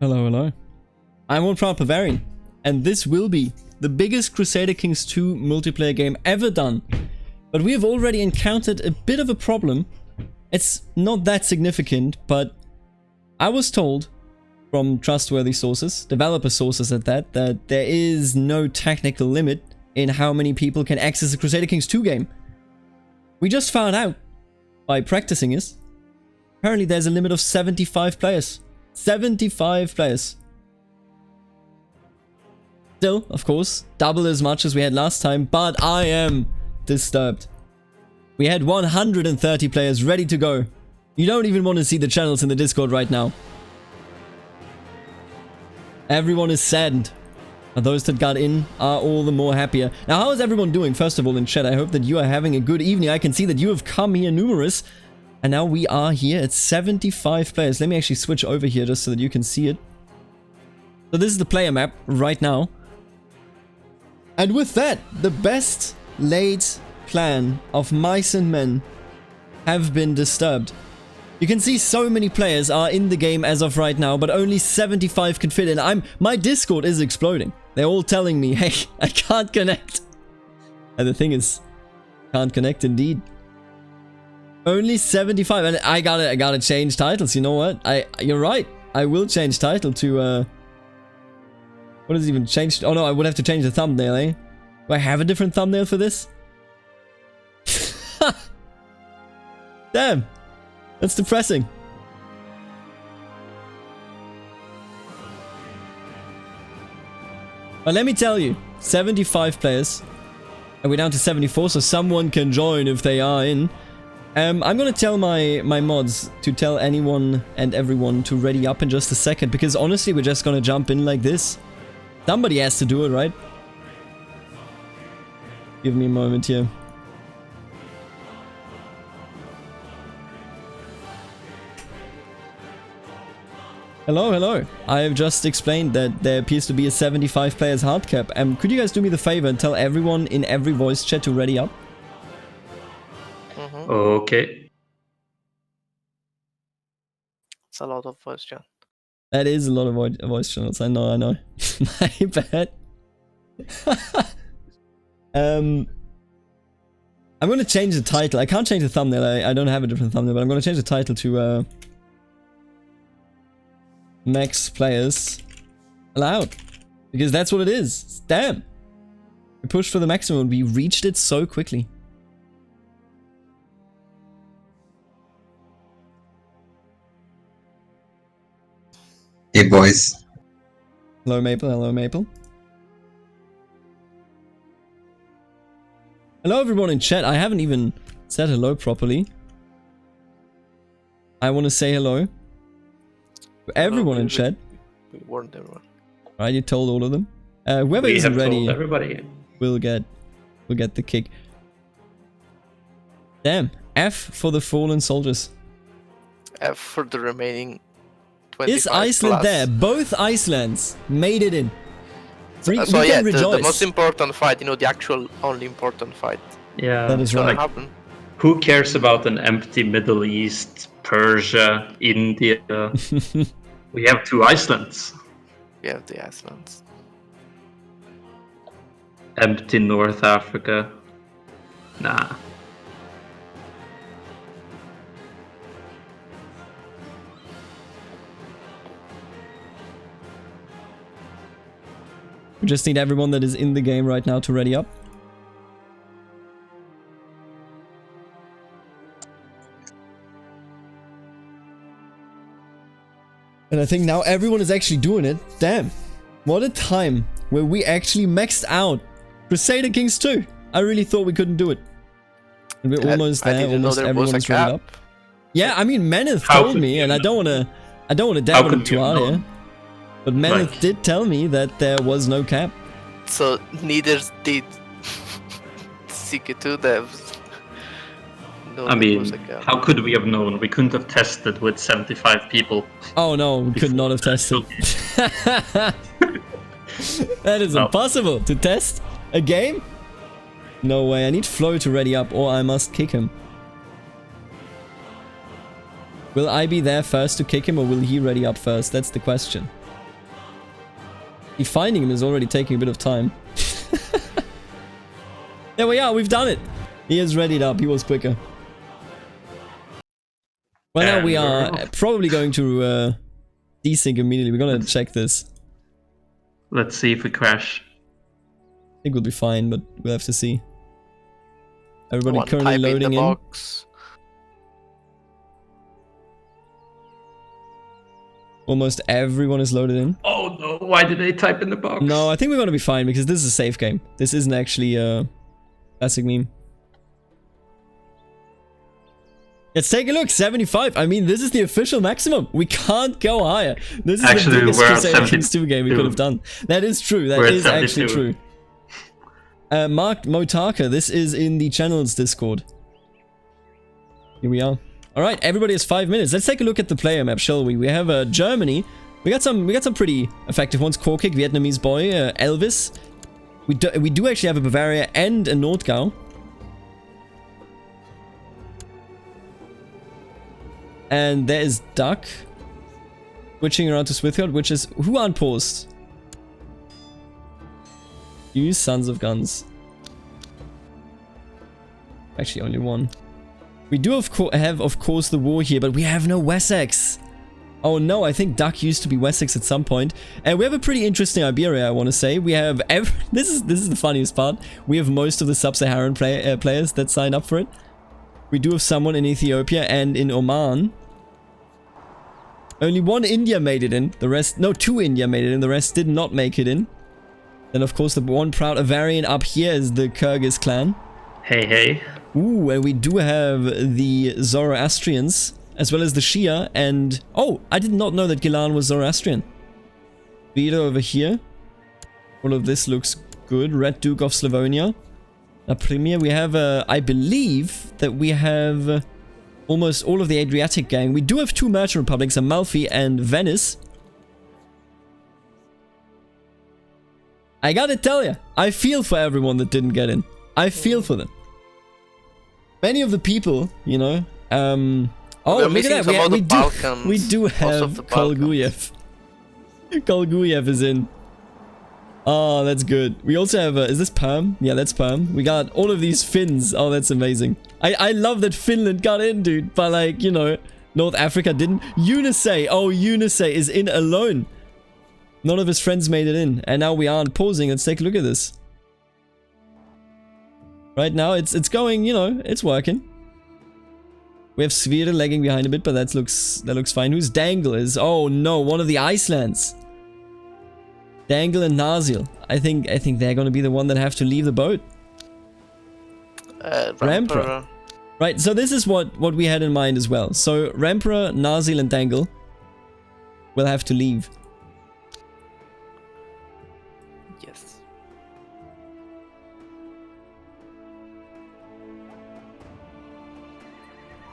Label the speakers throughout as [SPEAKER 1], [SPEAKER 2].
[SPEAKER 1] Hello, hello. I'm on Proud Bavarian, and this will be the biggest Crusader Kings 2 multiplayer game ever done. But we have already encountered a bit of a problem. It's not that significant, but I was told from trustworthy sources, developer sources at that there is no technical limit in how many people can access a Crusader Kings 2 game. We just found out by practicing this. Apparently there's a limit of 75 players. 75 players. Still, of course, double as much as we had last time, but I am disturbed. We had 130 players ready to go. You don't even want to see the channels in the Discord right now. Everyone is saddened. And those that got in are all the more happier. Now, how is everyone doing? First of all, in chat, I hope that you are having a good evening. I can see that you have come here numerous. And now we are here at 75 players. Let me actually switch over here just so that you can see it. So this is the player map right now. And with that, the best laid plan of mice and men have been disturbed. You can see so many players are in the game as of right now, but only 75 can fit in. My Discord is exploding. They're all telling me, hey, I can't connect. And the thing is, can't connect indeed. Only 75, and I gotta change titles. You know what? You're right. I will change title to what is it even changed? Oh no, I would have to change the thumbnail, eh? Do I have a different thumbnail for this? Damn. That's depressing. But let me tell you, 75 players. And we're down to 74, so someone can join if they are in. I'm gonna tell my mods to tell anyone and everyone to ready up in just a second, because honestly, we're just gonna jump in like this. Somebody has to do it, right? Give me a moment here. Hello, hello. I have just explained that there appears to be a 75 players hard cap. Could you guys do me the favor and tell everyone in every voice chat to ready up?
[SPEAKER 2] Okay.
[SPEAKER 3] It's a lot of voice chat.
[SPEAKER 1] That is a lot of voice channels. I know. My bad. I'm gonna change the title. I can't change the thumbnail. I don't have a different thumbnail, but I'm gonna change the title to Max Players Allowed. Because that's what it is. Damn. We pushed for the maximum. We reached it so quickly.
[SPEAKER 4] Hey boys.
[SPEAKER 1] Hello Maple, hello Maple. Hello everyone in chat. I haven't even said hello properly. I want to say hello to everyone in chat.
[SPEAKER 3] We warned everyone.
[SPEAKER 1] Right, you told all of them. Whoever isn't ready
[SPEAKER 2] everybody.
[SPEAKER 1] will get the kick. Damn. F for the fallen soldiers.
[SPEAKER 3] F for the remaining 25
[SPEAKER 1] Is Iceland
[SPEAKER 3] plus.
[SPEAKER 1] there? Both Icelands made it in.
[SPEAKER 3] So yeah, the most important fight, you know, the actual only important fight.
[SPEAKER 2] Yeah,
[SPEAKER 1] that is right.
[SPEAKER 3] Happen.
[SPEAKER 2] Who cares about an empty Middle East, Persia, India? We have two Icelands.
[SPEAKER 3] We have the Icelands.
[SPEAKER 2] Empty North Africa. Nah.
[SPEAKER 1] We just need everyone that is in the game right now to ready up. And I think now everyone is actually doing it. Damn. What a time where we actually maxed out Crusader Kings 2. I really thought we couldn't do it. And we're almost there. Almost everyone is ready up. Yeah, I mean, Meneth told me, and I don't want to damn him too hard here. But Meneth did tell me that there was no cap.
[SPEAKER 3] So neither did CK2 devs. No,
[SPEAKER 2] I mean, how could we have known? We couldn't have tested with 75 people.
[SPEAKER 1] Oh no, we could not have tested. That is impossible to test a game. No way, I need Flo to ready up or I must kick him. Will I be there first to kick him or will he ready up first? That's the question. Finding him is already taking a bit of time. There we are, we've done it. He is readied up, he was quicker. Well, now we are probably going to desync immediately. We're gonna check this.
[SPEAKER 2] Let's see if we crash.
[SPEAKER 1] I think we'll be fine, but we'll have to see. Everybody currently loading in.
[SPEAKER 3] Box.
[SPEAKER 1] Almost everyone is loaded in.
[SPEAKER 2] Oh no, why did they type in the box?
[SPEAKER 1] No, I think we're gonna be fine because this is a safe game. This isn't actually a classic meme. Let's take a look, 75. I mean, this is the official maximum. We can't go higher. This is actually, the biggest Crusader Kings 2 game we could have done. That is true. That is actually true. Mark Motaka, this is in the channel's Discord. Here we are. Alright, everybody has 5 minutes. Let's take a look at the player map, shall we? We have Germany. We got some pretty effective ones. Korkik, Vietnamese boy, Elvis. We do actually have a Bavaria and a Nordgau. And there is Duck. Switching around to Swithfield, which is who unpaused? You sons of guns. Actually, only one. We do have, of course, the war here, but we have no Wessex. Oh no, I think Duck used to be Wessex at some point. And we have a pretty interesting Iberia, I want to say. We have this is the funniest part. We have most of the sub-Saharan players that signed up for it. We do have someone in Ethiopia and in Oman. Only one India made it in. The rest, no, 2 India made it in. The rest did not make it in. Then, of course, the one Proud Bavarian up here is the Kyrgyz clan.
[SPEAKER 2] Hey, hey.
[SPEAKER 1] Ooh, and we do have the Zoroastrians, as well as the Shia, and... Oh, I did not know that Gilan was Zoroastrian. Vito over here. All of this looks good. Red Duke of Slavonia. Now, Premier, we have, I believe that we have almost all of the Adriatic gang. We do have 2 merchant republics, Amalfi and Venice. I gotta tell you, I feel for everyone that didn't get in. I feel for them. Many of the people, you know, oh, look at that, we do have Kolguyev. Kolguyev is in. Oh, that's good. We also have, is this Perm? Yeah, that's Perm. We got all of these Finns. Oh, that's amazing. I love that Finland got in, dude. But like, you know, North Africa didn't. Unisay. Oh, Unisay is in alone. None of his friends made it in. And now we aren't pausing. Let's take a look at this. Right now, it's going, you know, it's working. We have Svira lagging behind a bit, but that looks fine. Who's Dangle is? Oh no, one of the Icelands. Dangle and Nazil. I think they're gonna be the one that have to leave the boat. Rampra. Right, so this is what we had in mind as well. So Rampra, Nazil, and Dangle will have to leave.
[SPEAKER 3] Yes.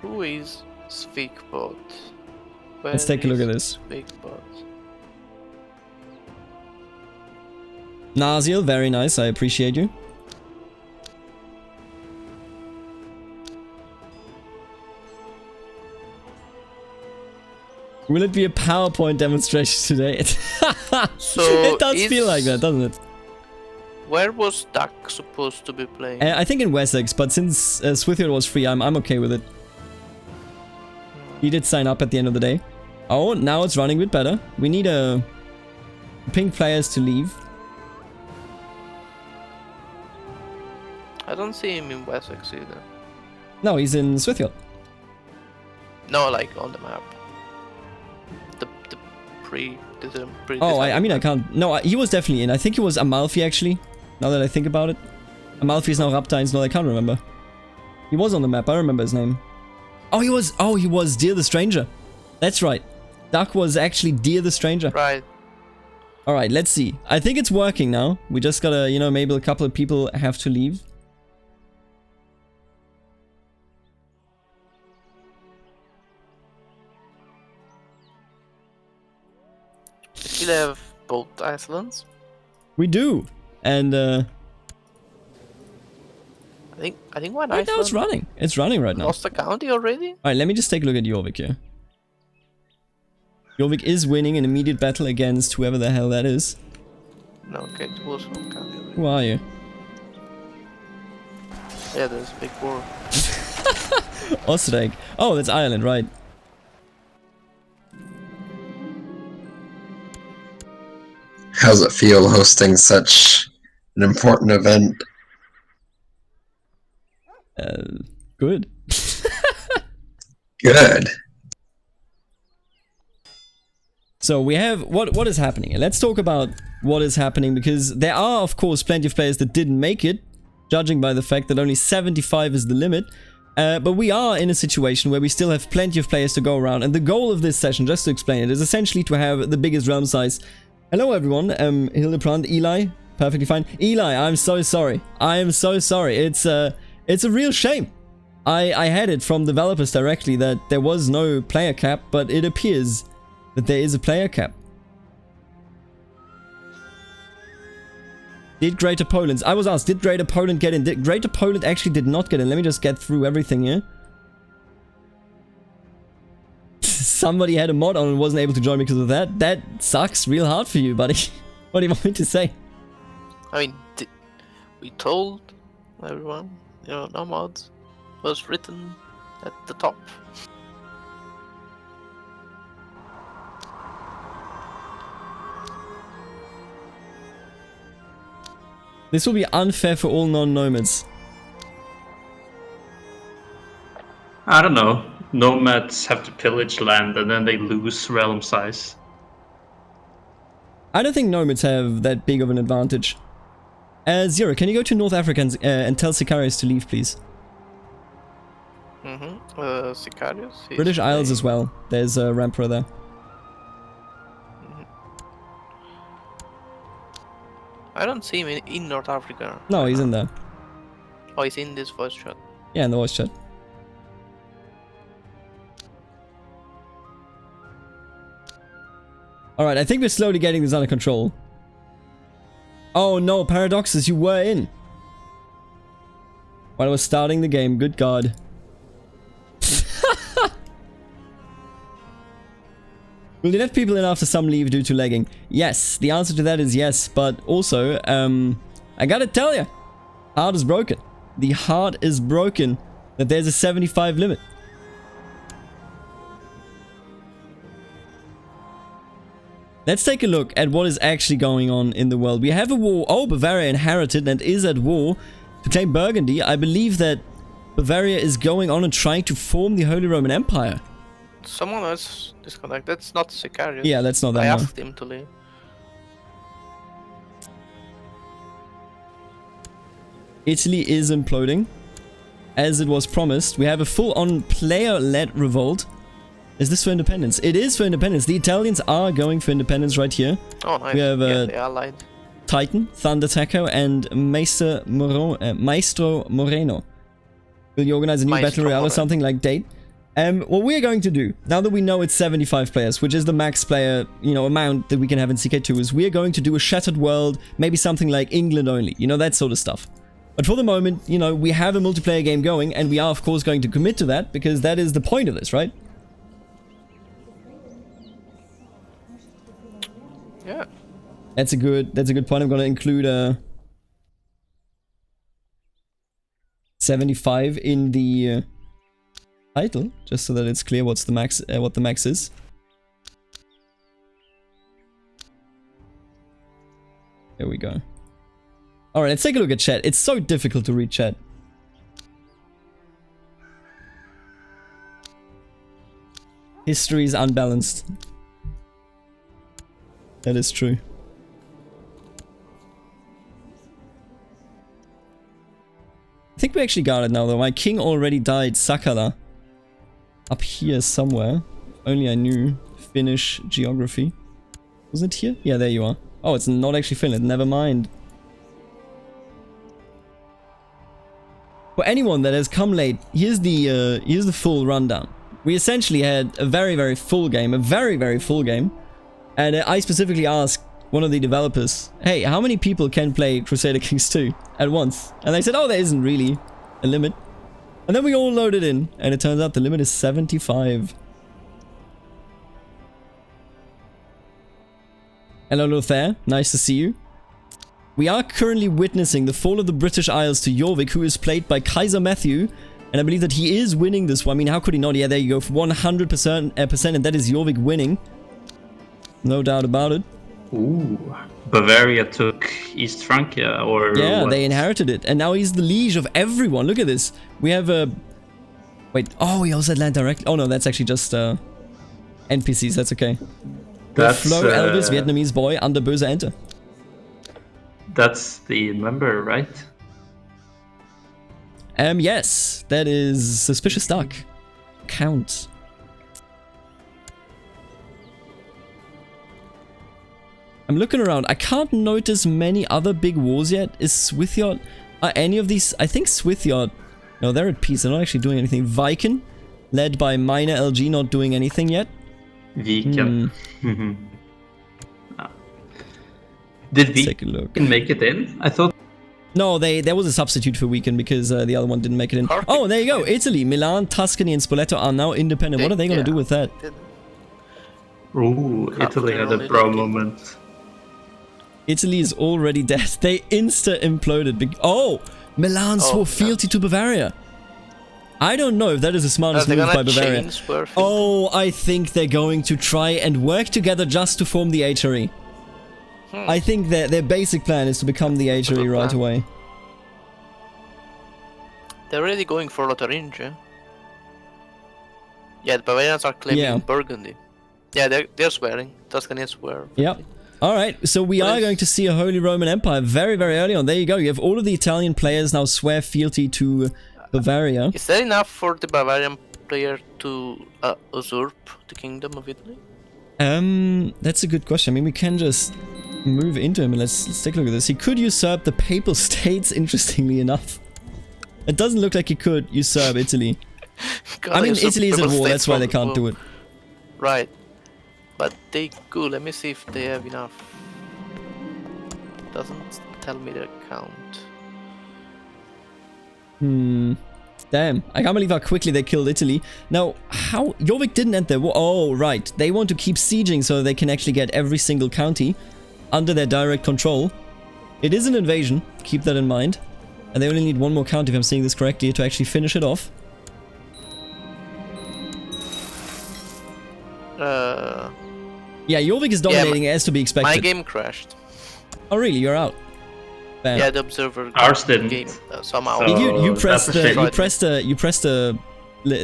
[SPEAKER 3] Who is Svikbot?
[SPEAKER 1] Let's take a look at this.
[SPEAKER 3] Svikbot.
[SPEAKER 1] Nazil, very nice, I appreciate you. Will it be a PowerPoint demonstration today?
[SPEAKER 3] So
[SPEAKER 1] it does feel like that, doesn't it?
[SPEAKER 3] Where was Duck supposed to be playing?
[SPEAKER 1] I think in Wessex, but since Swithfield was free, I'm okay with it. He did sign up at the end of the day. Oh, now it's running a bit better. We need pink players to leave.
[SPEAKER 3] I don't see him in Wessex either.
[SPEAKER 1] No, he's in Swithfield.
[SPEAKER 3] No, like on the map. The pre.
[SPEAKER 1] Oh, I mean I can't. No, he was definitely in. I think he was Amalfi actually. Now that I think about it, Amalfi is now Raptines. No, I can't remember. He was on the map. I remember his name. Oh, he was. Oh, he was Dear the Stranger. That's right. Duck was actually Dear the Stranger.
[SPEAKER 3] Right.
[SPEAKER 1] All right. Let's see. I think it's working now. We just gotta, you know, maybe a couple of people have to leave.
[SPEAKER 3] We still have both islands.
[SPEAKER 1] We do, and
[SPEAKER 3] I think one
[SPEAKER 1] right
[SPEAKER 3] island.
[SPEAKER 1] now it's running. It's running right now.
[SPEAKER 3] Lost the county already.
[SPEAKER 1] All right, let me just take a look at Jorvik here. Jorvik is winning an immediate battle against whoever the hell that is.
[SPEAKER 3] No, okay, it was okay.
[SPEAKER 1] Who are you?
[SPEAKER 3] Yeah, there's a big war.
[SPEAKER 1] Oostenrijk. Oh, that's Ireland, right.
[SPEAKER 4] How's it feel hosting such an important event?
[SPEAKER 1] Good.
[SPEAKER 4] Good.
[SPEAKER 1] So we have what is happening. Let's talk about what is happening, because there are of course plenty of players that didn't make it, judging by the fact that only 75 is the limit. But we are in a situation where we still have plenty of players to go around, and the goal of this session, just to explain it, is essentially to have the biggest realm size. Hello everyone, Hildebrand, Eli, perfectly fine. Eli, I'm so sorry. I am so sorry. It's a real shame. I had it from developers directly that there was no player cap, but it appears that there is a player cap. Did Greater Poland... I was asked, did Greater Poland get in? Greater Poland actually did not get in. Let me just get through everything here. Somebody had a mod on and wasn't able to join because of that. That sucks real hard for you, buddy. What do you want me to say?
[SPEAKER 3] I mean, we told everyone, you know, no mods was written at the top.
[SPEAKER 1] This will be unfair for all non-nomads.
[SPEAKER 2] I don't know. Nomads have to pillage land and then they lose realm size.
[SPEAKER 1] I don't think nomads have that big of an advantage. Zero, can you go to North Africa and tell Sicarius to leave, please?
[SPEAKER 3] Sicarius?
[SPEAKER 1] British Isles as well. There's a Rampro there.
[SPEAKER 3] I don't see him in North Africa.
[SPEAKER 1] No, he's in there.
[SPEAKER 3] Oh, he's in this voice chat.
[SPEAKER 1] Yeah, in the voice chat. Alright, I think we're slowly getting this under control. Oh no, Paradoxus, you were in. While I was starting the game, good god. Will you let people in after some leave due to lagging? Yes, the answer to that is yes, but also, I gotta tell you, heart is broken. The heart is broken that there's a 75 limit. Let's take a look at what is actually going on in the world. We have a war. Oh, Bavaria inherited and is at war to claim Burgundy. I believe that Bavaria is going on and trying to form the Holy Roman Empire.
[SPEAKER 3] Someone else disconnect. That's not Sicarius.
[SPEAKER 1] Yeah, that's not that.
[SPEAKER 3] I asked him to leave.
[SPEAKER 1] Italy is imploding, as it was promised. We have a full-on player-led revolt. Is this for independence? It is for independence. The Italians are going for independence right here.
[SPEAKER 3] Oh, nice.
[SPEAKER 1] We have
[SPEAKER 3] they allied.
[SPEAKER 1] Titan, Thunder Taco, and Maestro Moreno. Will you organize a new Battle Royale or something like date? What we're going to do, now that we know it's 75 players, which is the max player, you know, amount that we can have in CK2, is we're going to do a Shattered World, maybe something like England only, you know, that sort of stuff. But for the moment, you know, we have a multiplayer game going, and we are, of course, going to commit to that, because that is the point of this, right?
[SPEAKER 3] Yeah.
[SPEAKER 1] That's a good point. I'm going to include 75 in the title, just so that it's clear what's the max, what the max is. There we go. All right, let's take a look at chat. It's so difficult to read chat. History is unbalanced. That is true. I think we actually got it now, though. My king already died, Sakala. Up here somewhere. If only I knew Finnish geography. Wasn't it here? Yeah, there you are. Oh, it's not actually Finland. Never mind. For anyone that has come late, here's the full rundown. We essentially had a very, very full game. A very, very full game. And I specifically asked one of the developers, hey, how many people can play Crusader Kings 2 at once? And they said, oh, there isn't really a limit. And then we all loaded in, and it turns out the limit is 75. Hello, Lothair. Nice to see you. We are currently witnessing the fall of the British Isles to Jorvik, who is played by Kaiser Matthew. And I believe that he is winning this one. I mean, how could he not? Yeah, there you go. 100%, and that is Jorvik winning. No doubt about it.
[SPEAKER 2] Ooh. Bavaria took East Francia, or
[SPEAKER 1] yeah,
[SPEAKER 2] what?
[SPEAKER 1] They inherited it. And now he's the liege of everyone. Look at this. We have a... Wait, oh, he also land directly. Oh, no, that's actually just NPCs. That's okay.
[SPEAKER 2] That's
[SPEAKER 1] Flo Elvis, Vietnamese boy, under böse Ente.
[SPEAKER 2] That's the member, right?
[SPEAKER 1] Yes, that is Suspicious Duck. Count. I'm looking around. I can't notice many other big wars yet. Is Swithyard... Are any of these... I think Swithyard... No, they're at peace. They're not actually doing anything. Viken, led by Minor LG, not doing anything yet.
[SPEAKER 2] Viken. Did
[SPEAKER 1] Viken
[SPEAKER 2] make it in? I thought...
[SPEAKER 1] No, there was a substitute for Weekend because the other one didn't make it in. Oh, there you go. Italy, Milan, Tuscany, and Spoleto are now independent. What are they going to do with that?
[SPEAKER 2] Ooh, Italy had a bro moment.
[SPEAKER 1] Italy is already dead. They insta-imploded. Oh, Milan swore fealty to Bavaria. I don't know if that is the smartest move by Bavaria. Oh, I think they're going to try and work together just to form the HRE. I think that their basic plan is to become the HRE right away.
[SPEAKER 3] They're really going for Lotharingia. Yeah, the Bavarians are claiming Burgundy. Yeah, they're swearing. Tuscany swear.
[SPEAKER 1] Yep. Alright, so we are going to see a Holy Roman Empire very, very early on. There you go. You have all of the Italian players now swear fealty to Bavaria.
[SPEAKER 3] Is that enough for the Bavarian player to usurp the Kingdom of Italy?
[SPEAKER 1] That's a good question. I mean, we can just move into him and let's take a look at this. He could usurp the Papal States, interestingly enough. It doesn't look like he could usurp Italy.
[SPEAKER 3] God,
[SPEAKER 1] I mean, Italy is at war, that's why they can't do it.
[SPEAKER 3] Right. But they could. Let me see if they have enough. Doesn't tell me the count.
[SPEAKER 1] Damn. I can't believe how quickly they killed Italy. Now, how... Jorvik didn't end their war. Oh, right. They want to keep sieging so they can actually get every single county under their direct control. It is an invasion. Keep that in mind. And they only need one more county, if I'm seeing this correctly, to actually finish it off. Yeah, Jorvik is dominating as to be expected.
[SPEAKER 3] My game crashed.
[SPEAKER 1] Oh, really? You're out? Bam.
[SPEAKER 3] Yeah, the observer
[SPEAKER 2] Ours didn't.
[SPEAKER 3] game somehow.
[SPEAKER 2] So
[SPEAKER 1] you pressed the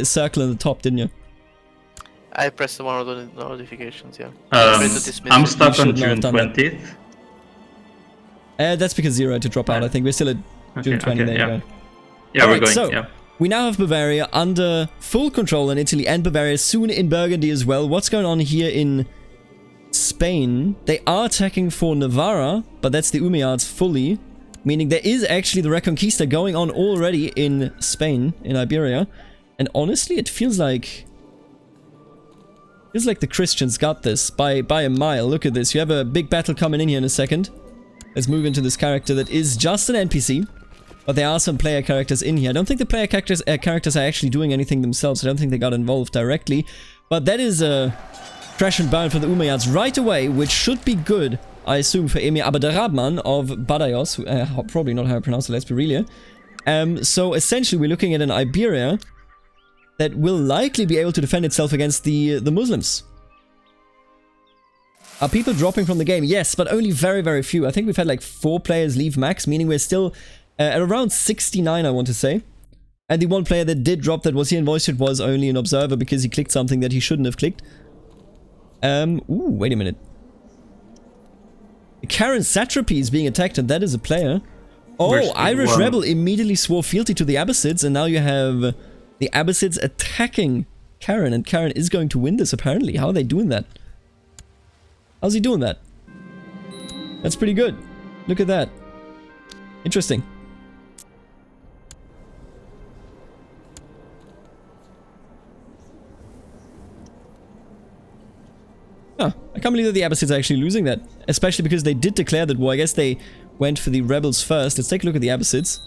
[SPEAKER 1] circle in the top, didn't you?
[SPEAKER 3] I pressed one of the notifications. Yeah.
[SPEAKER 2] I'm stuck on June 20th.
[SPEAKER 1] That's because Zero had to drop out. I think we're still at June 20. There you go.
[SPEAKER 2] Yeah,
[SPEAKER 1] All
[SPEAKER 2] we're
[SPEAKER 1] right,
[SPEAKER 2] going.
[SPEAKER 1] So,
[SPEAKER 2] yeah.
[SPEAKER 1] We now have Bavaria under full control in Italy and Bavaria soon in Burgundy as well. What's going on here in Spain? They are attacking for Navarra, but that's the Umayyads fully. Meaning there is actually the Reconquista going on already in Spain, in Iberia. And honestly, it feels like the Christians got this by a mile. Look at this. You have a big battle coming in here in a second. Let's move into this character that is just an NPC. But there are some player characters in here. I don't think the player characters are actually doing anything themselves. I don't think they got involved directly. But that is a crash and burn for the Umayyads right away, which should be good, I assume, for Emir Abderrahman of Badajoz. Probably not how I pronounce it, let's be real here. So essentially we're looking at an Iberia that will likely be able to defend itself against the Muslims. Are people dropping from the game? Yes, but only very, very few. I think we've had like 4 players leave max, meaning we're still at around 69, I want to say. And the one player that did drop that was here in voice chat was only an observer because he clicked something that he shouldn't have clicked. Ooh, wait a minute. Karen Satrapy is being attacked and that is a player. Oh, Irish Rebel immediately swore fealty to the Abbasids and now you have the Abbasids attacking Karen and Karen is going to win this apparently. How are they doing that? How's he doing that? That's pretty good. Look at that. Interesting. Huh. I can't believe that the Abbasids are actually losing that. Especially because they did declare that war. I guess they went for the rebels first. Let's take a look at the Abbasids.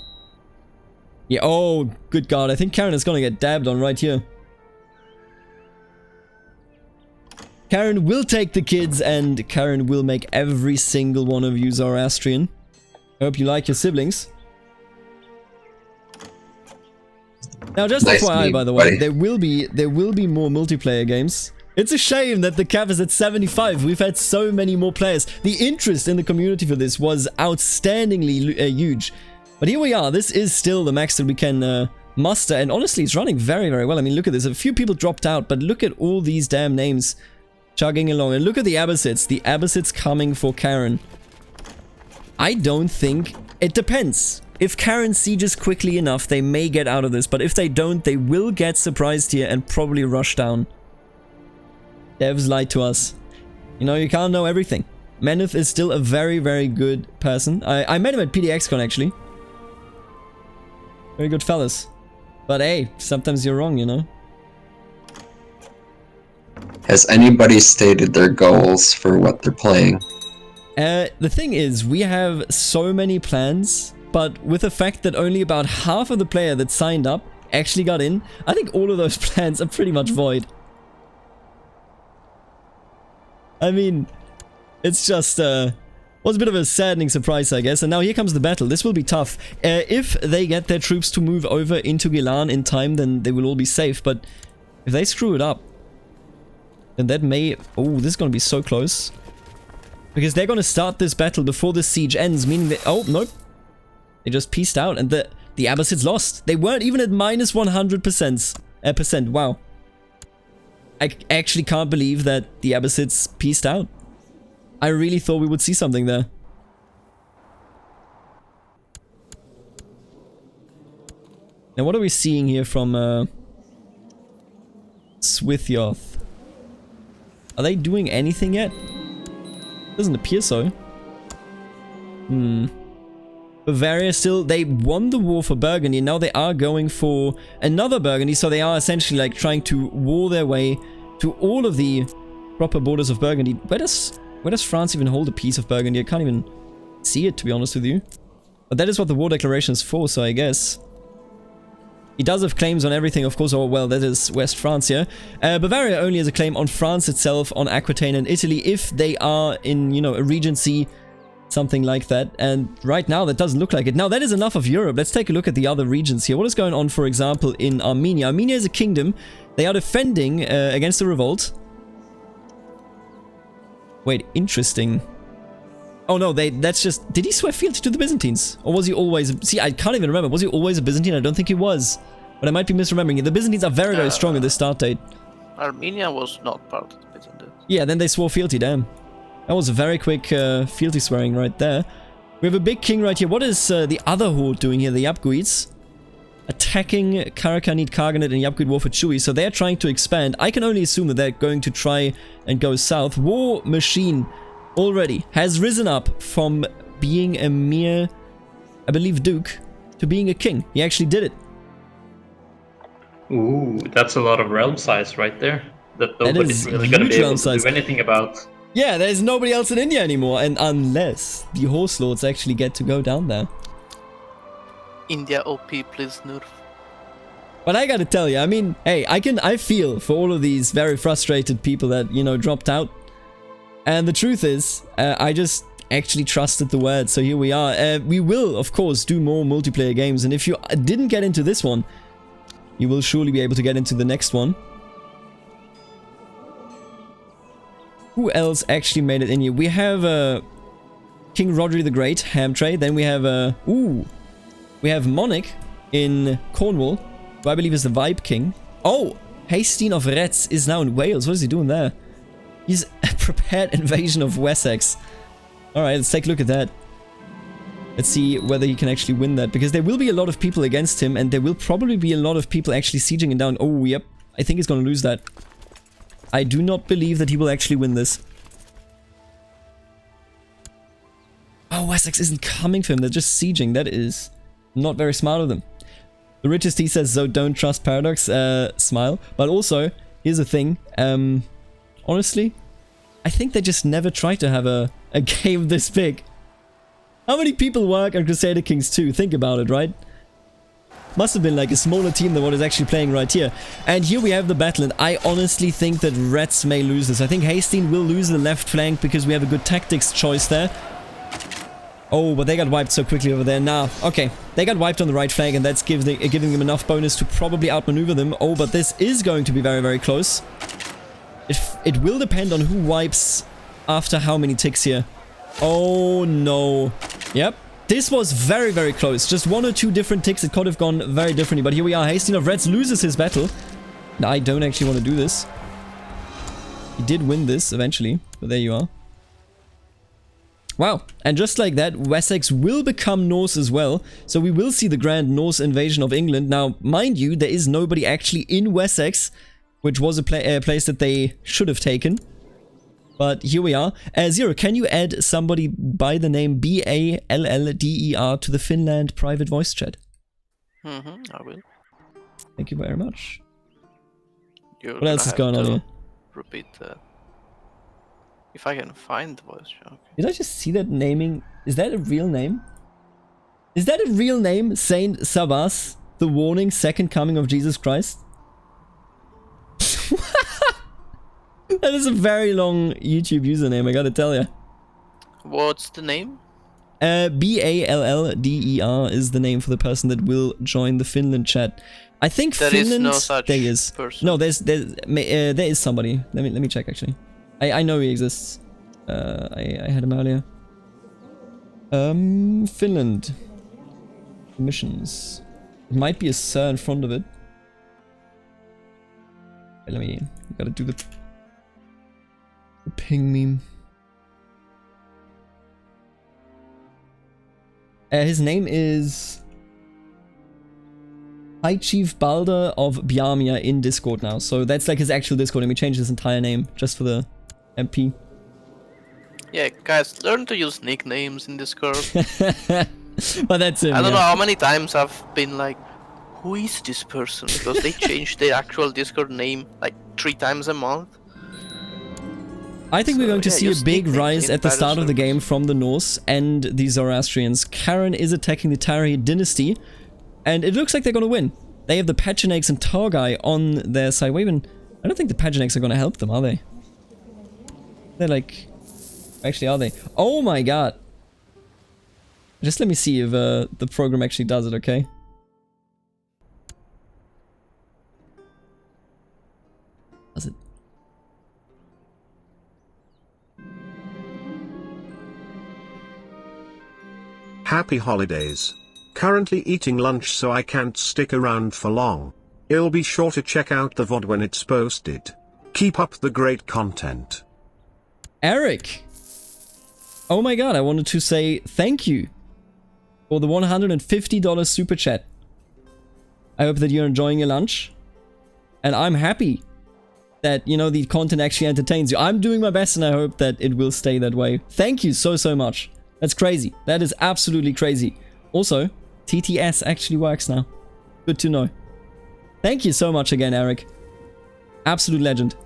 [SPEAKER 1] Yeah, oh, good God. I think Karen is gonna get dabbed on right here. Karen will take the kids and Karen will make every single one of you Zoroastrian. I hope you like your siblings. Now, just
[SPEAKER 4] Nice
[SPEAKER 1] FYI,
[SPEAKER 4] meet,
[SPEAKER 1] by the way,
[SPEAKER 4] buddy.
[SPEAKER 1] there will be more multiplayer games. It's a shame that the cap is at 75. We've had so many more players. The interest in the community for this was outstandingly huge. But here we are. This is still the max that we can muster. And honestly, it's running very, very well. I mean, look at this. A few people dropped out, but look at all these damn names chugging along. And look at the Abbasids. The Abbasids coming for Karen. I don't think... It depends. If Karen sieges quickly enough, they may get out of this. But if they don't, they will get surprised here and probably rush down. Devs lied to us. You know, you can't know everything. Meneth is still a very, very good person. I met him at PDXCon, actually. Very good fellas. But hey, sometimes you're wrong, you know?
[SPEAKER 4] Has anybody stated their goals for what they're playing?
[SPEAKER 1] The thing is, we have so many plans, but with the fact that only about half of the player that signed up actually got in, I think all of those plans are pretty much void. I mean, it's just, was a bit of a saddening surprise, I guess. And now here comes the battle. This will be tough. If they get their troops to move over into Gilan in time, then they will all be safe. But if they screw it up, then that may... Oh, this is going to be so close. Because they're going to start this battle before the siege ends, meaning that... Oh, nope. They just pieced out, and the Abbasids lost. They weren't even at minus 100%. Wow. I actually can't believe that the Abbasids pieced out. I really thought we would see something there. Now, what are we seeing here from Swithyoth? Are they doing anything yet? Doesn't appear so. Bavaria still, they won the war for Burgundy, now they are going for another Burgundy, so they are essentially like trying to war their way to all of the proper borders of Burgundy. Where does France even hold a piece of Burgundy? I can't even see it, to be honest with you. But that is what the war declaration is for, so I guess. He does have claims on everything, of course. Oh, well, that is West France here. Bavaria only has a claim on France itself, on Aquitaine and Italy, if they are in, you know, a regency, something like that. And right now, that doesn't look like it. Now, that is enough of Europe. Let's take a look at the other regions here. What is going on, for example, in Armenia? Armenia is a kingdom. They are defending against the revolt. Wait, interesting. Oh no, that's just... Did he swear fealty to the Byzantines? Or was he always... See, I can't even remember. Was he always a Byzantine? I don't think he was. But I might be misremembering it. The Byzantines are very, very strong at this start date.
[SPEAKER 3] Armenia was not part of the Byzantines.
[SPEAKER 1] Yeah, then they swore fealty, damn. That was a very quick fealty swearing right there. We have a big king right here. What is the other horde doing here? The Yapguids. Attacking Karakanid, Kaghanate, and Yapguid War for Chewy. So they're trying to expand. I can only assume that they're going to try and go south. War Machine already has risen up from being a mere, I believe, duke to being a king. He actually did it.
[SPEAKER 2] Ooh, that's a lot of realm size right there. That nobody's really going to be able to do anything about.
[SPEAKER 1] Yeah, there's nobody else in India anymore, and unless the horse lords actually get to go down there.
[SPEAKER 3] India OP, please nerf.
[SPEAKER 1] But I gotta tell you, I mean, hey, I feel for all of these very frustrated people that, you know, dropped out. And the truth is, I just actually trusted the word, so here we are. We will, of course, do more multiplayer games, and if you didn't get into this one, you will surely be able to get into the next one. Who else actually made it in here? We have King Rodri the Great, Hamtray. Then we have we have Monarch in Cornwall, who I believe is the Vibe King. Oh, Hastine of Retz is now in Wales. What is he doing there? He's a prepared invasion of Wessex. Alright, let's take a look at that. Let's see whether he can actually win that, because there will be a lot of people against him, and there will probably be a lot of people actually sieging him down. Oh, yep. I think he's gonna lose that. I do not believe that he will actually win this. Oh, Wessex isn't coming for him. They're just sieging. That is not very smart of them. The richest he says, so don't trust Paradox. Smile. But also, here's the thing. Honestly, I think they just never tried to have a game this big. How many people work on Crusader Kings 2? Think about it, right? Must have been like a smaller team than what is actually playing right here. And here we have the battle, and I honestly think that Reds may lose this. I think Hastine will lose the left flank because we have a good tactics choice there. Oh, but they got wiped so quickly over there. Nah, okay. They got wiped on the right flank, and that's giving them enough bonus to probably outmaneuver them. Oh, but this is going to be very, very close. It will depend on who wipes after how many ticks here. Oh, no. Yep. This was very, very close. Just 1 or 2 different ticks. It could have gone very differently. But here we are. Hasting of Reds loses his battle. And I don't actually want to do this. He did win this eventually. But there you are. Wow, and just like that, Wessex will become Norse as well, so we will see the grand Norse invasion of England. Now, mind you, there is nobody actually in Wessex, which was a place that they should have taken. But here we are. Zero, can you add somebody by the name Balladder to the Finland private voice chat?
[SPEAKER 3] I will.
[SPEAKER 1] Thank you very much.
[SPEAKER 3] You're
[SPEAKER 1] What else is going on here?
[SPEAKER 3] Repeat that. If I can find the voice chat. Okay.
[SPEAKER 1] Did I just see that naming? Is that a real name? Is that a real name? Saint Sabas, the warning, second coming of Jesus Christ? That is a very long YouTube username, I gotta tell you.
[SPEAKER 3] What's the name?
[SPEAKER 1] Balladder is the name for the person that will join the Finland chat. I think
[SPEAKER 3] there
[SPEAKER 1] Finland.
[SPEAKER 3] Is no such
[SPEAKER 1] there is.
[SPEAKER 3] Person.
[SPEAKER 1] No, there is somebody. Let me check actually. I know he exists. I had him earlier. Finland. Missions. It might be a sir in front of it. Wait, let me. Gotta do the ping meme. His name is High Chief Balder of Bjarmia in Discord now. So that's like his actual Discord. Let me change his entire name just for the MP.
[SPEAKER 3] Yeah, guys, learn to use nicknames in Discord.
[SPEAKER 1] But that's him.
[SPEAKER 3] I don't know how many times I've been like, who is this person? Because they changed their actual Discord name like 3 times a month.
[SPEAKER 1] I think we're going to see a big rise at the start of the game from the Norse and the Zoroastrians. Karen is attacking the Tari dynasty, and it looks like they're going to win. They have the Pecheneggs and Torgai on their side. Wait, even I don't think the Pecheneggs are going to help them, are they? They're like... Actually, are they? Oh my god! Just let me see if the program actually does it, okay? Does it?
[SPEAKER 5] Happy holidays. Currently eating lunch so I can't stick around for long. I'll be sure to check out the VOD when it's posted. Keep up the great content.
[SPEAKER 1] Eric! Oh my god, I wanted to say thank you for the $150 super chat. I hope that you're enjoying your lunch. And I'm happy that, you know, the content actually entertains you. I'm doing my best and I hope that it will stay that way. Thank you so, so much. That's crazy. That is absolutely crazy. Also, TTS actually works now. Good to know. Thank you so much again, Eric. Absolute legend.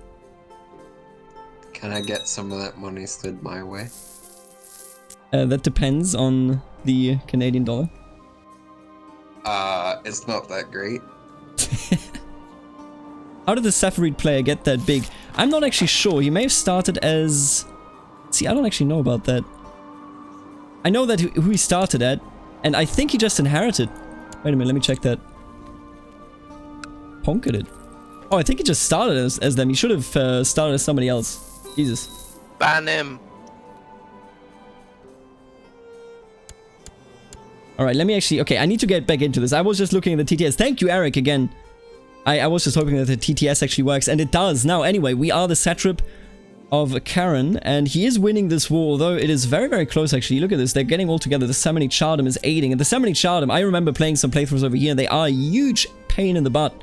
[SPEAKER 4] Can I get some of that money slid my way?
[SPEAKER 1] That depends on the Canadian dollar.
[SPEAKER 4] It's not that great.
[SPEAKER 1] How did the Sephiroth player get that big? I'm not actually sure. He may have started as... See, I don't actually know about that. I know that who he started at, and I think he just inherited. Wait a minute, let me check that. Ponkered it. Oh, I think he just started as them. He should have started as somebody else. Jesus.
[SPEAKER 3] Ban him.
[SPEAKER 1] Alright, let me actually... Okay, I need to get back into this. I was just looking at the TTS. Thank you, Eric, again. I was just hoping that the TTS actually works, and it does. Now, anyway, we are the satrap of Karen, and he is winning this war, although it is very, very close, actually. Look at this. They're getting all together. The Samnite Chardom is aiding, and the Samnite Chardom, I remember playing some playthroughs over here, and they are a huge pain in the butt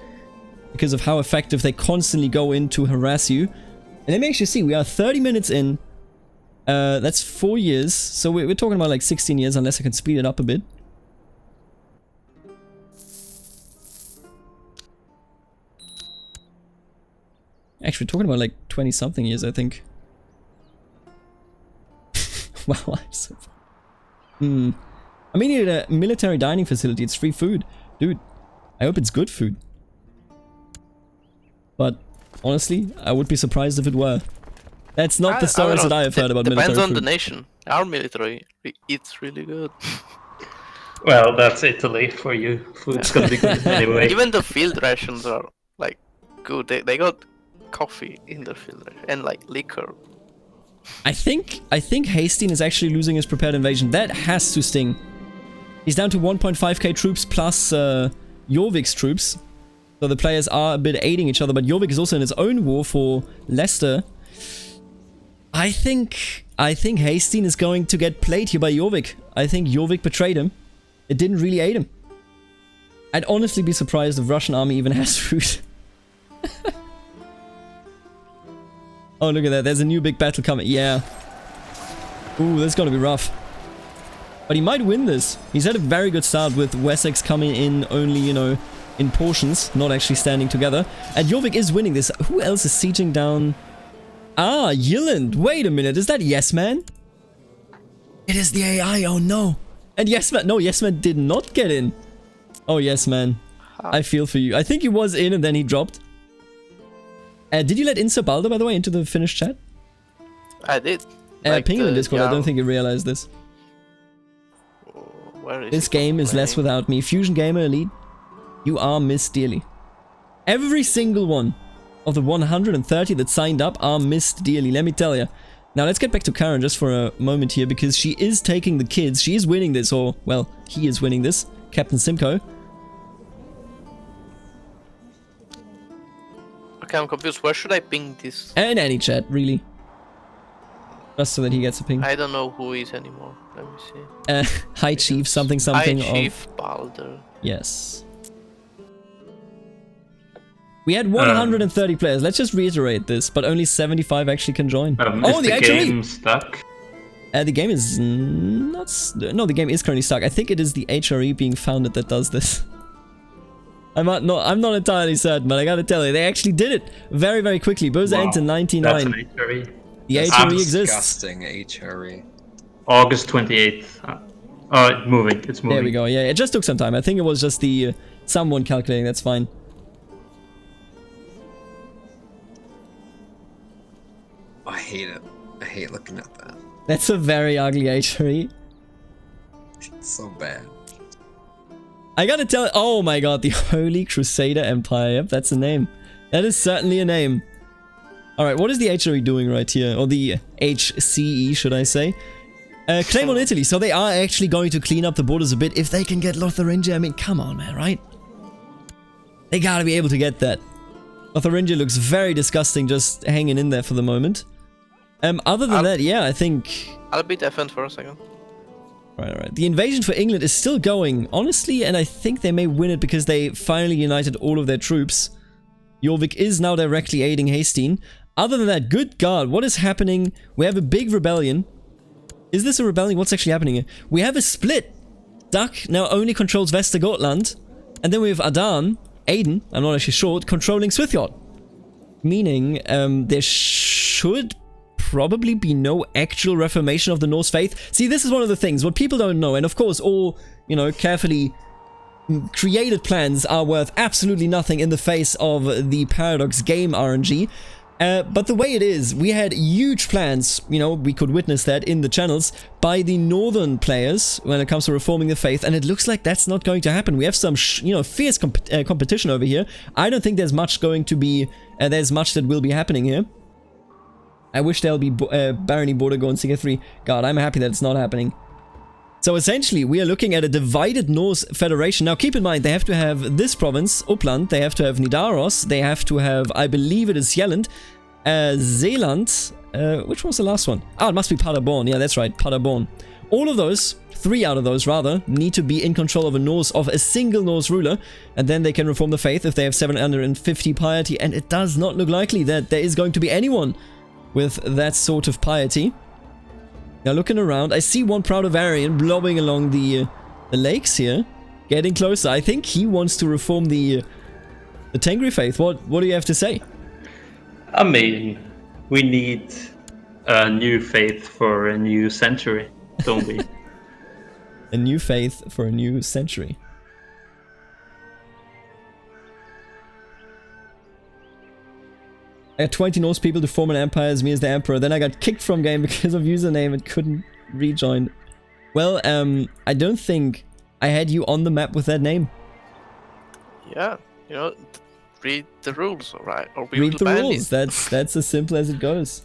[SPEAKER 1] because of how effective they constantly go in to harass you. And let me actually see. We are 30 minutes in. That's 4 years, so we're talking about like 16 years, unless I can speed it up a bit. Actually, we're talking about like 20-something years, I think. Wow, I'm so... I mean, you need a military dining facility. It's free food. Dude, I hope it's good food. But, honestly, I would be surprised if it were. That's not the stories that I have heard about military
[SPEAKER 3] Depends on
[SPEAKER 1] food.
[SPEAKER 3] the nation. Our military eats really good.
[SPEAKER 2] Well, that's Italy for you. Food's gonna be good anyway.
[SPEAKER 3] Even the field rations are like good. They got coffee in the field ration and like liquor.
[SPEAKER 1] I think Hastings is actually losing his prepared invasion. That has to sting. He's down to 1.5k troops plus Jorvik's troops. So the players are a bit aiding each other, but Jorvik is also in his own war for Leicester. I think Hastings is going to get played here by Jorvik. I think Jorvik betrayed him. It didn't really aid him. I'd honestly be surprised if Russian army even has food. Oh, look at that. There's a new big battle coming. Yeah. Ooh, that's gonna be rough. But he might win this. He's had a very good start with Wessex coming in only, you know, in portions, not actually standing together. And Jorvik is winning this. Who else is sieging down? Ah, Yilland. Wait a minute. Is that Yes Man? It is the AI. Oh no. And Yes Man. No, Yes Man did not get in. Oh, Yes Man. I feel for you. I think he was in and then he dropped. Did you let in Sir Balder, by the way, into the Finnish chat?
[SPEAKER 3] I did.
[SPEAKER 1] Ping him in Discord. I don't think he realized this.
[SPEAKER 3] Where is
[SPEAKER 1] This game is less without me. Fusion Gamer Elite, you are missed dearly. Every single one of the 130 that signed up are missed dearly, let me tell you. Now let's get back to Karen just for a moment here, because she is taking the kids. She is winning this, or, well, he is winning this. Captain Simcoe.
[SPEAKER 3] Okay, I'm confused. Where should I ping this?
[SPEAKER 1] And any chat, really. Just so that he gets a ping.
[SPEAKER 3] I don't know who is anymore. Let me see.
[SPEAKER 1] High Chief, something.
[SPEAKER 3] High Chief Balder.
[SPEAKER 1] Yes. We had 130 players. Let's just reiterate this, but only 75 actually can join.
[SPEAKER 2] Oh, the game stuck?
[SPEAKER 1] The game is not... No, the game is currently stuck. I think it is the HRE being founded that does this. I'm not entirely certain, but I gotta tell you, they actually did it very, very quickly. Boza ends in 99.
[SPEAKER 2] That's an HRE.
[SPEAKER 1] The HRE exists.
[SPEAKER 4] Disgusting HRE.
[SPEAKER 2] August 28th. It's moving. It's moving.
[SPEAKER 1] There we go. Yeah, it just took some time. I think it was just the someone calculating. That's fine.
[SPEAKER 4] I hate it. I hate looking at that.
[SPEAKER 1] That's a very ugly HRE.
[SPEAKER 4] It's so bad.
[SPEAKER 1] I gotta tell... Oh my god, the Holy Crusader Empire. Yep, that's a name. That is certainly a name. Alright, what is the HRE doing right here? Or the HCE, should I say? Claim on Italy. So they are actually going to clean up the borders a bit if they can get Lotharingia. I mean, come on, man, right? They gotta be able to get that. Lotharingia looks very disgusting just hanging in there for the moment. Other than that, yeah, I think...
[SPEAKER 3] I'll be defend for a second.
[SPEAKER 1] Right. The invasion for England is still going, honestly, and I think they may win it because they finally united all of their troops. Jorvik is now directly aiding Hastings. Other than that, good god, what is happening? We have a big rebellion. Is this a rebellion? What's actually happening here? We have a split. Duck now only controls Västergotland. And then we have Adan, I'm not actually sure, controlling Swithjord. Meaning, there should probably be no actual reformation of the Norse faith. See, this is one of the things, what people don't know, and of course all, you know, carefully created plans are worth absolutely nothing in the face of the Paradox game RNG. But the way it is, we had huge plans, you know, we could witness that in the channels, by the northern players when it comes to reforming the faith, and it looks like that's not going to happen. We have some, you know, fierce competition over here. I don't think there's much going to be, there's much that will be happening here. I wish there'll be Barony Border going Siga 3. God, I'm happy that it's not happening. So essentially, we are looking at a divided Norse federation. Now keep in mind, they have to have this province, Uppland, they have to have Nidaros, they have to have, I believe it is Jelland, Zeeland, which was the last one? Ah, it must be Paderborn, yeah that's right, Paderborn. All of those, 3 out of those rather, need to be in control of a single Norse ruler, and then they can reform the faith if they have 750 piety, and it does not look likely that there is going to be anyone with that sort of piety. Now looking around, I see one Proud Bavarian blobbing along the lakes here, getting closer. I think he wants to reform the Tengri faith. What do you have to say?
[SPEAKER 2] I mean, we need a new faith for a new century, don't we?
[SPEAKER 1] A new faith for a new century. I got 20 Norse people to form an empire as me as the emperor. Then I got kicked from game because of username and couldn't rejoin. Well, I don't think I had you on the map with that name.
[SPEAKER 3] Yeah, you know, read the rules, alright? Or we
[SPEAKER 1] Read
[SPEAKER 3] will
[SPEAKER 1] the
[SPEAKER 3] ban
[SPEAKER 1] rules.
[SPEAKER 3] you.
[SPEAKER 1] That's as simple as it goes.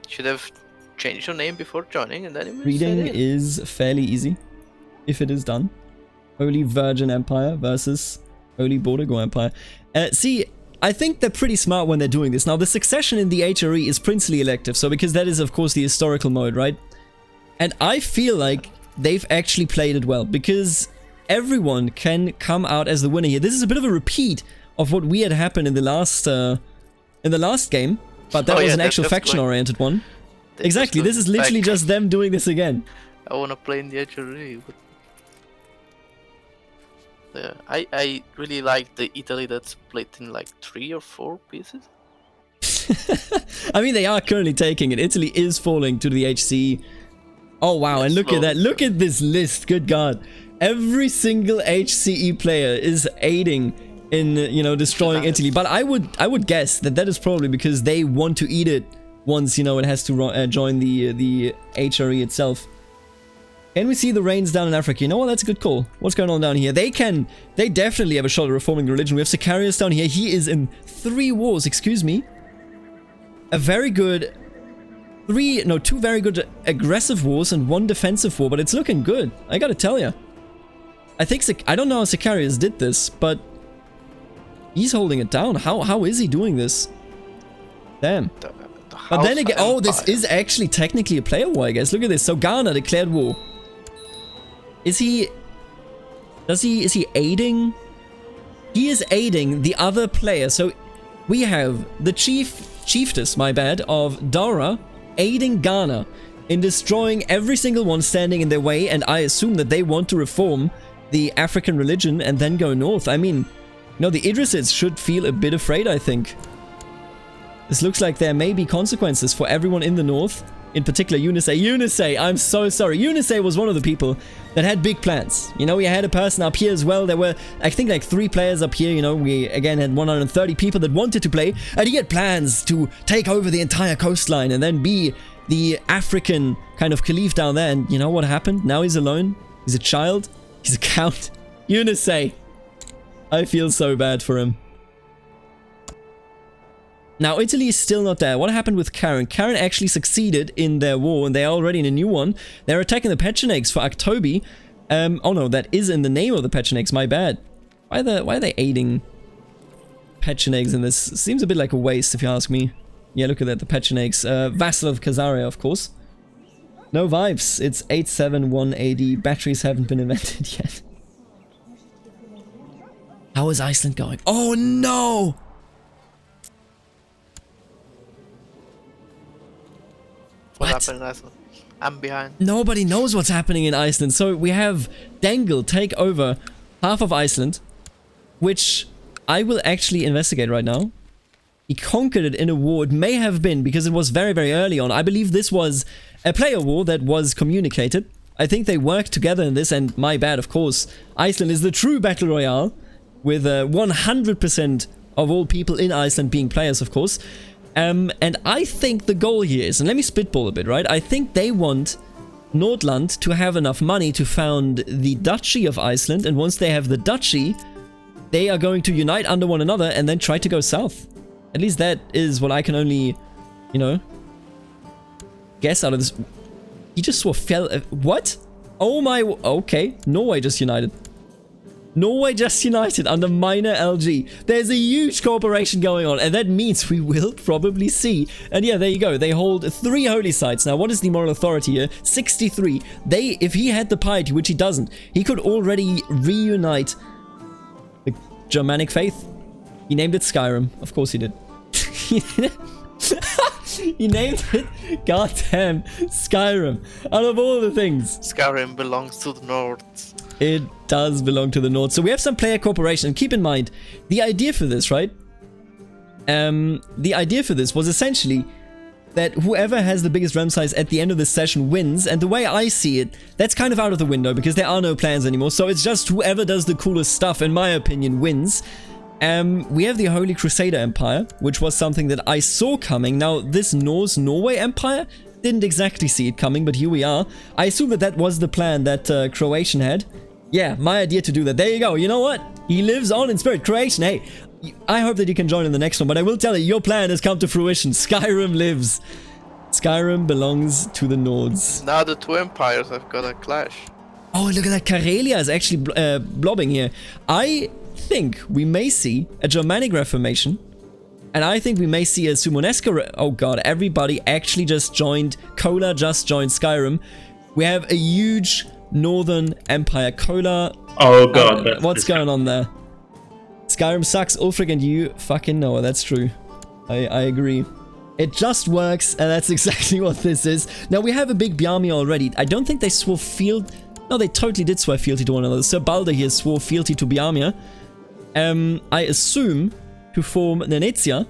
[SPEAKER 3] Should have changed your name before joining, and then it will
[SPEAKER 1] Reading
[SPEAKER 3] say it.
[SPEAKER 1] is fairly easy, if it is done. Holy Virgin Empire versus Holy Bordigo Empire. See, I think they're pretty smart when they're doing this. Now, the succession in the HRE is princely elective, so because that is, of course, the historical mode, right? And I feel like they've actually played it well, because everyone can come out as the winner here. This is a bit of a repeat of what we had happened in the last game, but that
[SPEAKER 3] Oh,
[SPEAKER 1] was
[SPEAKER 3] yeah,
[SPEAKER 1] an
[SPEAKER 3] they're
[SPEAKER 1] actual
[SPEAKER 3] just
[SPEAKER 1] faction-oriented one.
[SPEAKER 3] They're
[SPEAKER 1] Exactly,
[SPEAKER 3] just
[SPEAKER 1] this is
[SPEAKER 3] going
[SPEAKER 1] literally
[SPEAKER 3] back.
[SPEAKER 1] just them doing this again.
[SPEAKER 3] I wanna play in the HRE. But... Yeah, I really like the Italy that's split in like 3 or 4 pieces.
[SPEAKER 1] I mean, they are currently taking it. Italy is falling to the HC. Oh, wow. And look at that. Look at this list. Good God. Every single HCE player is aiding in, you know, destroying Italy. But I would guess that that is probably because they want to eat it once, you know, it has to join the HRE itself. Can we see the reigns down in Africa? You know what? That's a good call. What's going on down here? They definitely have a shot at reforming the religion. We have Sicarius down here. He is in 3 wars. Excuse me. A very good... 2 very good aggressive wars and 1 defensive war, but it's looking good. I gotta tell you. I don't know how Sicarius did this, but he's holding it down. How is he doing this? Damn. But then again, oh, this is actually technically a player war, I guess. Look at this. So Ghana declared war. Is he aiding? He is aiding the other player. So we have the chieftess, my bad, of Dara aiding Ghana in destroying every single one standing in their way, and I assume that they want to reform the African religion and then go north. I mean, you know, the Idrisids should feel a bit afraid, I think. This looks like there may be consequences for everyone in the north. In particular, Eunice, I'm so sorry. Eunice was one of the people that had big plans. You know, we had a person up here as well. There were, I think, like 3 players up here. You know, we again had 130 people that wanted to play. And he had plans to take over the entire coastline and then be the African kind of caliph down there. And you know what happened? Now he's alone. He's a child. He's a count. Eunice, I feel so bad for him. Now, Italy is still not there. What happened with Karen? Karen actually succeeded in their war, and they are already in a new one. They're attacking the Pechenegs for Aktobi. Oh no, that is in the name of the Pechenegs, my bad. Why are they aiding Pechenegs in this? Seems a bit like a waste, if you ask me. Yeah, look at that, the Pechenegs. Vassal of Khazaria, of course. No vibes. It's 871 AD. Batteries haven't been invented yet. How is Iceland going? Oh no!
[SPEAKER 3] What happened in Iceland? I'm behind.
[SPEAKER 1] Nobody knows what's happening in Iceland. So we have Dengel take over half of Iceland, which I will actually investigate right now. He conquered it in a war. It may have been because it was very, very early on. I believe this was a player war that was communicated. I think they worked together in this, and my bad, of course. Iceland is the true battle royale, with 100% of all people in Iceland being players, of course. And I think the goal here is, and let me spitball a bit, right? I think they want Nordland to have enough money to found the Duchy of Iceland, and once they have the Duchy, they are going to unite under one another and then try to go south. At least that is what I can only, you know, guess out of this. He just swore what? Oh my, okay. Norway just united. Norway just united under minor LG. There's a huge cooperation going on, and that means we will probably see. And yeah, there you go. They hold 3 holy sites. Now, what is the moral authority here? 63. If he had the piety, which he doesn't, he could already reunite the Germanic faith. He named it Skyrim. Of course he did. He named it goddamn Skyrim. Out of all the things.
[SPEAKER 3] Skyrim belongs to the North.
[SPEAKER 1] It does belong to the North. So we have some player cooperation. And keep in mind, the idea for this, right? The idea for this was essentially that whoever has the biggest realm size at the end of this session wins. And the way I see it, that's kind of out of the window because there are no plans anymore. So it's just whoever does the coolest stuff, in my opinion, wins. We have the Holy Crusader Empire, which was something that I saw coming. Now, this Norway Empire, didn't exactly see it coming, but here we are. I assume that that was the plan that Croatian had. Yeah, my idea to do that. There you go. You know what? He lives on in spirit. Croatian, hey, I hope that you can join in the next one, but I will tell you, your plan has come to fruition. Skyrim lives. Skyrim belongs to the Nords.
[SPEAKER 3] Now the two empires have got a clash.
[SPEAKER 1] Oh, look at that. Karelia is actually blobbing here. I think we may see a Germanic Reformation. And I think we may see a Simonesca... Oh god, everybody actually just joined. Kola just joined Skyrim. We have a huge Northern Empire. Kola...
[SPEAKER 2] Oh god,
[SPEAKER 1] what's going on there? Skyrim sucks. Ulfric and you fucking know. That's true. I agree. It just works, and that's exactly what this is. Now, we have a big army already. I don't think they swore fealty... No, they totally did swear fealty to one another. Sir Balder here swore fealty to Biamia. I assume to form Nenezia.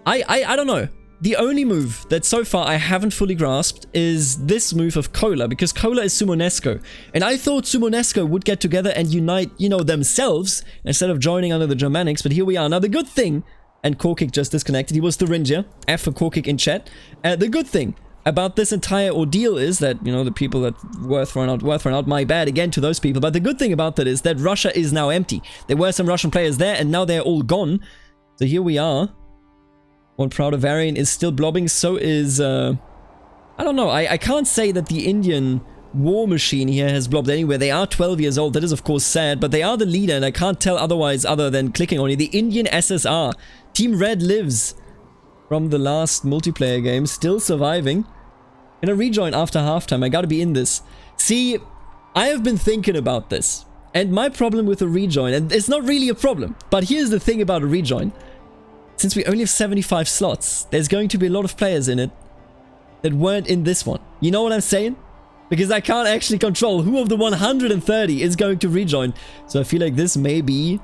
[SPEAKER 1] I don't know. The only move that so far I haven't fully grasped is this move of Kola, because Kola is Simonesco. And I thought Simonesco would get together and unite, you know, themselves instead of joining under the Germanics, but here we are. Now, the good thing, and Korkik just disconnected, he was Thuringia. F for Korkik in chat. The good thing about this entire ordeal is that, you know, the people that were thrown out, my bad again to those people, but the good thing about that is that Russia is now empty. There were some Russian players there, and now they're all gone. So here we are. One Proud Bavarian is still blobbing, so is, I don't know, I can't say that the Indian war machine here has blobbed anywhere. They are 12 years old, that is of course sad, but they are the leader, and I can't tell otherwise other than clicking on it. The Indian SSR, Team Red lives from the last multiplayer game, still surviving. Gonna rejoin after halftime, I gotta be in this. See, I have been thinking about this, and my problem with a rejoin, and it's not really a problem, but here's the thing about a rejoin. Since we only have 75 slots, there's going to be a lot of players in it that weren't in this one. You know what I'm saying? Because I can't actually control who of the 130 is going to rejoin. So I feel like this may be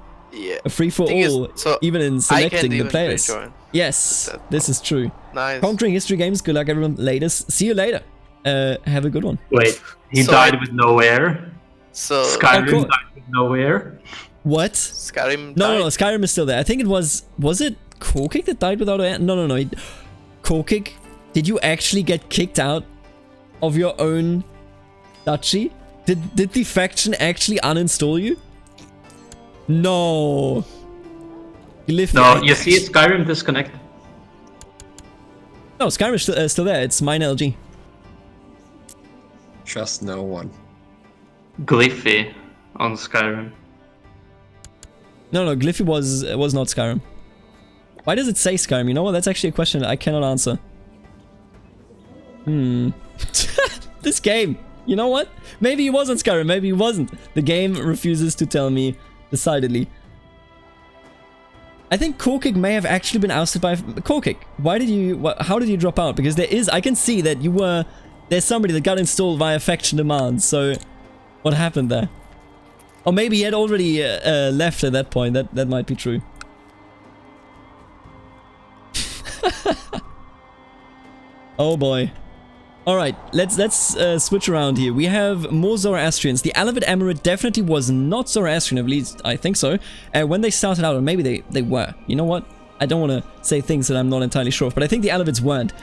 [SPEAKER 1] a free-for-all, so even in selecting the players. Rejoin. Yes, this is true.
[SPEAKER 3] Nice.
[SPEAKER 1] Conquering History Games, good luck everyone. Latest. See you later. Have a good one.
[SPEAKER 2] Wait, he died with nowhere?
[SPEAKER 3] So
[SPEAKER 2] Skyrim died with nowhere?
[SPEAKER 1] What?
[SPEAKER 3] Skyrim died?
[SPEAKER 1] No, Skyrim is still there. I think it was it Korkik that died without a... No. Korkik, did you actually get kicked out of your own duchy? Did the faction actually uninstall you? No.
[SPEAKER 2] No, you see Skyrim disconnect.
[SPEAKER 1] No, Skyrim is still there. It's mine LG.
[SPEAKER 4] Trust no one.
[SPEAKER 2] Glyphy on Skyrim.
[SPEAKER 1] No, Glyphy was not Skyrim. Why does it say Skyrim? You know what? That's actually a question I cannot answer. This game. You know what? Maybe he was on Skyrim. Maybe he wasn't. The game refuses to tell me decidedly. I think Korkik may have actually been ousted by... Korkik, why did you... How did you drop out? Because there is... I can see that you were... There's somebody that got installed via faction demands. So, what happened there? Or maybe he had already left at that point. That might be true. Oh boy. Alright, let's switch around here. We have more Zoroastrians. The Alevite Emirate definitely was not Zoroastrian, at least I think so. When they started out, or maybe they were. You know what? I don't want to say things that I'm not entirely sure of, but I think the Alevites weren't.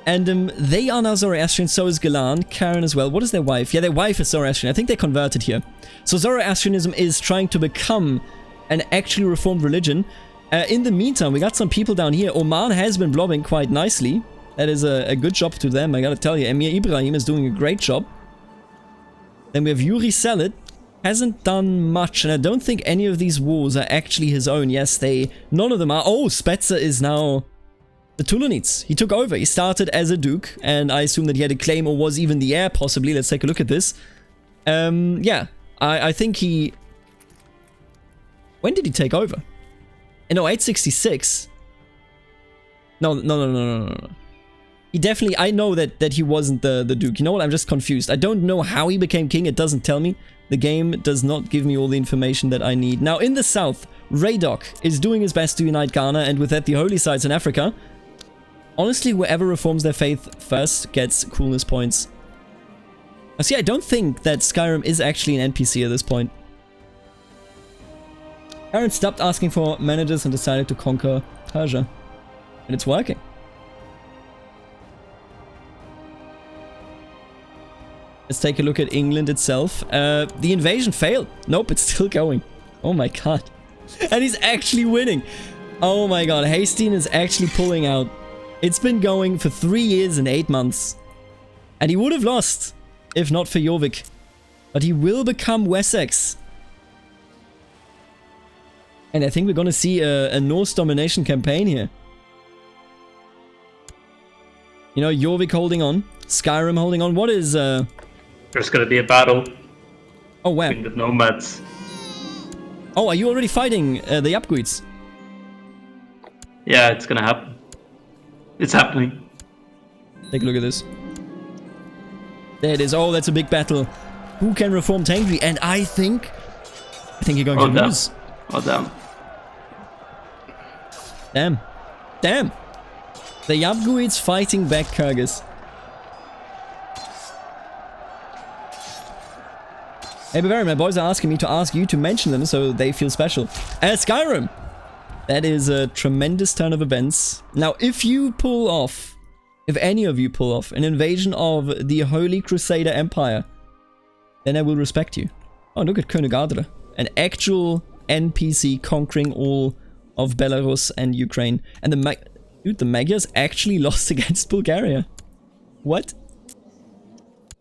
[SPEAKER 1] And they are now Zoroastrian, so is Galan, Karen as well. What is their wife? Yeah, their wife is Zoroastrian. I think they converted here. So Zoroastrianism is trying to become an actually reformed religion. In the meantime, we got some people down here. Oman has been blobbing quite nicely. That is a good job to them, I gotta tell you. Emir Ibrahim is doing a great job. Then we have Yuri Salit. Hasn't done much, and I don't think any of these wars are actually his own. Yes, none of them are. Oh, Spetzer is now the Tulunids. He took over. He started as a duke, and I assume that he had a claim or was even the heir, possibly. Let's take a look at this. Yeah, I think he... When did he take over? In 0866? No. He definitely... I know that he wasn't the duke. You know what? I'm just confused. I don't know how he became king. It doesn't tell me. The game does not give me all the information that I need. Now, in the south, Radok is doing his best to unite Ghana, and with that, the holy sites in Africa. Honestly, whoever reforms their faith first gets coolness points. Now, see, I don't think that Skyrim is actually an NPC at this point. Aaron stopped asking for managers and decided to conquer Persia. And it's working. Let's take a look at England itself. The invasion failed. Nope, it's still going. Oh my god. And he's actually winning. Oh my god, Hastin is actually pulling out. It's been going for 3 years and 8 months. And he would have lost if not for Jorvik. But he will become Wessex. And I think we're gonna see a Norse domination campaign here. You know, Jorvik holding on. Skyrim holding on. What is...
[SPEAKER 2] There's gonna be a battle.
[SPEAKER 1] Oh, where?
[SPEAKER 2] Between the nomads.
[SPEAKER 1] Oh, are you already fighting the Yapguids?
[SPEAKER 2] Yeah, it's gonna happen. It's happening.
[SPEAKER 1] Take a look at this. There it is. Oh, that's a big battle. Who can reform Tangri? And I think you're going to lose.
[SPEAKER 2] Oh, damn.
[SPEAKER 1] Damn. Damn. The Yapguids fighting back Kyrgyz. Hey Bavarian, my boys are asking me to ask you to mention them so they feel special. Skyrim! That is a tremendous turn of events. Now, if you pull off, if any of you pull off an invasion of the Holy Crusader Empire, then I will respect you. Oh, look at Königadra. An actual NPC conquering all of Belarus and Ukraine. And the Magyars actually lost against Bulgaria. What?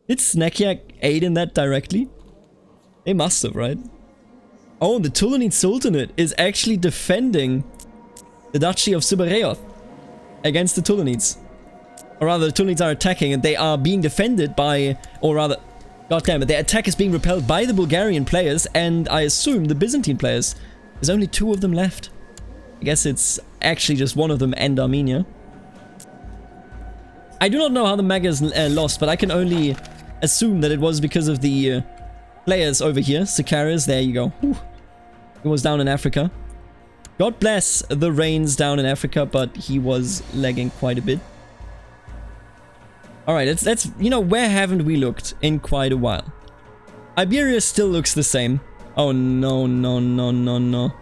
[SPEAKER 1] Did Snakiak aid in that directly? They must have, right? Oh, the Tulanid Sultanate is actually defending the Duchy of Subareoth against the Tulanids. Or rather, the Tulanids are attacking and they are being defended by... Or rather... Goddammit, their attack is being repelled by the Bulgarian players and I assume the Byzantine players. There's only 2 of them left. I guess it's actually just one of them and Armenia. I do not know how the Magyars lost, but I can only assume that it was because of the... players over here, Sicarius, there you go. Whew. He was down in Africa. God bless the rains down in Africa, but he was lagging quite a bit. Alright, let's, you know, where haven't we looked in quite a while? Iberia still looks the same. Oh no, no, no, no, no.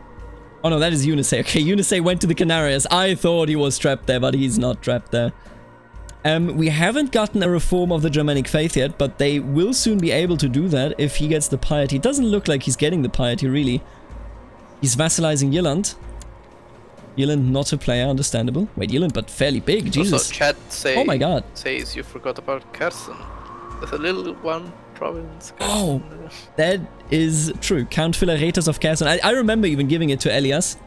[SPEAKER 1] Oh no, that is Unisay. Okay, Unisay went to the Canarias. I thought he was trapped there, but he's not trapped there. We haven't gotten a reform of the Germanic faith yet, but they will soon be able to do that if he gets the piety. It doesn't look like he's getting the piety, really. He's vassalizing Yilland. Yilland, not a player, understandable. Wait, Yilland, but fairly big, Jesus.
[SPEAKER 3] Also, chat
[SPEAKER 1] Oh my god.
[SPEAKER 3] says you forgot about Kherson. There's a little one province.
[SPEAKER 1] Oh, that is true. Count Philaretas of Kherson. I remember even giving it to Elias.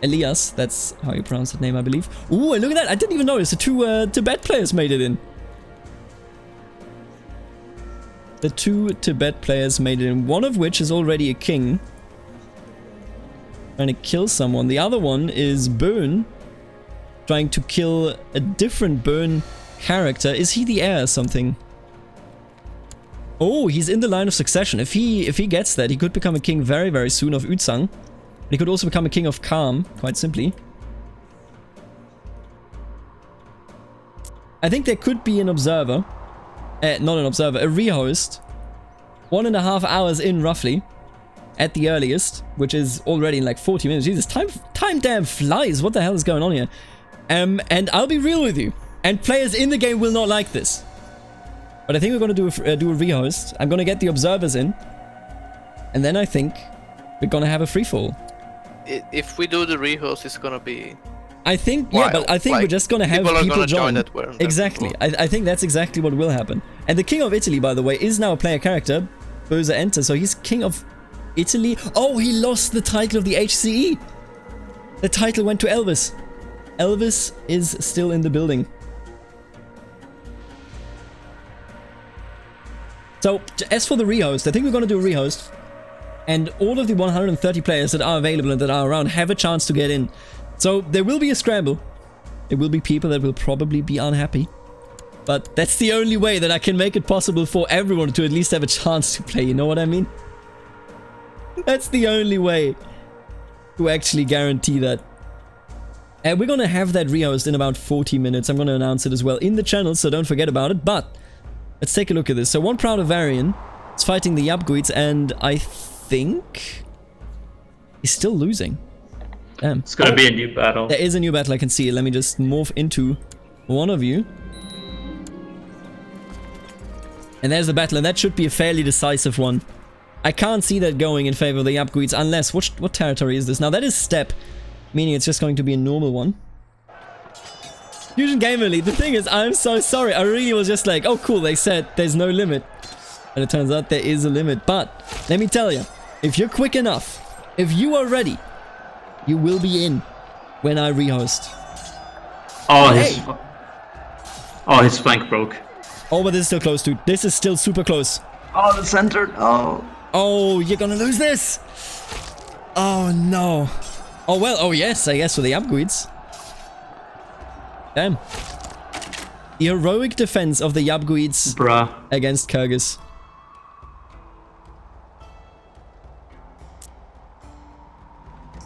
[SPEAKER 1] Elias, that's how you pronounce that name, I believe. Ooh, look at that. I didn't even notice the 2 Tibet players made it in. The 2 Tibet players made it in, one of which is already a king. Trying to kill someone. The other one is Bern. Trying to kill a different Bern character. Is he the heir or something? Oh, he's in the line of succession. If he gets that, he could become a king very, very soon of Uzang. He could also become a king of Kham, quite simply. I think there could be an observer. Not an observer, a rehost. 1.5 hours in, roughly. At the earliest. Which is already in like 40 minutes. Jesus, time damn flies. What the hell is going on here? And I'll be real with you. And players in the game will not like this. But I think we're going to do a rehost. I'm going to get the observers in. And then I think we're going to have a free-fall.
[SPEAKER 3] If we do the rehost, it's gonna be...
[SPEAKER 1] I think, yeah, but I think we're just gonna have people join.
[SPEAKER 3] That weren't
[SPEAKER 1] exactly. I think that's exactly what will happen. And the King of Italy, by the way, is now a player character. Böse Enter, so he's King of Italy. Oh, he lost the title of the HCE. The title went to Elvis. Elvis is still in the building. So, as for the rehost, I think we're gonna do a rehost. And all of the 130 players that are available and that are around have a chance to get in. So there will be a scramble. There will be people that will probably be unhappy. But that's the only way that I can make it possible for everyone to at least have a chance to play, you know what I mean? That's the only way to actually guarantee that. And we're gonna have that rehost in about 40 minutes. I'm gonna announce it as well in the channel, so don't forget about it. But let's take a look at this. So one Proud Bavarian is fighting the Yapguids, and I think He's still losing. Damn.
[SPEAKER 2] It's gonna be a new battle.
[SPEAKER 1] There is a new battle, I can see it. Let me just morph into one of you. And there's the battle, and that should be a fairly decisive one. I can't see that going in favor of the Yapguids unless... What territory is this? Now that is steppe, meaning it's just going to be a normal one. Fusion Gamer League, the thing is, I'm so sorry. I really was just like, oh cool, they said there's no limit. And it turns out there is a limit. But, let me tell you, if you're quick enough, if you are ready, you will be in when I rehost.
[SPEAKER 2] Oh,
[SPEAKER 1] hey.
[SPEAKER 2] His flank broke.
[SPEAKER 1] Oh, but this is still close, dude. This is still super close.
[SPEAKER 2] Oh, the center. Oh.
[SPEAKER 1] Oh, you're gonna lose this. Oh, no. Oh, well. Oh, yes, I guess for the Yapguids. Damn. The heroic defense of the Yapguids against Kyrgyz.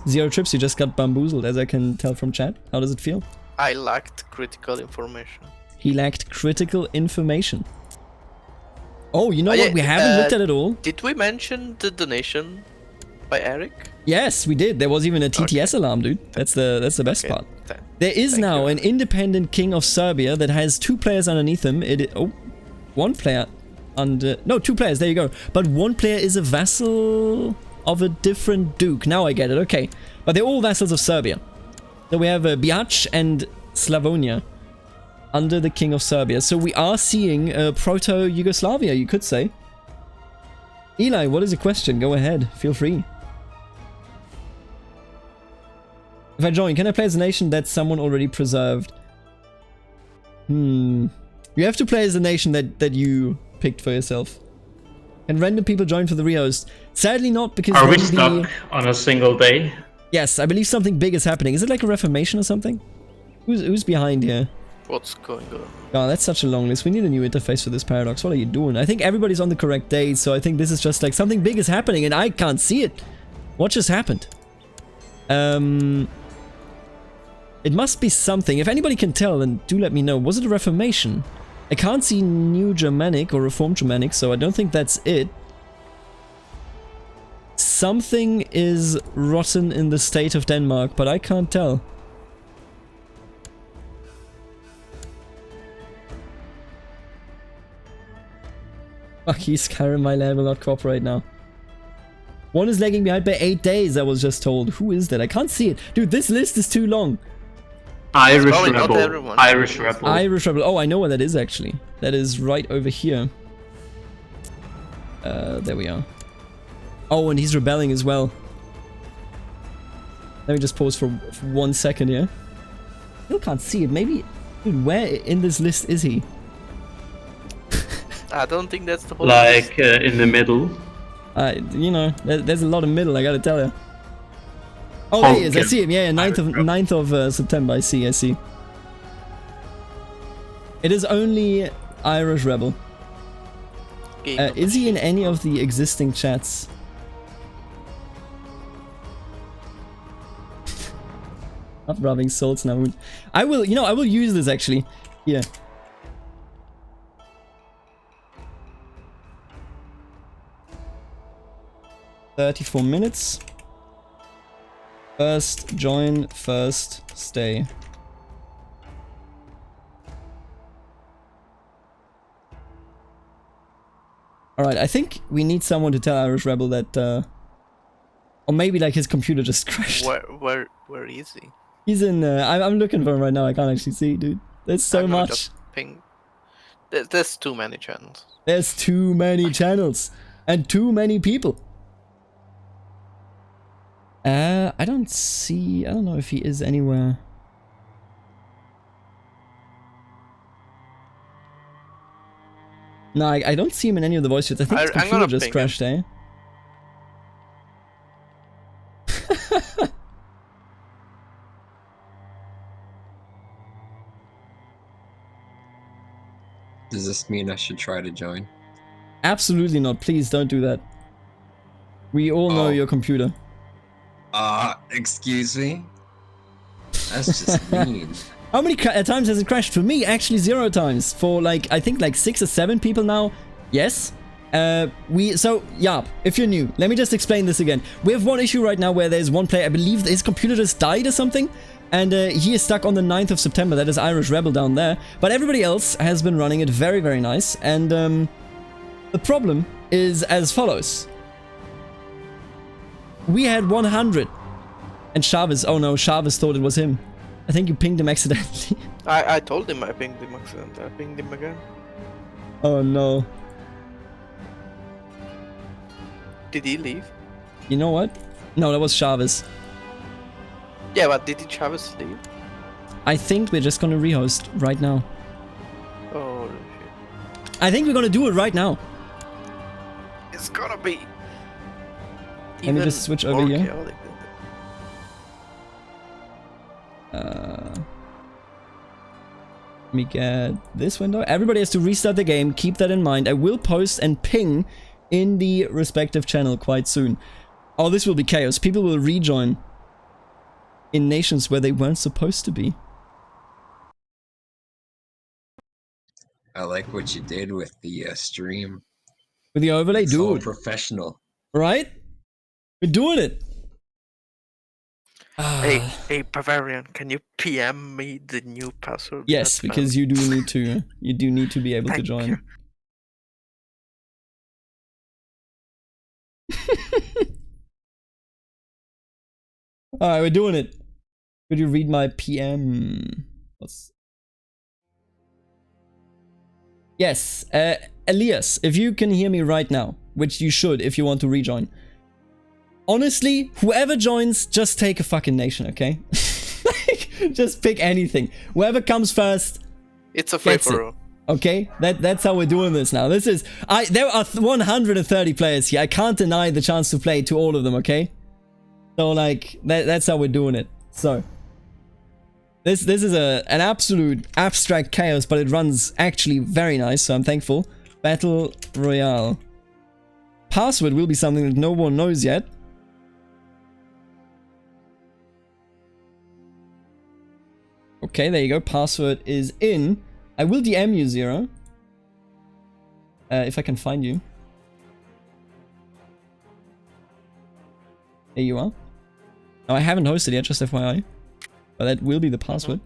[SPEAKER 1] Zero trips, you just got bamboozled, as I can tell from chat. How does it feel?
[SPEAKER 3] I lacked critical information.
[SPEAKER 1] He lacked critical information. Oh, you know what? We haven't looked at it all.
[SPEAKER 3] Did we mention the donation by Eric?
[SPEAKER 1] Yes, we did. There was even a TTS alarm, dude. That's the best part. There is now an independent king of Serbia that has 2 players underneath him. One player under... No, 2 players, there you go. But one player is a vassal of a different duke. Now I get it, okay. But they're all vassals of Serbia. So we have Bihac and Slavonia under the king of Serbia. So we are seeing proto-Yugoslavia, you could say. Eli, what is your question? Go ahead, feel free. If I join, can I play as a nation that someone already preserved? You have to play as a nation that you picked for yourself. Can random people join for the rehost? Sadly not, because...
[SPEAKER 2] Are we stuck on a single day?
[SPEAKER 1] Yes, I believe something big is happening. Is it like a reformation or something? Who's behind here?
[SPEAKER 3] What's going on?
[SPEAKER 1] Oh, that's such a long list. We need a new interface for this paradox. What are you doing? I think everybody's on the correct day, so I think this is just like something big is happening and I can't see it. What just happened? It must be something. If anybody can tell, then do let me know. Was it a reformation? I can't see New Germanic or Reformed Germanic, so I don't think that's it. Something is rotten in the state of Denmark, but I can't tell. Fuck, Skyrim, my land will not cooperate now. One is lagging behind by 8 days, I was just told. Who is that? I can't see it. Dude, this list is too long.
[SPEAKER 2] Irish Rebel. Irish Rebel.
[SPEAKER 1] Irish Rebel. Oh, I know what that is actually. That is right over here. There we are. Oh, and he's rebelling as well. Let me just pause for 1 second here. Still can't see it. Maybe... Dude, where in this list is he?
[SPEAKER 3] I don't think that's the whole
[SPEAKER 2] like in the middle.
[SPEAKER 1] You know, there's a lot of middle, I gotta tell you. Oh, there he is. I see him. Yeah, 9th of September. I see. It is only Irish Rebel. Is he in any of the existing chats? Not rubbing swords now. I will, you know, I will use this actually. Here. $34 minutes. First join, first stay. Alright, I think we need someone to tell Irish Rebel that, or maybe like his computer just crashed.
[SPEAKER 3] Where is he?
[SPEAKER 1] He's in, I'm looking for him right now, I can't actually see, dude. There's so much.
[SPEAKER 3] Just ping. There's too many channels.
[SPEAKER 1] There's too many channels. And too many people. I don't know if he is anywhere. No, I don't see him in any of the voice chats. I think his computer just crashed, eh?
[SPEAKER 4] Does this mean I should try to join?
[SPEAKER 1] Absolutely not. Please don't do that. We all know your computer.
[SPEAKER 4] Excuse me? That's just mean.
[SPEAKER 1] How many times has it crashed? For me, actually 0 times. For like, I think like 6 or 7 people now, yes. if you're new, let me just explain this again. We have one issue right now where there's one player, I believe his computer just died or something, and he is stuck on the 9th of September. That is Irish Rebel down there. But everybody else has been running it very, very nice. And the problem is as follows. We had 100. And Chavez, oh no, Chavez thought it was him. I think you pinged him accidentally.
[SPEAKER 3] I told him I pinged him accidentally. I pinged him again.
[SPEAKER 1] Oh no.
[SPEAKER 3] Did he leave?
[SPEAKER 1] You know what? No, that was Chavez.
[SPEAKER 3] Yeah, but did Chavez leave?
[SPEAKER 1] I think we're just gonna rehost right now.
[SPEAKER 3] Oh shit.
[SPEAKER 1] I think we're gonna do it right now.
[SPEAKER 3] It's gonna be.
[SPEAKER 1] Let me just switch over here.
[SPEAKER 3] Chaotic.
[SPEAKER 1] Let me get this window. Everybody has to restart the game. Keep that in mind. I will post and ping in the respective channel quite soon. Oh, this will be chaos. People will rejoin in nations where they weren't supposed to be.
[SPEAKER 4] I like what you did with the stream.
[SPEAKER 1] With the overlay,
[SPEAKER 4] It's all
[SPEAKER 1] dude.
[SPEAKER 4] professional.
[SPEAKER 1] Right? We're doing it.
[SPEAKER 3] Hey, Bavarian, can you PM me the new password?
[SPEAKER 1] Yes, because you do need to. You do need to be able to
[SPEAKER 3] Thank
[SPEAKER 1] join.
[SPEAKER 3] you.
[SPEAKER 1] Alright, we're doing it. Could you read my PM? Yes, Elias, if you can hear me right now, which you should if you want to rejoin. Honestly, whoever joins, just take a fucking nation, okay? Like, just pick anything. Whoever comes first,
[SPEAKER 3] It's a free
[SPEAKER 1] gets
[SPEAKER 3] for
[SPEAKER 1] it.
[SPEAKER 3] all.
[SPEAKER 1] Okay, that's how we're doing this now. This is there are 130 players here. I can't deny the chance to play to all of them. Okay, so like that's how we're doing it. So this is an absolute abstract chaos, but it runs actually very nice. So I'm thankful. Battle Royale. Password will be something that no one knows yet. Okay, there you go. Password is in. I will DM you, Zero. If I can find you. There you are. No, I haven't hosted yet, just FYI. But that will be the password.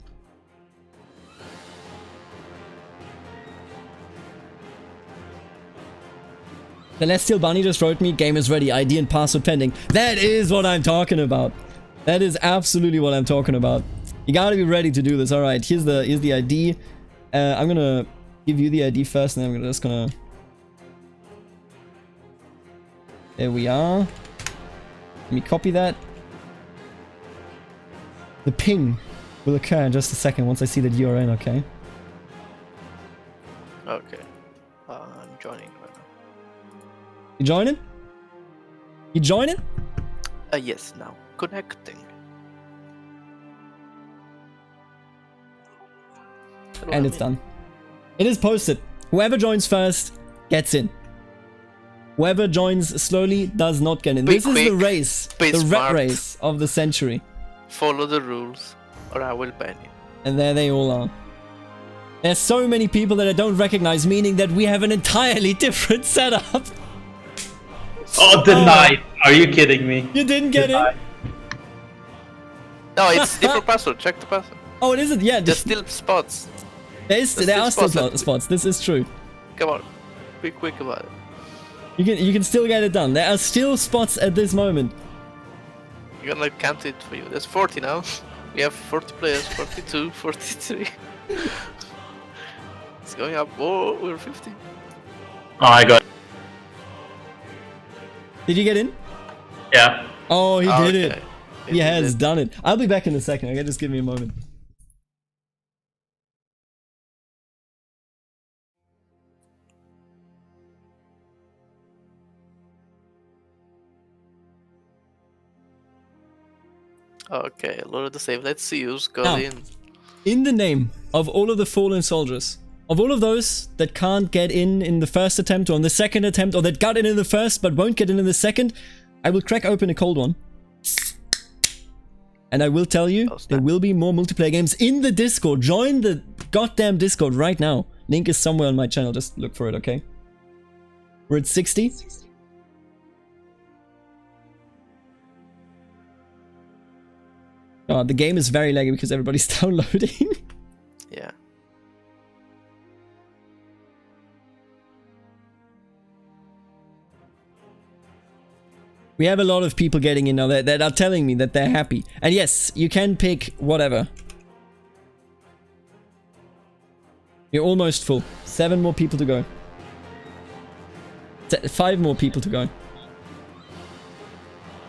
[SPEAKER 1] Celestial Bunny just wrote me, game is ready, ID and password pending. That is what I'm talking about. That is absolutely what I'm talking about. You gotta be ready to do this. Alright, here's the ID. I'm gonna give you the ID first, and then I'm just gonna... There we are. Let me copy that. The ping will occur in just a second once I see that you're in, okay?
[SPEAKER 3] Okay. I'm joining right now.
[SPEAKER 1] You joining? You joining?
[SPEAKER 3] Yes, now. Connecting.
[SPEAKER 1] And it's done. It is posted. Whoever joins first gets in. Whoever joins slowly does not get in.
[SPEAKER 3] Be
[SPEAKER 1] This is the
[SPEAKER 3] quick,
[SPEAKER 1] race,
[SPEAKER 3] be
[SPEAKER 1] the rat
[SPEAKER 3] smart.
[SPEAKER 1] race of the century.
[SPEAKER 3] Follow the rules, or I will ban you.
[SPEAKER 1] And there they all are. There's so many people that I don't recognize, meaning that we have an entirely different setup.
[SPEAKER 2] Oh, denied. Are you kidding me?
[SPEAKER 1] You didn't get
[SPEAKER 2] Denied.
[SPEAKER 1] in?
[SPEAKER 3] No, it's different password. Check the password.
[SPEAKER 1] Oh, it isn't? Yeah,
[SPEAKER 3] There's still spots.
[SPEAKER 1] there are still
[SPEAKER 3] spots.
[SPEAKER 1] spots. This is true.
[SPEAKER 3] Come on. Be quick about it.
[SPEAKER 1] You can still get it done. There are still spots at this moment.
[SPEAKER 3] You're gonna count it for you. There's 40 now. We have 40 players. 42, 43. It's going up. Oh, we're 50.
[SPEAKER 2] Oh, I got it.
[SPEAKER 1] Did you get in?
[SPEAKER 2] Yeah.
[SPEAKER 1] Oh, he did it.
[SPEAKER 3] Okay.
[SPEAKER 1] He has done it. I'll be back in a second. Okay, just give me a moment.
[SPEAKER 3] Okay, load the save. Let's see who's got
[SPEAKER 1] Now.
[SPEAKER 3] in.
[SPEAKER 1] In the name of all of the fallen soldiers, of all of those that can't get in the first attempt or on the second attempt, or that got in the first but won't get in the second, I will crack open a cold one. And I will tell you, there will be more multiplayer games in the Discord. Join the goddamn Discord right now. Link is somewhere on my channel. Just look for it, okay? We're at 60. Oh, the game is very laggy because everybody's downloading.
[SPEAKER 3] Yeah.
[SPEAKER 1] We have a lot of people getting in now that are telling me that they're happy. And yes, you can pick whatever. You're almost full. 7 more people to go. 5 more people to go.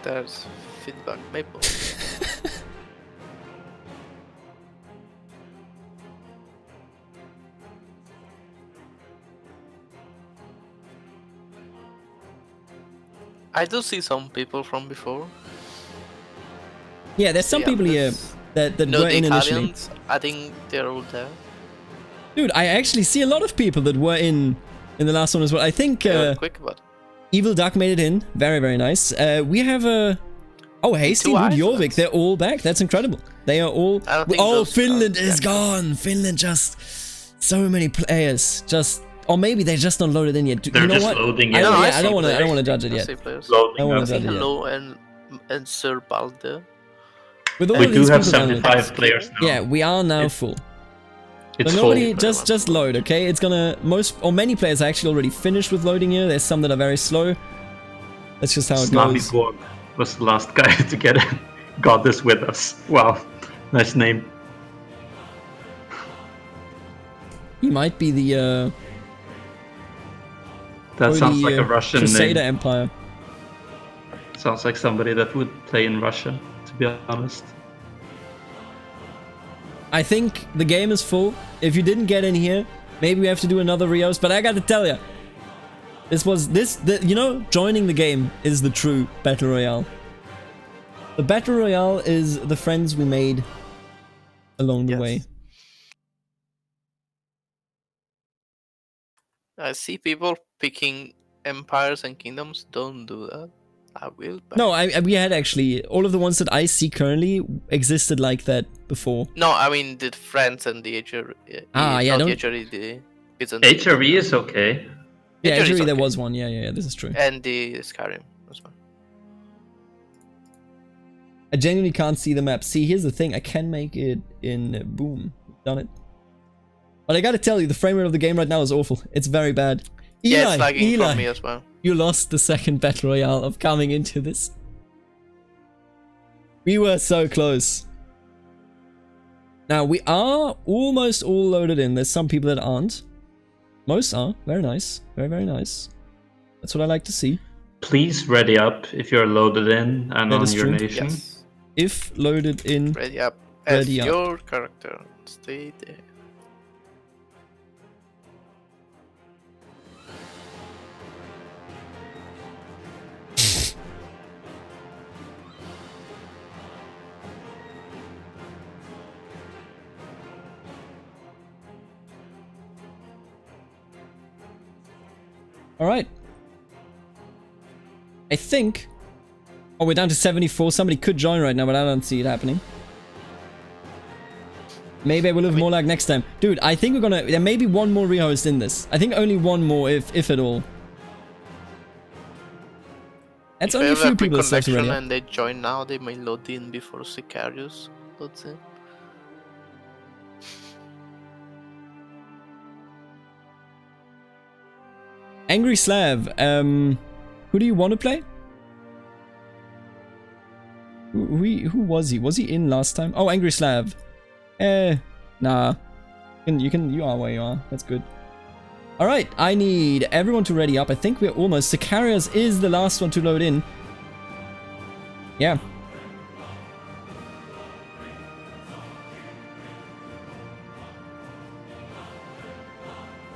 [SPEAKER 3] There's feedback maple. I do see some people from before.
[SPEAKER 1] Yeah, there's some people here that were in initially.
[SPEAKER 3] Italians, I think they're all there.
[SPEAKER 1] Dude, I actually see a lot of people that were in the last one as well. I think
[SPEAKER 3] Quick, but
[SPEAKER 1] Evil Duck made it in. Very, very nice. We have a... Oh, Hasty, Wood, Jorvik, they're all back. That's incredible. They are all... Oh, Finland is gone. Finland just... So many players. Just... Or maybe they're just not loaded in yet.
[SPEAKER 2] They're
[SPEAKER 1] you know
[SPEAKER 2] just
[SPEAKER 1] what?
[SPEAKER 2] loading
[SPEAKER 1] I
[SPEAKER 2] in.
[SPEAKER 1] don't want to judge it yet.
[SPEAKER 2] Loading
[SPEAKER 1] I wanna
[SPEAKER 2] up.
[SPEAKER 1] judge it yet.
[SPEAKER 3] Hello and Sir Balde.
[SPEAKER 1] With all
[SPEAKER 2] We
[SPEAKER 1] of
[SPEAKER 2] do
[SPEAKER 1] these
[SPEAKER 2] have
[SPEAKER 1] people
[SPEAKER 2] 75 players now.
[SPEAKER 1] Yeah, we are now full.
[SPEAKER 2] It's
[SPEAKER 1] So
[SPEAKER 2] full.
[SPEAKER 1] nobody, just load, okay? It's gonna... Many players are actually already finished with loading here. There's some that are very slow. That's just how it goes.
[SPEAKER 2] Borg was the last guy to get in. Got this with us. Wow. Nice name.
[SPEAKER 1] He might be the...
[SPEAKER 2] That sounds like a Russian
[SPEAKER 1] Crusader
[SPEAKER 2] name.
[SPEAKER 1] Empire.
[SPEAKER 2] Sounds like somebody that would play in Russia, to be honest.
[SPEAKER 1] I think the game is full. If you didn't get in here, maybe we have to do another Rios. But I got to tell you, you know, joining the game is the true Battle Royale. The Battle Royale is the friends we made along the way.
[SPEAKER 3] I see people picking empires and kingdoms. Don't do that. I will.
[SPEAKER 1] No, we had actually all of the ones that I see currently existed like that before.
[SPEAKER 3] No, I mean the France and the HRE.
[SPEAKER 1] Yeah,
[SPEAKER 3] not
[SPEAKER 1] don't.
[SPEAKER 3] the HRE, the Byzantine.
[SPEAKER 2] HRE is okay.
[SPEAKER 1] Yeah,
[SPEAKER 3] HRE is
[SPEAKER 1] actually there
[SPEAKER 3] okay.
[SPEAKER 1] was one. Yeah, this is true.
[SPEAKER 3] And the Skyrim as well.
[SPEAKER 1] I genuinely can't see the map. See, here's the thing. I can make it in Boom. Done it. But I gotta tell you, the frame rate of the game right now is awful. It's very bad.
[SPEAKER 3] Yeah, it's lagging for me as well.
[SPEAKER 1] You lost the second Battle Royale of coming into this. We were so close. Now, we are almost all loaded in. There's some people that aren't. Most are. Very nice. Very, very nice. That's what I like to see.
[SPEAKER 2] Please ready up if you're loaded in and
[SPEAKER 1] That
[SPEAKER 2] on
[SPEAKER 1] is
[SPEAKER 2] your
[SPEAKER 1] true.
[SPEAKER 2] nation.
[SPEAKER 3] Yes.
[SPEAKER 1] If loaded in...
[SPEAKER 3] Ready up. As
[SPEAKER 1] Ready up.
[SPEAKER 3] your character. Stay there.
[SPEAKER 1] Alright. I think... Oh, we're down to 74. Somebody could join right now, but I don't see it happening. Maybe I will have more lag next time. Dude, I think we're gonna... There may be one more rehost in this. I think only one more, if at all. That's only a few people that started already.
[SPEAKER 3] And they join now, they may load in before Sicarius loads in.
[SPEAKER 1] Angry Slav, who do you want to play? Who was he? Was he in last time? Oh, Angry Slav. Nah. You are where you are. That's good. Alright, I need everyone to ready up. I think we're almost... Sicarius is the last one to load in. Yeah.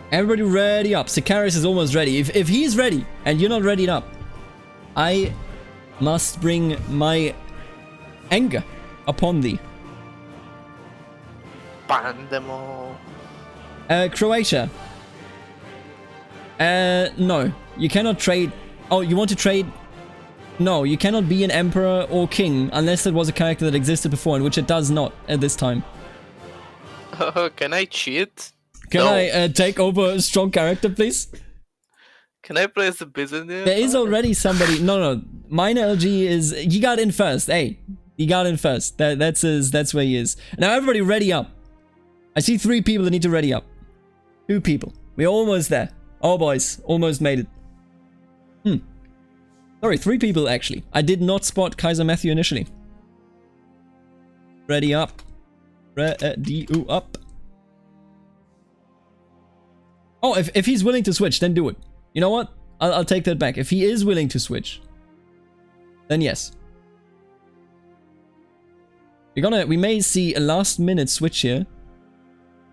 [SPEAKER 1] Everybody ready up. Sicarius is almost ready. If he's ready and you're not ready up, I must bring my anger upon thee.
[SPEAKER 3] Ban them all.
[SPEAKER 1] Croatia. No. You cannot trade... Oh, you want to trade... No, you cannot be an emperor or king unless it was a character that existed before, in which it does not at this time.
[SPEAKER 3] Can I cheat?
[SPEAKER 1] Can I take over a strong character, please?
[SPEAKER 3] Can I play as the Byzantine?
[SPEAKER 1] There is already somebody. No. Minor LG is. He got in first. Hey, he got in first. That's where he is. Now everybody, ready up. I see 3 people that need to ready up. 2 people. We're almost there. Oh boys, almost made it. Sorry, 3 people actually. I did not spot Kaiser Matthew initially. Ready up. Ready up. Oh, if he's willing to switch, then do it. You know what? I'll take that back. If he is willing to switch, then yes. We may see a last minute switch here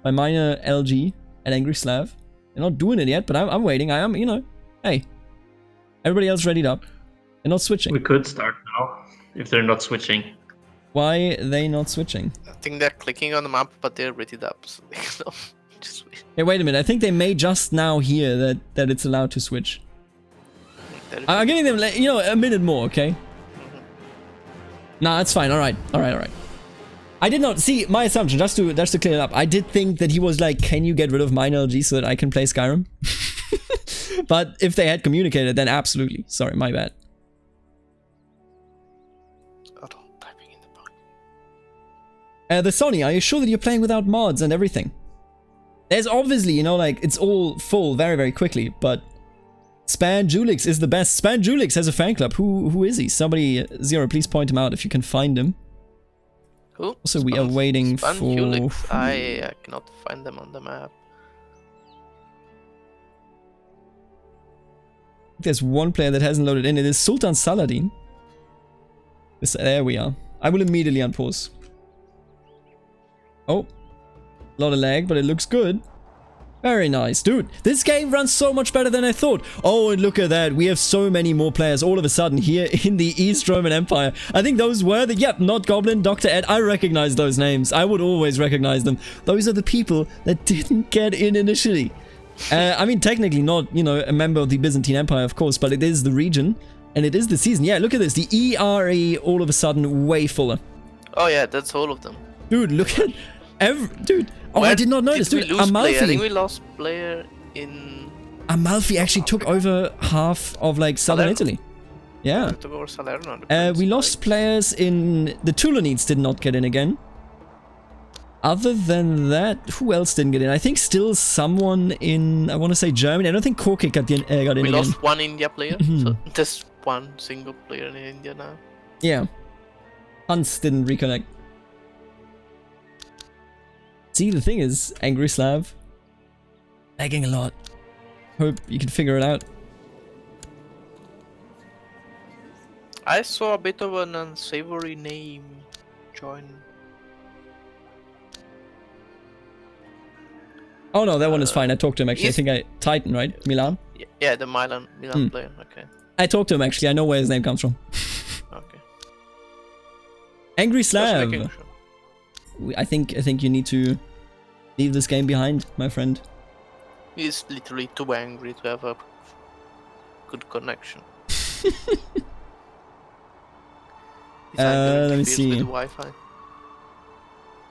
[SPEAKER 1] by Minor LG and Angry Slav. They're not doing it yet, but I'm waiting. I am, hey. Everybody else readied up. They're not switching.
[SPEAKER 2] We could start now, if they're not switching.
[SPEAKER 1] Why are they not switching?
[SPEAKER 3] I think they're clicking on the map, but they're ready up. So they can just wait.
[SPEAKER 1] Hey, wait a minute. I think they may just now hear that it's allowed to switch. I'm giving them, a minute more, okay? Nah, that's fine. All right. I did not see my assumption. Just to clear it up, I did think that he was like, "Can you get rid of Minor LG so that I can play Skyrim?" But if they had communicated, then absolutely. Sorry, my bad.
[SPEAKER 3] Typing in the book.
[SPEAKER 1] The Sony, are you sure that you're playing without mods and everything? There's obviously, it's all full very, very quickly, but Span Julix is the best. Span Julix has a fan club. Who is he? Somebody, Zero, please point him out if you can find him.
[SPEAKER 3] Cool.
[SPEAKER 1] Also, we are waiting for...
[SPEAKER 3] Julix. I cannot find them on the map.
[SPEAKER 1] There's one player that hasn't loaded in. It is Sultan Saladin. There we are. I will immediately unpause. Oh. A lot of lag, but it looks good. Very nice. Dude, this game runs so much better than I thought. Oh, and look at that. We have so many more players all of a sudden here in the East Roman Empire. I think those were the... Yep, not Goblin, Dr. Ed. I recognize those names. I would always recognize them. Those are the people that didn't get in initially. I mean, technically not, a member of the Byzantine Empire, of course, but it is the region, and it is the season. Yeah, look at this. The ERE all of a sudden way fuller.
[SPEAKER 3] Oh yeah, that's all of them.
[SPEAKER 1] Dude, look at... Dude, I did not notice. Dude, Amalfi.
[SPEAKER 3] I think we lost player in...
[SPEAKER 1] Amalfi actually took over half of, southern Italy. Yeah.
[SPEAKER 3] Took over Salerno.
[SPEAKER 1] We lost players in... The Tulanids did not get in again. Other than that, who else didn't get in? I think still someone in, I want to say Germany. I don't think Korkik got in again.
[SPEAKER 3] We lost one India player, so there's one single player in India now.
[SPEAKER 1] Yeah. Hans didn't reconnect. See, the thing is, Angry Slav, lagging a lot. Hope you can figure it out.
[SPEAKER 3] I saw a bit of an unsavory name join.
[SPEAKER 1] Oh no, that one is fine. I talked to him actually. I think Titan, right? Milan?
[SPEAKER 3] Yeah, the Milan player. Okay.
[SPEAKER 1] I talked to him actually. I know where his name comes from.
[SPEAKER 3] Okay.
[SPEAKER 1] Angry Slav. Sure. I think you need to leave this game behind, my friend.
[SPEAKER 3] He's literally too angry to have a good connection.
[SPEAKER 1] Let me see.
[SPEAKER 3] With the Wi-Fi.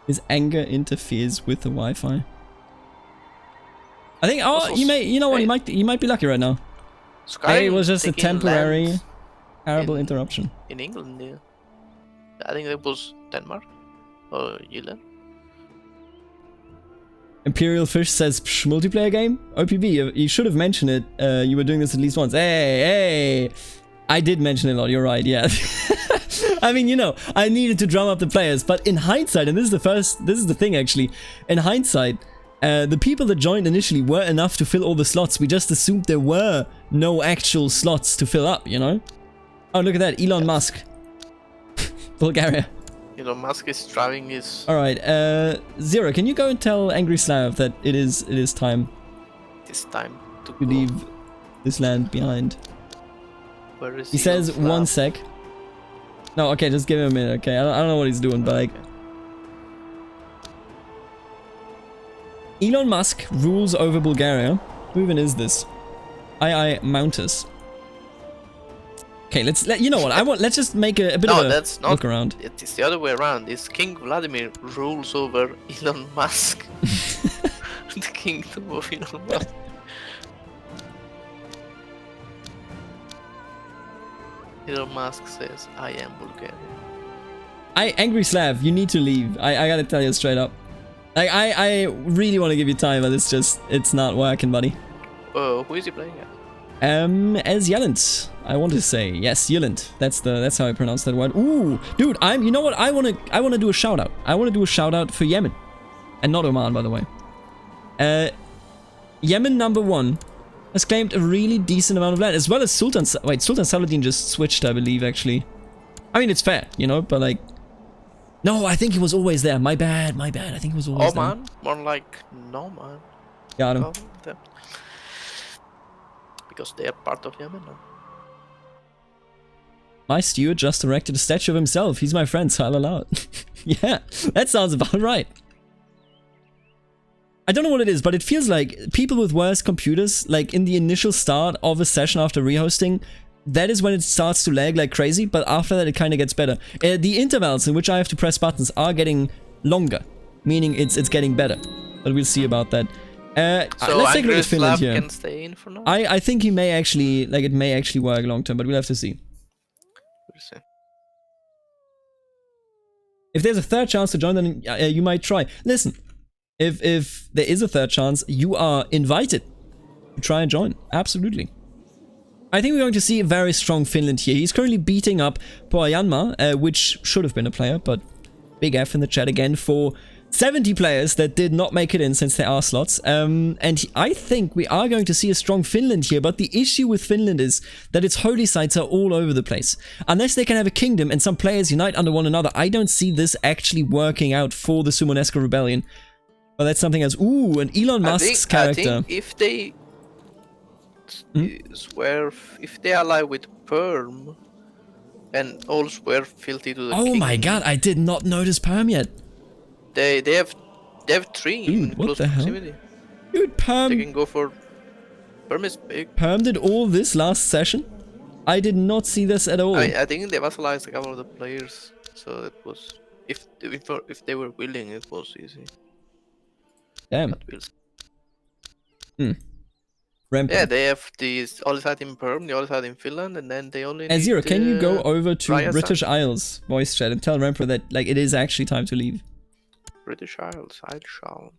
[SPEAKER 1] His anger interferes with the Wi-Fi. I think. Oh, you know what? You might be lucky right now. Hey, it was just a temporary, terrible interruption.
[SPEAKER 3] In England, yeah. I think it was Denmark or Ireland.
[SPEAKER 1] Imperial Fish says multiplayer game. OPB, you should have mentioned it. You were doing this at least once. Hey, I did mention it a lot. You're right. Yeah. I mean, I needed to drum up the players, but in hindsight, and this is the thing actually. In hindsight. The people that joined initially were enough to fill all the slots. We just assumed there were no actual slots to fill up, Oh, look at that. Elon Musk. Bulgaria.
[SPEAKER 3] Elon Musk is driving his...
[SPEAKER 1] Alright, Zero, can you go and tell Angry Slav that it is time...
[SPEAKER 3] It's time to
[SPEAKER 1] leave this land behind.
[SPEAKER 3] Where is
[SPEAKER 1] he says 1 sec. No, okay, just give him a minute, okay? I don't know what he's doing, but Elon Musk rules over Bulgaria. Who even is this? I Mountus. Okay, you know what? Let's just make a bit of a look around.
[SPEAKER 3] It's the other way around. It's King Vladimir rules over Elon Musk. The kingdom of Elon Musk. Elon Musk says, I am Bulgaria.
[SPEAKER 1] Angry Slav, you need to leave. I gotta tell you straight up. Like, I really want to give you time, but it's not working, buddy.
[SPEAKER 3] Who is he playing at?
[SPEAKER 1] As Yelent, I want to say. Yes, Yelent. That's how I pronounce that word. Ooh, dude, you know what? I wanna do a shout out. I wanna do a shout out for Yemen. And not Oman, by the way. Yemen #1 has claimed a really decent amount of land, as well as Sultan Saladin just switched, I believe, actually. I mean, it's fair, you know, but like... No, I think he was always there. My bad. I think he was always there.
[SPEAKER 3] Oman? More like no man.
[SPEAKER 1] Got him.
[SPEAKER 3] Oh, them. Because they are part of Yemen now.
[SPEAKER 1] My steward just erected a statue of himself. He's my friend, so I'll allow it. Yeah, that sounds about right. I don't know what it is, but it feels like people with worse computers, like in the initial start of a session after rehosting, that is when it starts to lag like crazy, but after that it kind of gets better. The intervals in which I have to press buttons are getting longer, meaning it's getting better. But we'll see about that.
[SPEAKER 3] So
[SPEAKER 1] let's take a look at Finland here.
[SPEAKER 3] Can stay in for now?
[SPEAKER 1] I think he may actually, like, it may actually work long term, but we'll have to see.
[SPEAKER 3] We'll see.
[SPEAKER 1] If there's a third chance to join, then you might try. Listen, if there is a third chance, you are invited to try and join. Absolutely. I think we're going to see a very strong Finland here. He's currently beating up Pohjanmaa, which should have been a player, but big F in the chat again for 70 players that did not make it in since there are slots. I think we are going to see a strong Finland here, but the issue with Finland is that its holy sites are all over the place. Unless they can have a kingdom and some players unite under one another, I don't see this actually working out for the Summonesco Rebellion. But that's something else. Ooh, an Elon Musk's character.
[SPEAKER 3] I think if they swear, if they ally with Perm and all swear fealty to the king.
[SPEAKER 1] Oh my god, I did not notice Perm yet.
[SPEAKER 3] They have 3 in
[SPEAKER 1] Dude, what
[SPEAKER 3] close
[SPEAKER 1] the hell?
[SPEAKER 3] proximity.
[SPEAKER 1] Dude, Perm...
[SPEAKER 3] They can go for... Perm is big.
[SPEAKER 1] Perm did all this last session? I did not see this at all.
[SPEAKER 3] I think they vassalized a couple of the players, so it was... If they were willing, it was easy.
[SPEAKER 1] Damn.
[SPEAKER 3] But we'll see.
[SPEAKER 1] Rampant.
[SPEAKER 3] Yeah, they have the all side in Perm, the all side in Finland, and then they only
[SPEAKER 1] Azira,
[SPEAKER 3] need,
[SPEAKER 1] can you go over to
[SPEAKER 3] Raya
[SPEAKER 1] British
[SPEAKER 3] side.
[SPEAKER 1] Isles voice chat and tell Rampro that, like, it is actually time to leave?
[SPEAKER 3] British Isles, I shall.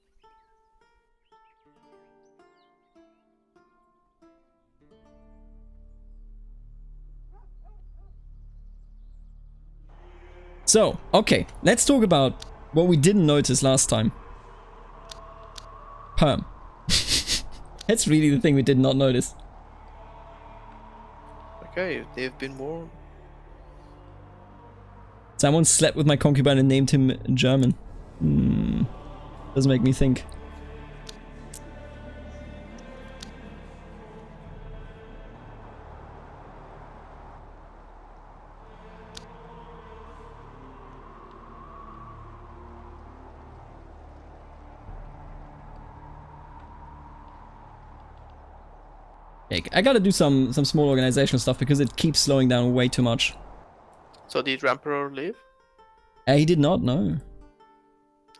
[SPEAKER 1] So, okay, let's talk about what we didn't notice last time. Perm. That's really the thing we did not notice.
[SPEAKER 3] Okay, they've been warned.
[SPEAKER 1] Someone slept with my concubine and named him German. Does make me think. I gotta do some small organizational stuff because it keeps slowing down way too much.
[SPEAKER 3] So did Ramperor leave?
[SPEAKER 1] He did not, no.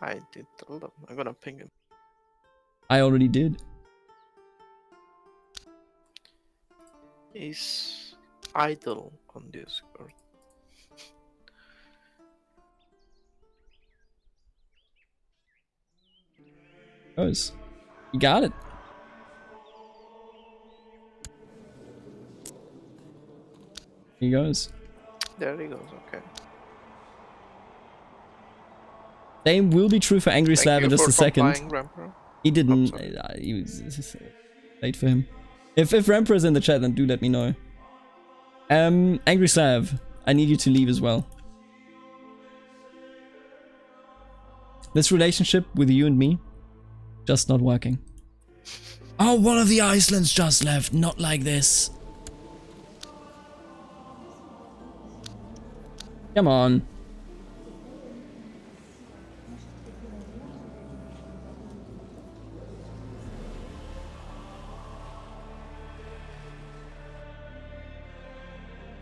[SPEAKER 3] I did tell them. I'm gonna ping him.
[SPEAKER 1] I already did.
[SPEAKER 3] He's idle on Discord.
[SPEAKER 1] Goes. You got it. He goes.
[SPEAKER 3] There he goes, okay.
[SPEAKER 1] Same will be true for Angry
[SPEAKER 3] Thank
[SPEAKER 1] Slav
[SPEAKER 3] you
[SPEAKER 1] in just
[SPEAKER 3] for
[SPEAKER 1] a second.
[SPEAKER 3] complying, Ramperor.
[SPEAKER 1] He didn't.
[SPEAKER 3] sorry.
[SPEAKER 1] He was late for him. If Rampro is in the chat, then do let me know. Angry Slav, I need you to leave as well. This relationship with you and me, just not working. Oh, one of the Icelands just left. Not like this. Come on.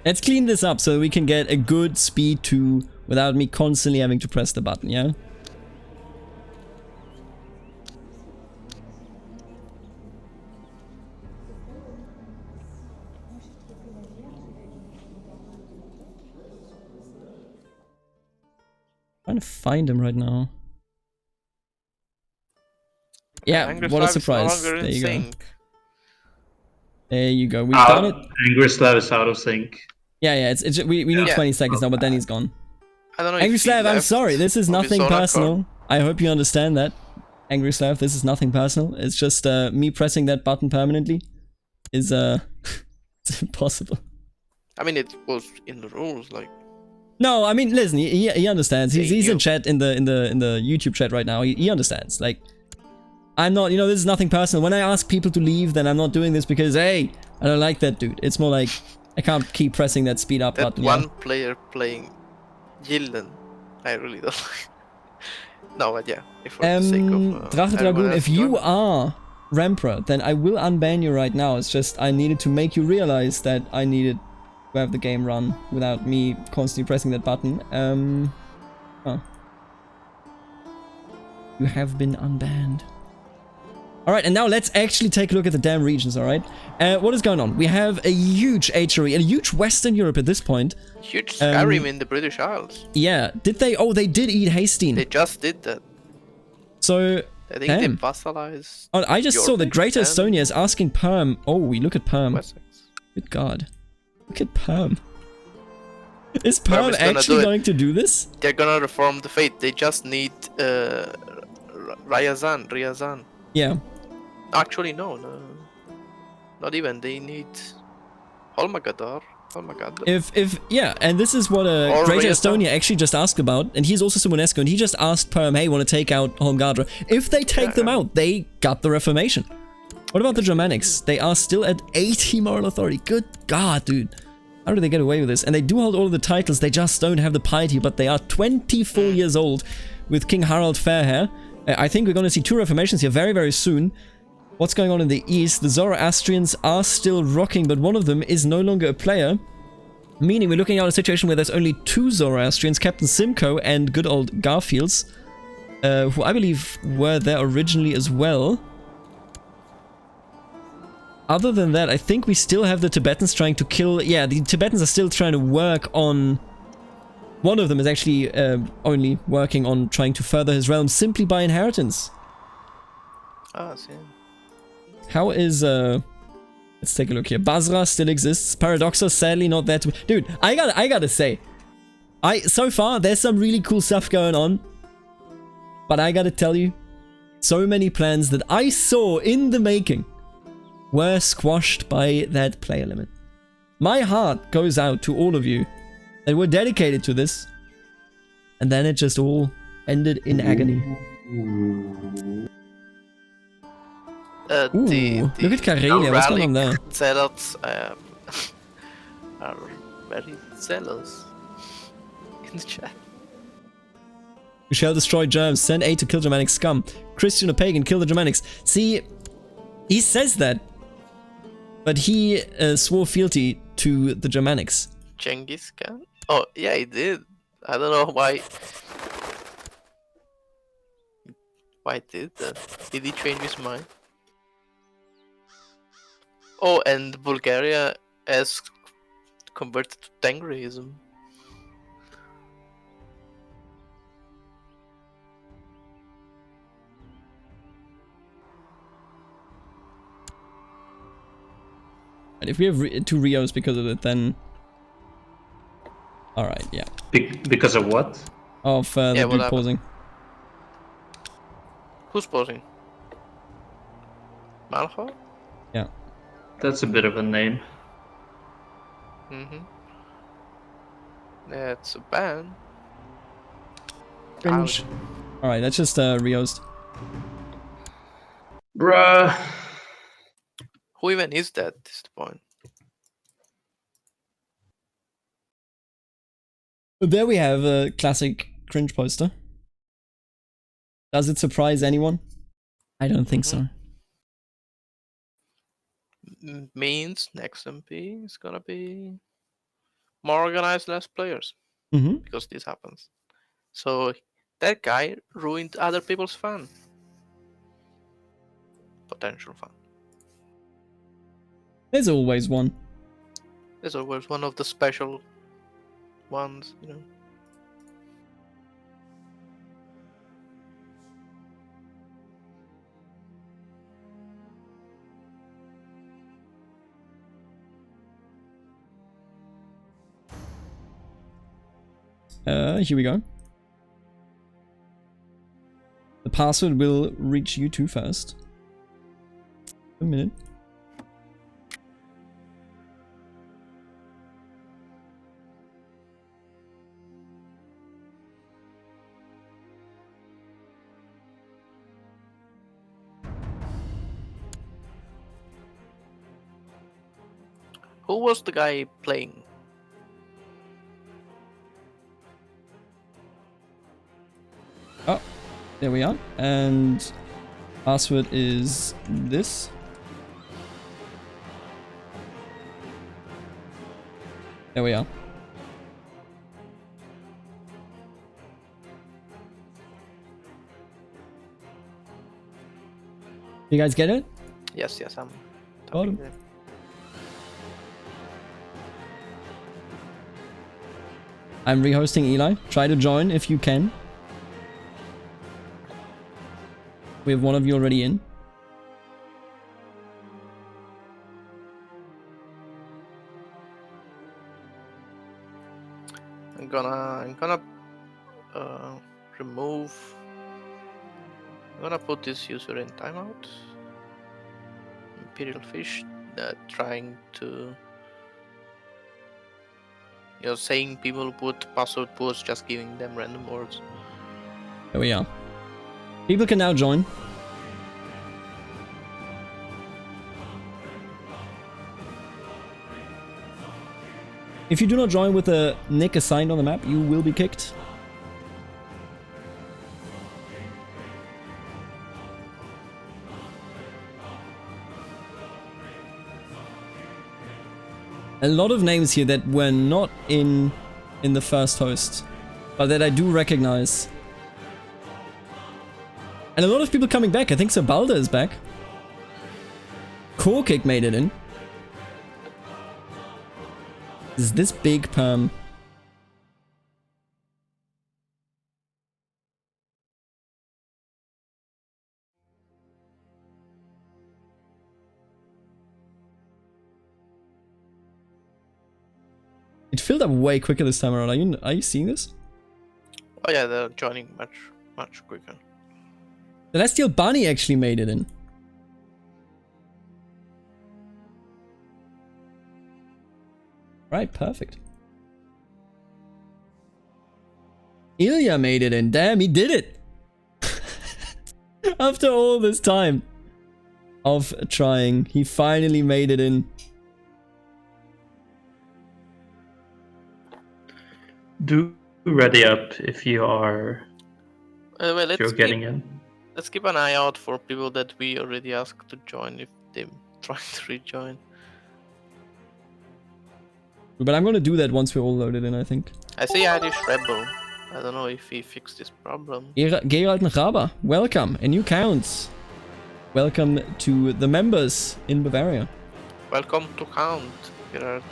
[SPEAKER 1] Let's clean this up so we can get a good speed 2 without me constantly having to press the button, yeah? trying to find him right now. Yeah,
[SPEAKER 3] Angry
[SPEAKER 1] what a
[SPEAKER 3] Slav is no
[SPEAKER 1] surprise.
[SPEAKER 3] longer in
[SPEAKER 1] There you go.
[SPEAKER 3] sync.
[SPEAKER 1] There you go. We've done it.
[SPEAKER 2] Angry Slav is out of sync.
[SPEAKER 1] Yeah, we need
[SPEAKER 3] Yeah.
[SPEAKER 1] 20 seconds now, but then he's gone.
[SPEAKER 3] I don't know
[SPEAKER 1] Angry
[SPEAKER 3] if he
[SPEAKER 1] Slav, I'm
[SPEAKER 3] left
[SPEAKER 1] sorry. This is
[SPEAKER 3] of his
[SPEAKER 1] nothing
[SPEAKER 3] own
[SPEAKER 1] personal.
[SPEAKER 3] accord.
[SPEAKER 1] I hope you understand that. Angry Slav, this is nothing personal. It's just me pressing that button permanently is it's impossible.
[SPEAKER 3] I mean, it was in the rules, like.
[SPEAKER 1] No, I mean, listen, he understands. He's
[SPEAKER 3] Hey,
[SPEAKER 1] in
[SPEAKER 3] you.
[SPEAKER 1] chat in the YouTube chat right now. He understands. Like, I'm not, this is nothing personal. When I ask people to leave, then I'm not doing this because, hey, I don't like that dude. It's more like I can't keep pressing that speed up
[SPEAKER 3] That
[SPEAKER 1] button.
[SPEAKER 3] one
[SPEAKER 1] Yeah.
[SPEAKER 3] player playing Gilden, I really don't like. No, but yeah, if for the sake of
[SPEAKER 1] Drache
[SPEAKER 3] everyone
[SPEAKER 1] Dragoon,
[SPEAKER 3] else
[SPEAKER 1] if you
[SPEAKER 3] enjoyment.
[SPEAKER 1] are Remperor, then I will unban you right now. It's just I needed to make you realize that I needed to have the game run without me constantly pressing that button. Oh. You have been unbanned. Alright, and now let's actually take a look at the damn regions, alright? What is going on? We have a huge HRE, a huge Western Europe at this point.
[SPEAKER 3] Huge Skyrim in the British Isles.
[SPEAKER 1] Yeah, did they? Oh, they did eat Hastings.
[SPEAKER 3] They just did that.
[SPEAKER 1] So,
[SPEAKER 3] I think
[SPEAKER 1] damn.
[SPEAKER 3] they vassalized
[SPEAKER 1] Oh, I just saw that
[SPEAKER 3] York
[SPEAKER 1] Greater
[SPEAKER 3] and
[SPEAKER 1] Estonia is asking Perm. Oh, we look at Perm.
[SPEAKER 3] Wessex.
[SPEAKER 1] Good God. Look at Perm. Is
[SPEAKER 3] Perm
[SPEAKER 1] Perm
[SPEAKER 3] is gonna
[SPEAKER 1] actually
[SPEAKER 3] do it.
[SPEAKER 1] going to do this?
[SPEAKER 3] They're gonna reform the fate. They just need Ryazan.
[SPEAKER 1] Yeah.
[SPEAKER 3] Actually, no, not even. They need Holmagadar.
[SPEAKER 1] Yeah, and this is what
[SPEAKER 3] Or
[SPEAKER 1] Greater
[SPEAKER 3] Ryazan.
[SPEAKER 1] Estonia actually just asked about, and he's also Simonesco, and he just asked Perm, hey, want to take out Holmgardra? If they take them out, they got the Reformation. What about the Germanics? They are still at 80 moral authority. Good God, dude. How do they get away with this? And they do hold all of the titles, they just don't have the piety, but they are 24 years old with King Harald Fairhair. I think we're going to see 2 Reformations here very, very soon. What's going on in the east? The Zoroastrians are still rocking, but one of them is no longer a player. Meaning we're looking at a situation where there's only 2 Zoroastrians, Captain Simcoe and good old Garfields, who I believe were there originally as well. Other than that, I think we still have the Tibetans trying to kill... Yeah, the Tibetans are still trying to work on... One of them is actually only working on trying to further his realm simply by inheritance.
[SPEAKER 3] Ah, see.
[SPEAKER 1] How is... Let's take a look here. Basra still exists. Paradoxa, sadly not there to... Dude, I gotta say... So far, there's some really cool stuff going on. But I gotta tell you... So many plans that I saw in the making... were squashed by that player limit. My heart goes out to all of you that were dedicated to this, and then it just all ended in agony. Ooh, look at Karelia, what's going on there?
[SPEAKER 3] Zealots are very zealous in the chat.
[SPEAKER 1] We shall destroy Germs, send aid to kill Germanic scum. Christian or pagan, kill the Germanics. See, he says that, but he swore fealty to the Germanics.
[SPEAKER 3] Genghis Khan? Oh, yeah, he did. I don't know why. Why did that? Did he change his mind? Oh, and Bulgaria has converted to Tengrism.
[SPEAKER 1] And if we have 2 Rios because of it, then... Alright, yeah.
[SPEAKER 2] Because of what?
[SPEAKER 1] Of the
[SPEAKER 3] Yeah, what
[SPEAKER 1] dude
[SPEAKER 3] happened?
[SPEAKER 1] pausing.
[SPEAKER 3] Who's posing? Malho?
[SPEAKER 1] Yeah.
[SPEAKER 2] That's a bit of a name.
[SPEAKER 3] Mm-hmm. That's a ban.
[SPEAKER 1] Cringe. Alright, that's just Rios.
[SPEAKER 2] Bruh.
[SPEAKER 3] Who even is that? Is the point.
[SPEAKER 1] There we have a classic cringe poster. Does it surprise anyone? I don't think so.
[SPEAKER 3] Means next MP is gonna be more organized, less players.
[SPEAKER 1] Mm-hmm.
[SPEAKER 3] Because this happens. So that guy ruined other people's fun. Potential fun.
[SPEAKER 1] There's always one.
[SPEAKER 3] There's always one of the special ones, you know.
[SPEAKER 1] Here we go. The password will reach you too first. A minute.
[SPEAKER 3] Who was the guy playing?
[SPEAKER 1] Oh, there we are. And password is this. There we are. You guys get it?
[SPEAKER 3] Yes, I'm
[SPEAKER 1] Got him.
[SPEAKER 3] talking there.
[SPEAKER 1] I'm rehosting Eli. Try to join if you can. We have one of you already in.
[SPEAKER 3] I'm gonna remove. I'm gonna put this user in timeout. Imperial Fish, trying to, saying people put password was just giving them random words.
[SPEAKER 1] There we are. People can now join. If you do not join with a nick assigned on the map, you will be kicked. A lot of names here that were not in the first host, but that I do recognize. And a lot of people coming back. I think Sir Balder is back. Corkick made it in. Is this big perm? It filled up way quicker this time around. Are you seeing this?
[SPEAKER 3] Oh yeah, they're joining much quicker.
[SPEAKER 1] Celestial Bunny actually made it in. Right, perfect. Ilya made it in. Damn, he did it! After all this time of trying, he finally made it in.
[SPEAKER 2] Do ready up if you are
[SPEAKER 3] Well,
[SPEAKER 2] if you're getting in.
[SPEAKER 3] Let's keep an eye out for people that we already asked to join if they try to rejoin.
[SPEAKER 1] But I'm gonna do that once we're all loaded in, I think.
[SPEAKER 3] I see Irish Rebel. I don't know if he fixed this problem.
[SPEAKER 1] Gerald Nchaba, welcome, and you counts. Welcome to the members in Bavaria.
[SPEAKER 3] Welcome to Count, Gerard.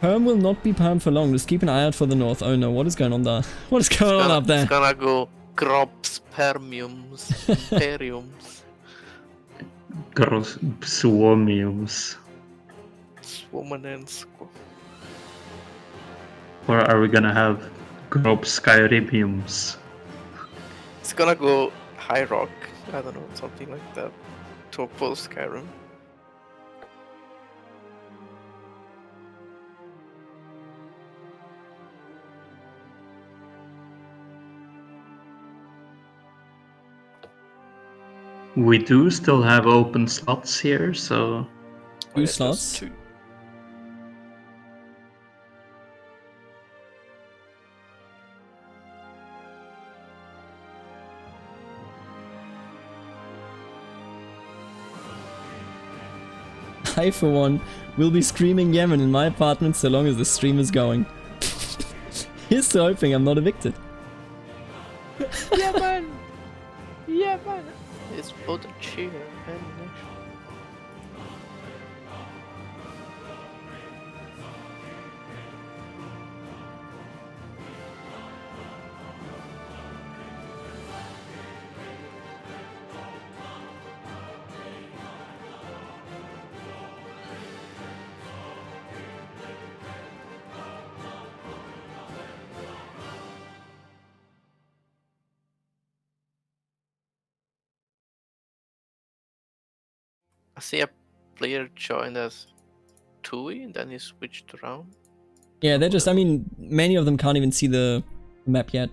[SPEAKER 1] Perm will not be perm for long, just keep an eye out for the north. Oh no, what is going on there? What is going on up there?
[SPEAKER 3] It's gonna go Grops, Permiums, Imperiums.
[SPEAKER 2] Gross Suomiums.
[SPEAKER 3] Swomanensk.
[SPEAKER 2] Or are we gonna have Grob Skyribiums?
[SPEAKER 3] It's gonna go High Rock. I don't know, something like that. To oppose Skyrim.
[SPEAKER 2] We do still have open slots here, so
[SPEAKER 1] Two
[SPEAKER 3] Just
[SPEAKER 1] slots.
[SPEAKER 3] two.
[SPEAKER 1] I, for one, will be screaming Yemen in my apartment so long as the stream is going. Here's to hoping I'm not evicted.
[SPEAKER 3] Yemen! Yemen! It's both a cheer and nation. I see a player joined as Tui and then he switched around.
[SPEAKER 1] Yeah, they're just, I mean, many of them can't even see the map yet.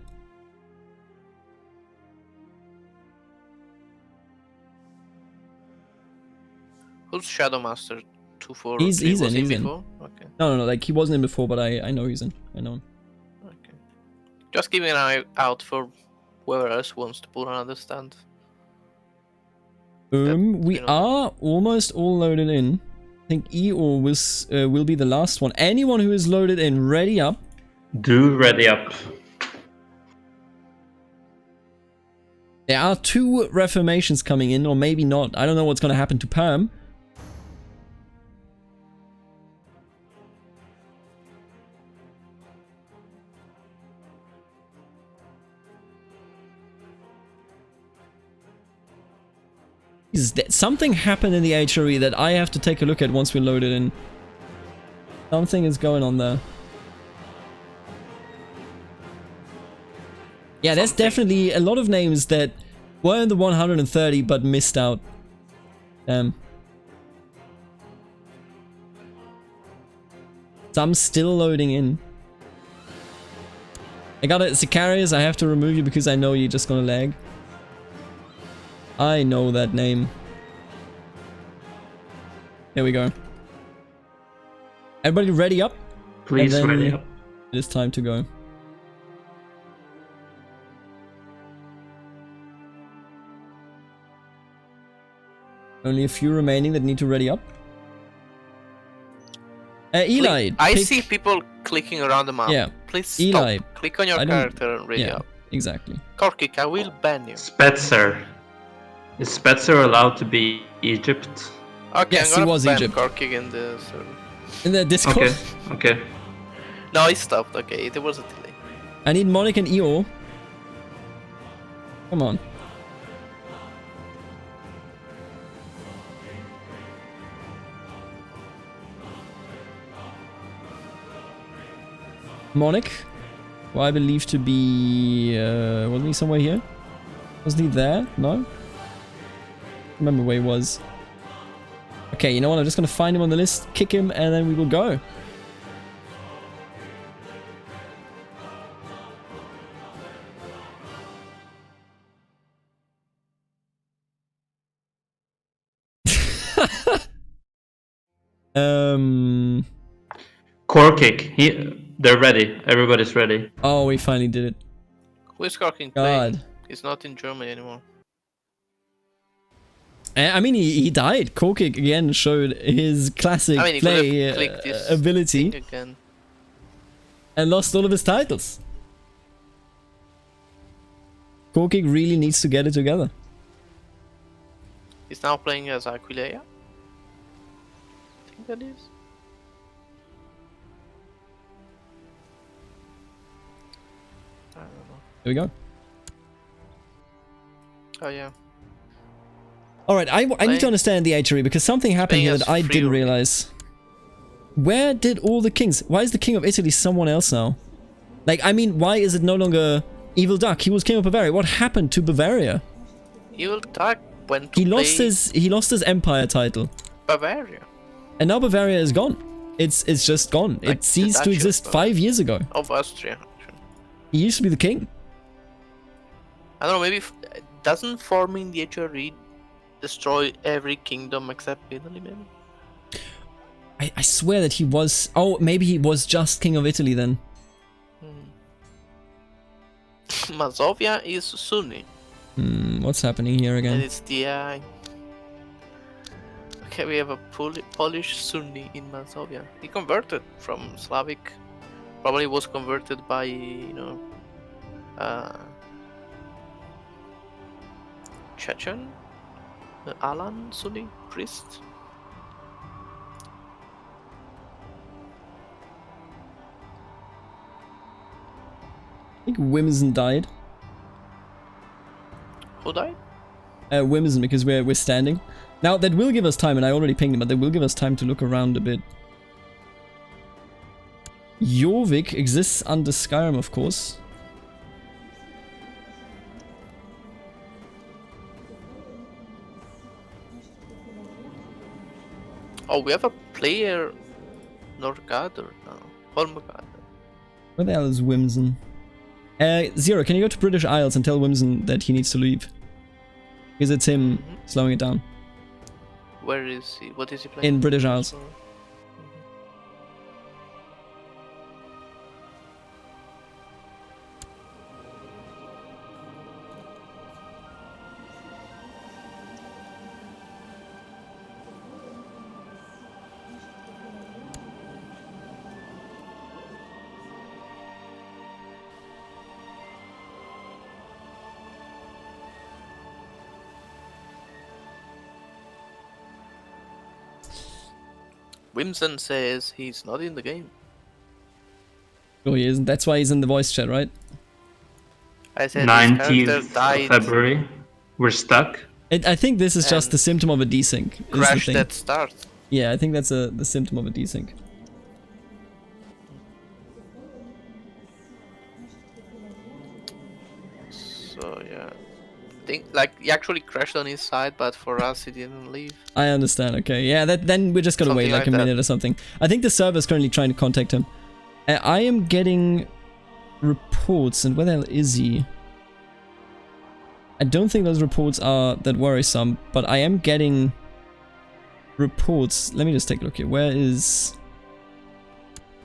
[SPEAKER 3] Who's Shadow Master? 2-4.
[SPEAKER 1] He's in, he's in.
[SPEAKER 3] before? Okay.
[SPEAKER 1] No, like he wasn't in before, but I know he's in. I know him.
[SPEAKER 3] Okay. Just keeping an eye out for whoever else wants to put another stand.
[SPEAKER 1] We are almost all loaded in. I think Eeyore will be the last one. Anyone who is loaded in, ready up.
[SPEAKER 2] Do ready up.
[SPEAKER 1] There are 2 reformations coming in, or maybe not. I don't know what's going to happen to Perm. Something happened in the HRE that I have to take a look at once we load it in. Something is going on there. Yeah, there's definitely a lot of names that were in the 130 but missed out. Some still loading in. I got it, Sicarius, I have to remove you because I know you're just gonna lag. I know that name. Here we go. Everybody ready up?
[SPEAKER 2] Please ready up.
[SPEAKER 1] It is time to go. Only a few remaining that need to ready up. Eli,
[SPEAKER 3] I see people clicking around the map.
[SPEAKER 1] Yeah.
[SPEAKER 3] Please stop.
[SPEAKER 1] Eli,
[SPEAKER 3] Click on your character and ready up.
[SPEAKER 1] Exactly.
[SPEAKER 3] Korkik, I will ban you.
[SPEAKER 2] Spetzer. Is Spetzer allowed to be Egypt?
[SPEAKER 3] Okay,
[SPEAKER 1] Yes,
[SPEAKER 3] I'm
[SPEAKER 1] he
[SPEAKER 3] gonna
[SPEAKER 1] was
[SPEAKER 3] ban
[SPEAKER 1] Egypt.
[SPEAKER 3] Korkik in the server.
[SPEAKER 1] In the Discord.
[SPEAKER 2] Okay.
[SPEAKER 3] No, he stopped. Okay, there was a delay.
[SPEAKER 1] I need Monic and Eeyore. Come on. Monic, who I believe to be... wasn't he somewhere here? Wasn't he there? No? Remember where he was. Okay, you know what? I'm just gonna find him on the list, kick him, and then we will go.
[SPEAKER 2] Korkik, they're ready. Everybody's ready.
[SPEAKER 1] Oh, we finally did it.
[SPEAKER 3] Who is Korkik
[SPEAKER 1] God.
[SPEAKER 3] playing? He's not in Germany anymore.
[SPEAKER 1] I mean, he died. Korkik again showed his classic
[SPEAKER 3] He
[SPEAKER 1] play
[SPEAKER 3] could have clicked this
[SPEAKER 1] ability
[SPEAKER 3] thing again.
[SPEAKER 1] and lost all of his titles. Korkik really needs to get it together.
[SPEAKER 3] He's now playing as Aquilea. I think that is. I don't know.
[SPEAKER 1] Here we go.
[SPEAKER 3] Oh yeah.
[SPEAKER 1] Alright, I need to understand the HRE because something happened here that I didn't realize. Where did all the kings... Why is the king of Italy someone else now? Like, I mean, why is it no longer Evil Duck? He was king of Bavaria. What happened to Bavaria?
[SPEAKER 3] Evil Duck went to
[SPEAKER 1] He lost his empire title.
[SPEAKER 3] Bavaria.
[SPEAKER 1] And now Bavaria is gone. It's just gone.
[SPEAKER 3] Like
[SPEAKER 1] it ceased to
[SPEAKER 3] Duchy
[SPEAKER 1] exist
[SPEAKER 3] of
[SPEAKER 1] 5 years ago.
[SPEAKER 3] Of Austria.
[SPEAKER 1] He used to be the king.
[SPEAKER 3] I don't know, maybe doesn't forming the HRE destroy every kingdom except Italy, maybe?
[SPEAKER 1] I swear that he was... Oh, maybe he was just king of Italy then.
[SPEAKER 3] Mazovia is Sunni.
[SPEAKER 1] What's happening here
[SPEAKER 3] And
[SPEAKER 1] again?
[SPEAKER 3] it's DI. Okay, we have a Polish Sunni in Mazovia. He converted from Slavic. Probably was converted by, you know, Chechen? Alan Sunni priest?
[SPEAKER 1] I think Wimson died.
[SPEAKER 3] Who died?
[SPEAKER 1] Wimson, because we're standing. Now, that will give us time, and I already pinged him, but that will give us time to look around a bit. Jorvik exists under Skyrim, of course.
[SPEAKER 3] Oh, we have a player, Norgader now. Holmgader.
[SPEAKER 1] Where the hell is Wimson? Zero, can you go to British Isles and tell Wimson that he needs to leave? Because it's him slowing it down.
[SPEAKER 3] Where is he? What is he playing?
[SPEAKER 1] In British Isles.
[SPEAKER 3] Wimson says he's not in the game.
[SPEAKER 1] Oh, he isn't. That's why he's in the voice chat, right?
[SPEAKER 3] I said his character
[SPEAKER 2] 19th of
[SPEAKER 3] died,
[SPEAKER 2] February. We're stuck.
[SPEAKER 1] I think this is just
[SPEAKER 3] And
[SPEAKER 1] the symptom of a desync. is the
[SPEAKER 3] crashed
[SPEAKER 1] thing.
[SPEAKER 3] at start.
[SPEAKER 1] Yeah, I think that's the symptom of a desync.
[SPEAKER 3] So yeah, I think like he actually crashed on his side, but for us he didn't leave.
[SPEAKER 1] I understand, okay. Yeah, then we're just gonna wait
[SPEAKER 3] Something
[SPEAKER 1] like
[SPEAKER 3] like
[SPEAKER 1] a
[SPEAKER 3] that.
[SPEAKER 1] minute or something. I think the server is currently trying to contact him. I am getting reports, and where the hell is he? I don't think those reports are that worrisome, but I am getting reports. Let me just take a look here. Where is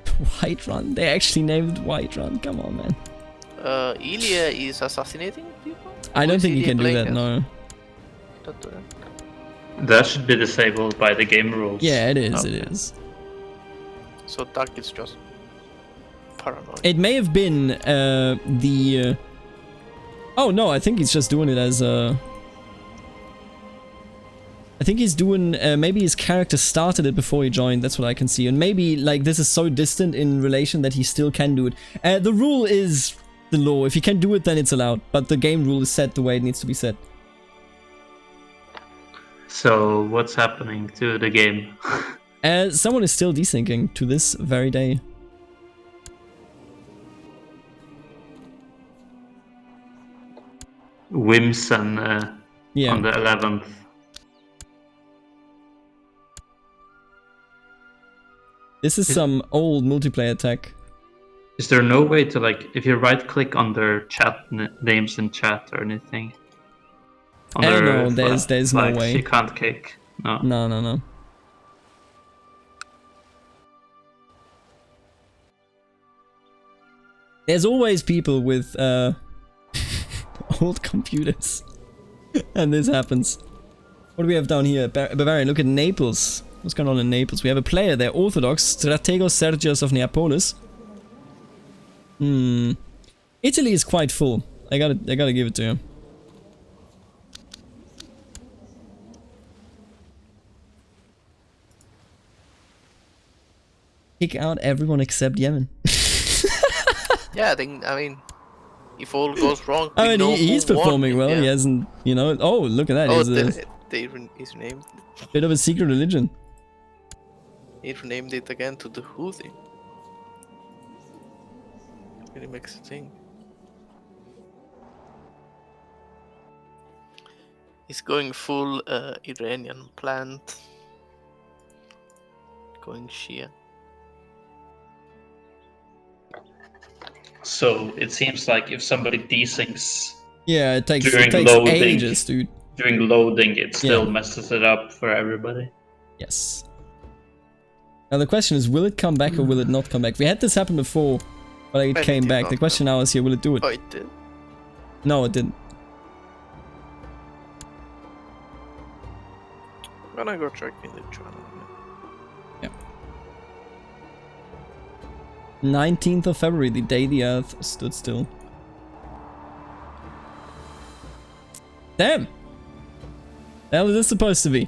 [SPEAKER 1] Whiterun? They actually named Whiterun. Come on, man.
[SPEAKER 3] Ilya is assassinating people?
[SPEAKER 1] I
[SPEAKER 3] Who
[SPEAKER 1] don't
[SPEAKER 3] is
[SPEAKER 1] think he
[SPEAKER 3] Ilya
[SPEAKER 1] can do
[SPEAKER 3] playing
[SPEAKER 1] that,
[SPEAKER 3] as?
[SPEAKER 1] no.
[SPEAKER 3] Don't do that.
[SPEAKER 2] That should be disabled by the game rules.
[SPEAKER 1] Yeah, it is,
[SPEAKER 3] Okay.
[SPEAKER 1] it is.
[SPEAKER 3] So Duck is just paranoid.
[SPEAKER 1] It may have been the... Oh no, I think he's just doing it as a... I think he's doing... maybe his character started it before he joined, that's what I can see. And maybe like this is so distant in relation that he still can do it. The rule is the law. If you can do it, then it's allowed. But the game rule is set the way it needs to be set.
[SPEAKER 2] So what's happening to the game?
[SPEAKER 1] Someone is still desyncing to this very day.
[SPEAKER 2] Wimson
[SPEAKER 1] Yeah.
[SPEAKER 2] on the 11th.
[SPEAKER 1] This is some old multiplayer tech.
[SPEAKER 2] Is there no way to like, if you right click on their chat names in chat or anything? On
[SPEAKER 1] No, there's no
[SPEAKER 2] flags,
[SPEAKER 1] way.
[SPEAKER 2] You can't kick. No.
[SPEAKER 1] No. There's always people with old computers. And this happens. What do we have down here? Bavarian, look at Naples. What's going on in Naples? We have a player there, Orthodox, Strategos Sergius of Neapolis. Italy is quite full. I gotta give it to him. Kick out everyone except Yemen.
[SPEAKER 3] Yeah, I mean, if all goes wrong,
[SPEAKER 1] I
[SPEAKER 3] we
[SPEAKER 1] mean,
[SPEAKER 3] know
[SPEAKER 1] he's
[SPEAKER 3] who won.
[SPEAKER 1] performing well.
[SPEAKER 3] Yeah.
[SPEAKER 1] He hasn't, you know. Oh, look at that.
[SPEAKER 3] Oh,
[SPEAKER 1] He's a
[SPEAKER 3] he's named.
[SPEAKER 1] bit of a secret religion.
[SPEAKER 3] He renamed it again to the Houthi. Really makes a thing. He's going full Iranian plant. Going Shia.
[SPEAKER 2] So it seems like if somebody desyncs
[SPEAKER 1] Yeah, it takes
[SPEAKER 2] During
[SPEAKER 1] takes
[SPEAKER 2] loading.
[SPEAKER 1] ages, dude.
[SPEAKER 2] during loading, it still
[SPEAKER 1] Yeah.
[SPEAKER 2] messes it up for everybody.
[SPEAKER 1] Yes. Now the question is, will it come back or will it not come back? We had this happen before, but it
[SPEAKER 3] And it
[SPEAKER 1] came
[SPEAKER 3] did
[SPEAKER 1] back.
[SPEAKER 3] not
[SPEAKER 1] The question now is here, will it do it?
[SPEAKER 3] Oh, it did.
[SPEAKER 1] No, it didn't.
[SPEAKER 3] I'm gonna go check in the channel.
[SPEAKER 1] 19th of February, the day the Earth stood still. Damn! The hell is this supposed to be?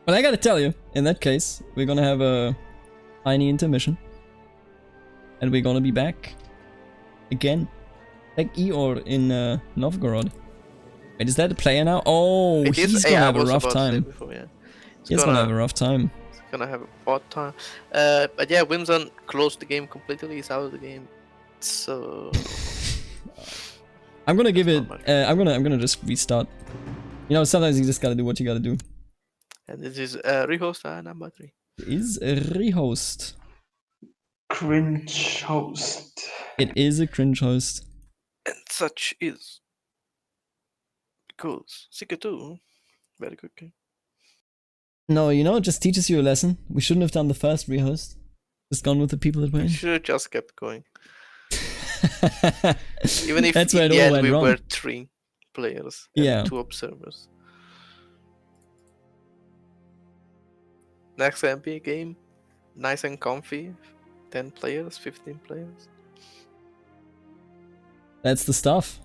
[SPEAKER 1] Well, I gotta tell you, in that case, we're gonna have a tiny intermission. And we're gonna be back again. Like Eeyore in Novgorod. Wait, is that a player now? Oh,
[SPEAKER 3] It is-
[SPEAKER 1] he's gonna
[SPEAKER 3] yeah, I
[SPEAKER 1] have a
[SPEAKER 3] was
[SPEAKER 1] rough
[SPEAKER 3] about to say
[SPEAKER 1] time.
[SPEAKER 3] before, yeah.
[SPEAKER 1] He's gonna have a rough time.
[SPEAKER 3] It's gonna have a bad time. But yeah, Winston closed the game completely. He's out of the game. So
[SPEAKER 1] I'm gonna give it.
[SPEAKER 3] not much.
[SPEAKER 1] I'm gonna just restart. You know, sometimes you just gotta do what you gotta do.
[SPEAKER 3] and this is rehost number 3.
[SPEAKER 1] It is a rehost.
[SPEAKER 2] Cringe host.
[SPEAKER 1] It is a cringe host.
[SPEAKER 3] And such is because Seeker 2, very good game.
[SPEAKER 1] No, you know, it just teaches you a lesson. We shouldn't have done the first rehost. Just gone with the people that were
[SPEAKER 3] We
[SPEAKER 1] in.
[SPEAKER 3] should have just kept going. Even if
[SPEAKER 1] That's where
[SPEAKER 3] in
[SPEAKER 1] it
[SPEAKER 3] the
[SPEAKER 1] all
[SPEAKER 3] end
[SPEAKER 1] went
[SPEAKER 3] we
[SPEAKER 1] wrong.
[SPEAKER 3] were 3 players and
[SPEAKER 1] Yeah.
[SPEAKER 3] 2 observers. Next NBA game, nice and comfy. 10 players, 15 players.
[SPEAKER 1] That's the stuff.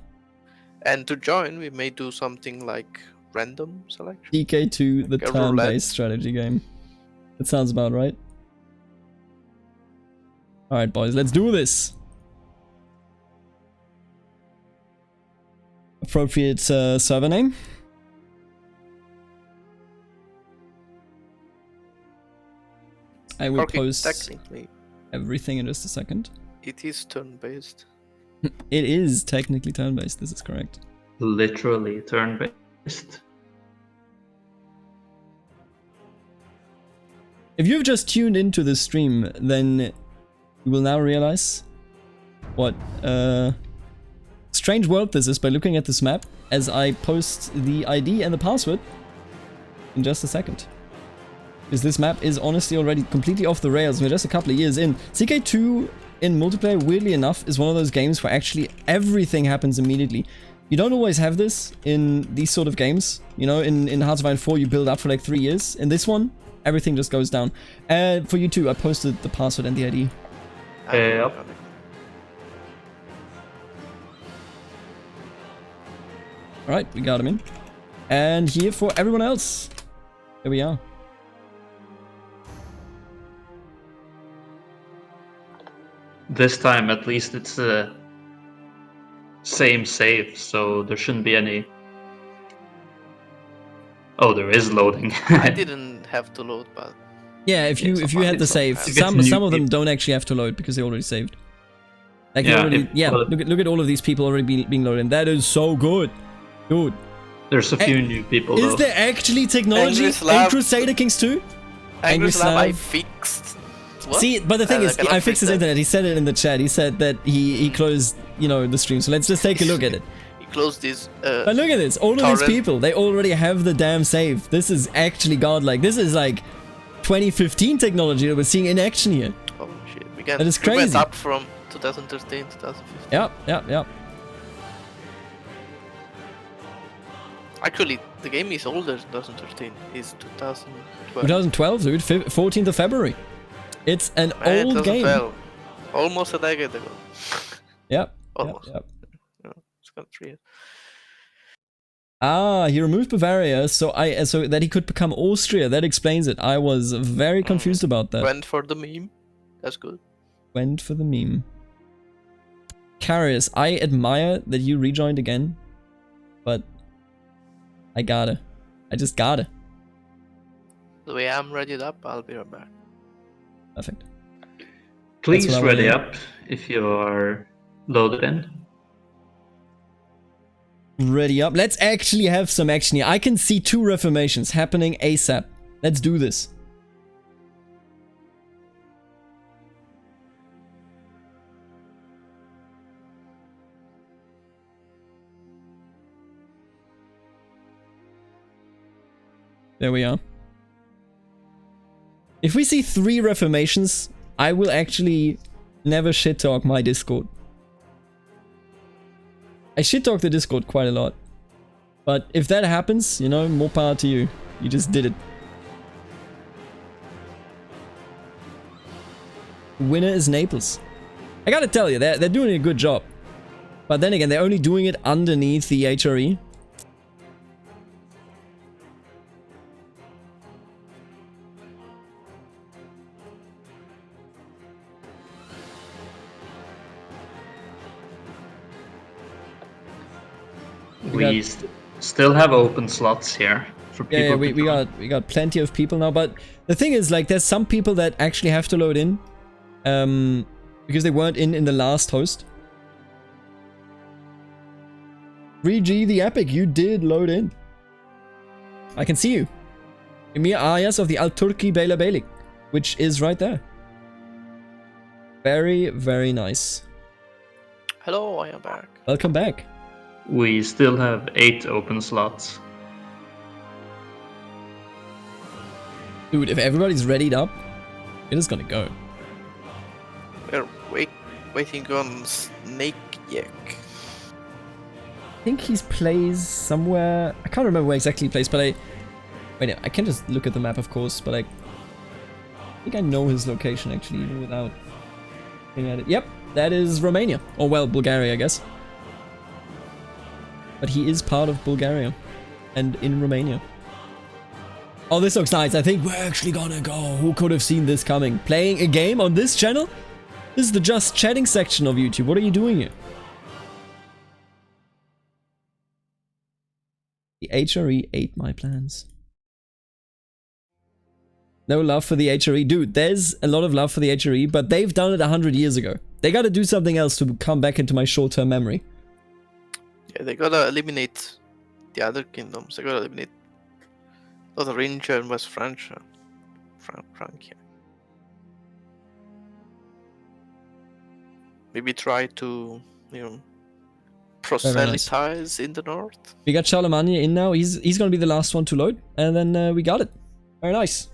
[SPEAKER 3] And to join, we may do something like random selection.
[SPEAKER 1] DK2, the
[SPEAKER 3] Like a roulette.
[SPEAKER 1] turn-based strategy game. That sounds about right. Alright, boys, let's do this. Appropriate server name. I will post
[SPEAKER 3] Technically,
[SPEAKER 1] everything in just a second.
[SPEAKER 3] it is turn-based.
[SPEAKER 1] It is technically turn-based, this is correct.
[SPEAKER 2] Literally turn-based.
[SPEAKER 1] If you've just tuned into this stream, then you will now realize what strange world this is by looking at this map as I post the ID and the password in just a second. Because this map is honestly already completely off the rails. We're just a couple of years in. CK2 in multiplayer, weirdly enough, is one of those games where actually everything happens immediately. You don't always have this in these sort of games. You know, in Hearts of Iron 4 you build up for like 3 years. In this one, everything just goes down. For you too, I posted the password and the ID.
[SPEAKER 2] Yep.
[SPEAKER 1] Alright, we got him in. And here for everyone else. Here we are.
[SPEAKER 2] This time, at least, it's the same save, so there shouldn't be any. Oh, there is loading.
[SPEAKER 3] I didn't have to load, but
[SPEAKER 1] Yeah, if you had the save,
[SPEAKER 2] If it's
[SPEAKER 1] some
[SPEAKER 2] new
[SPEAKER 1] of them
[SPEAKER 2] people.
[SPEAKER 1] don't actually have to load because they already saved. Like
[SPEAKER 2] Yeah,
[SPEAKER 1] look at all of these people already being loaded. And that is so good, dude.
[SPEAKER 2] There's a few new people.
[SPEAKER 1] Is
[SPEAKER 2] though.
[SPEAKER 1] there actually technology
[SPEAKER 3] Angry
[SPEAKER 1] in
[SPEAKER 3] Slav.
[SPEAKER 1] Crusader Kings 2?
[SPEAKER 3] Angry Slav, I
[SPEAKER 1] Slav.
[SPEAKER 3] fixed. What?
[SPEAKER 1] See, but the thing is,
[SPEAKER 3] cannot
[SPEAKER 1] I fixed his
[SPEAKER 3] that.
[SPEAKER 1] internet. He said it in the chat. He said that he closed, you know, the stream. So let's just take a look at it.
[SPEAKER 3] He closed this.
[SPEAKER 1] But look at this. All of these
[SPEAKER 3] torrent.
[SPEAKER 1] people, they already have the damn save. This is actually godlike. This is like 2015 technology that we're seeing in action here.
[SPEAKER 3] Oh shit! We
[SPEAKER 1] That is
[SPEAKER 3] We went
[SPEAKER 1] crazy.
[SPEAKER 3] up from 2013, 2015.
[SPEAKER 1] Yep.
[SPEAKER 3] Actually, the game is older than 2013. It's 2012.
[SPEAKER 1] 2012, dude. 14th of February. It's an
[SPEAKER 3] Man,
[SPEAKER 1] old game.
[SPEAKER 3] 2012. Almost a decade ago.
[SPEAKER 1] Yep.
[SPEAKER 3] Almost.
[SPEAKER 1] Yep.
[SPEAKER 3] No, it's got 3 years.
[SPEAKER 1] Ah, he removed Bavaria so that he could become Austria. That explains it. I was very confused about that.
[SPEAKER 3] Went for the meme. That's good.
[SPEAKER 1] Went for the meme. Carius, I admire that you rejoined again, but I just gotta.
[SPEAKER 3] The way I'm readied up, I'll be right back.
[SPEAKER 1] Perfect.
[SPEAKER 2] Please
[SPEAKER 1] That's what I
[SPEAKER 2] ready
[SPEAKER 1] wanna-
[SPEAKER 2] up if you are loaded in.
[SPEAKER 1] Ready up. Let's actually have some action here. I can see 2 reformations happening ASAP. Let's do this. There we are. If we see 3 reformations, I will actually never shit talk my Discord. I shit talk the Discord quite a lot. But if that happens, you know, more power to you. You just did it. Winner is Naples. I gotta tell you, they're doing a good job. But then again, they're only doing it underneath the HRE.
[SPEAKER 2] We Still have open slots here for people.
[SPEAKER 1] Yeah,
[SPEAKER 2] to join.
[SPEAKER 1] we got plenty of people now, but the thing is, like, there's some people that actually have to load in, because they weren't in the last host. 3G the Epic, you did load in. I can see you. Emir Ayas of the Al-Turki Beyla Beylik, which is right there. Very, very nice.
[SPEAKER 3] Hello, I am back.
[SPEAKER 1] Welcome back.
[SPEAKER 2] We still have 8 open slots.
[SPEAKER 1] Dude, if everybody's readied up, it is gonna go.
[SPEAKER 3] We're waiting on Snake Yak.
[SPEAKER 1] I think he plays somewhere. I can't remember where exactly he plays, but wait, I can just look at the map, of course, but I think I know his location actually, even without looking at it. Yep, that is Romania. Or, well, Bulgaria, I guess. But he is part of Bulgaria and in Romania. Oh, this looks nice. I think we're actually gonna go. Who could have seen this coming? Playing a game on this channel? This is the just chatting section of YouTube. What are you doing here? The HRE ate my plans. No love for the HRE. Dude, there's a lot of love for the HRE, but they've done it 100 years ago. They gotta do something else to come back into my short-term memory.
[SPEAKER 3] Yeah, they gotta eliminate the other kingdoms. They gotta eliminate Lotharingia and West Francia. Francia. Maybe try to, proselytize in the north.
[SPEAKER 1] We got Charlemagne in now. He's gonna be the last one to load, and then we got it. Very nice.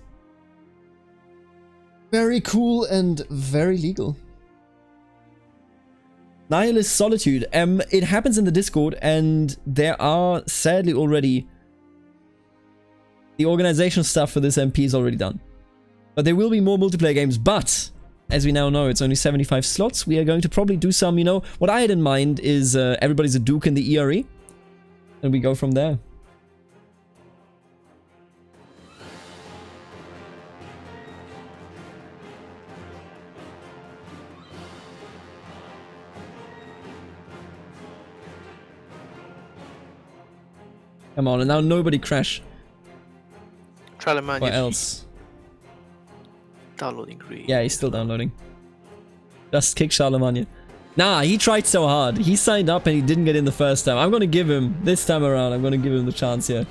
[SPEAKER 1] Very cool and very legal. Nihilist Solitude. It happens in the Discord, and there are sadly already the organization stuff for this MP is already done. But there will be more multiplayer games, but as we now know, it's only 75 slots. We are going to probably do some, what I had in mind is everybody's a Duke in the ERE, and we go from there. Come on, and now nobody crash.
[SPEAKER 3] Charlemagne.
[SPEAKER 1] What else?
[SPEAKER 3] Downloading Greece.
[SPEAKER 1] Yeah, he's still downloading. Just kick Charlemagne. Nah, he tried so hard. He signed up and he didn't get in the first time. I'm gonna give him, this time around, I'm gonna give him the chance here.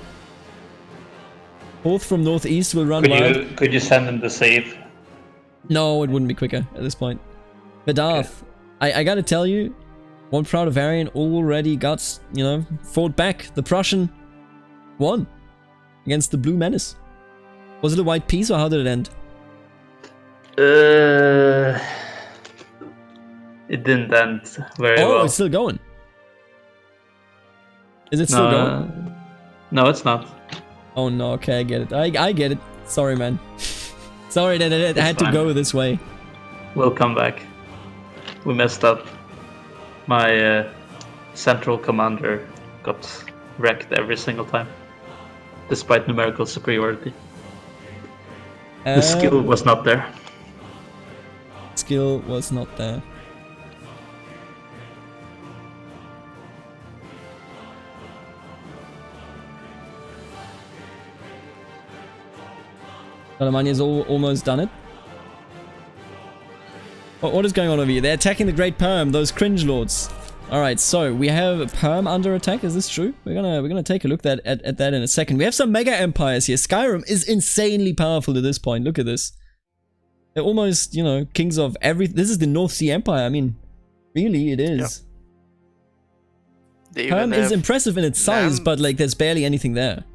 [SPEAKER 1] Fourth from northeast will run wild.
[SPEAKER 2] Could you send him the save?
[SPEAKER 1] No, it wouldn't be quicker at this point. Vedarth, okay. I gotta tell you, one Proud Bavarian already got, fought back. The Prussian won against the Blue Menace. Was it a white piece or how did it end?
[SPEAKER 2] It didn't end very well.
[SPEAKER 1] Oh, it's still going. Is it still going?
[SPEAKER 2] No, it's not.
[SPEAKER 1] Oh no, okay, I get it. I get it. Sorry, man. Sorry that it had to go this way.
[SPEAKER 2] We'll come back. We messed up. My central commander got wrecked every single time, despite numerical superiority. The skill was not there.
[SPEAKER 1] Skill was not there. Charlemagne's almost done it. What is going on over here? They're attacking the Great Perm, those cringe lords. Alright, so we have Perm under attack, is this true? We're gonna take a look at that in a second. We have some mega empires here. Skyrim is insanely powerful to this point. Look at this. They're almost, kings of everything. This is the North Sea Empire. I mean, really, it is.
[SPEAKER 3] Yeah.
[SPEAKER 1] Perm is impressive in its size, but like, there's barely anything there.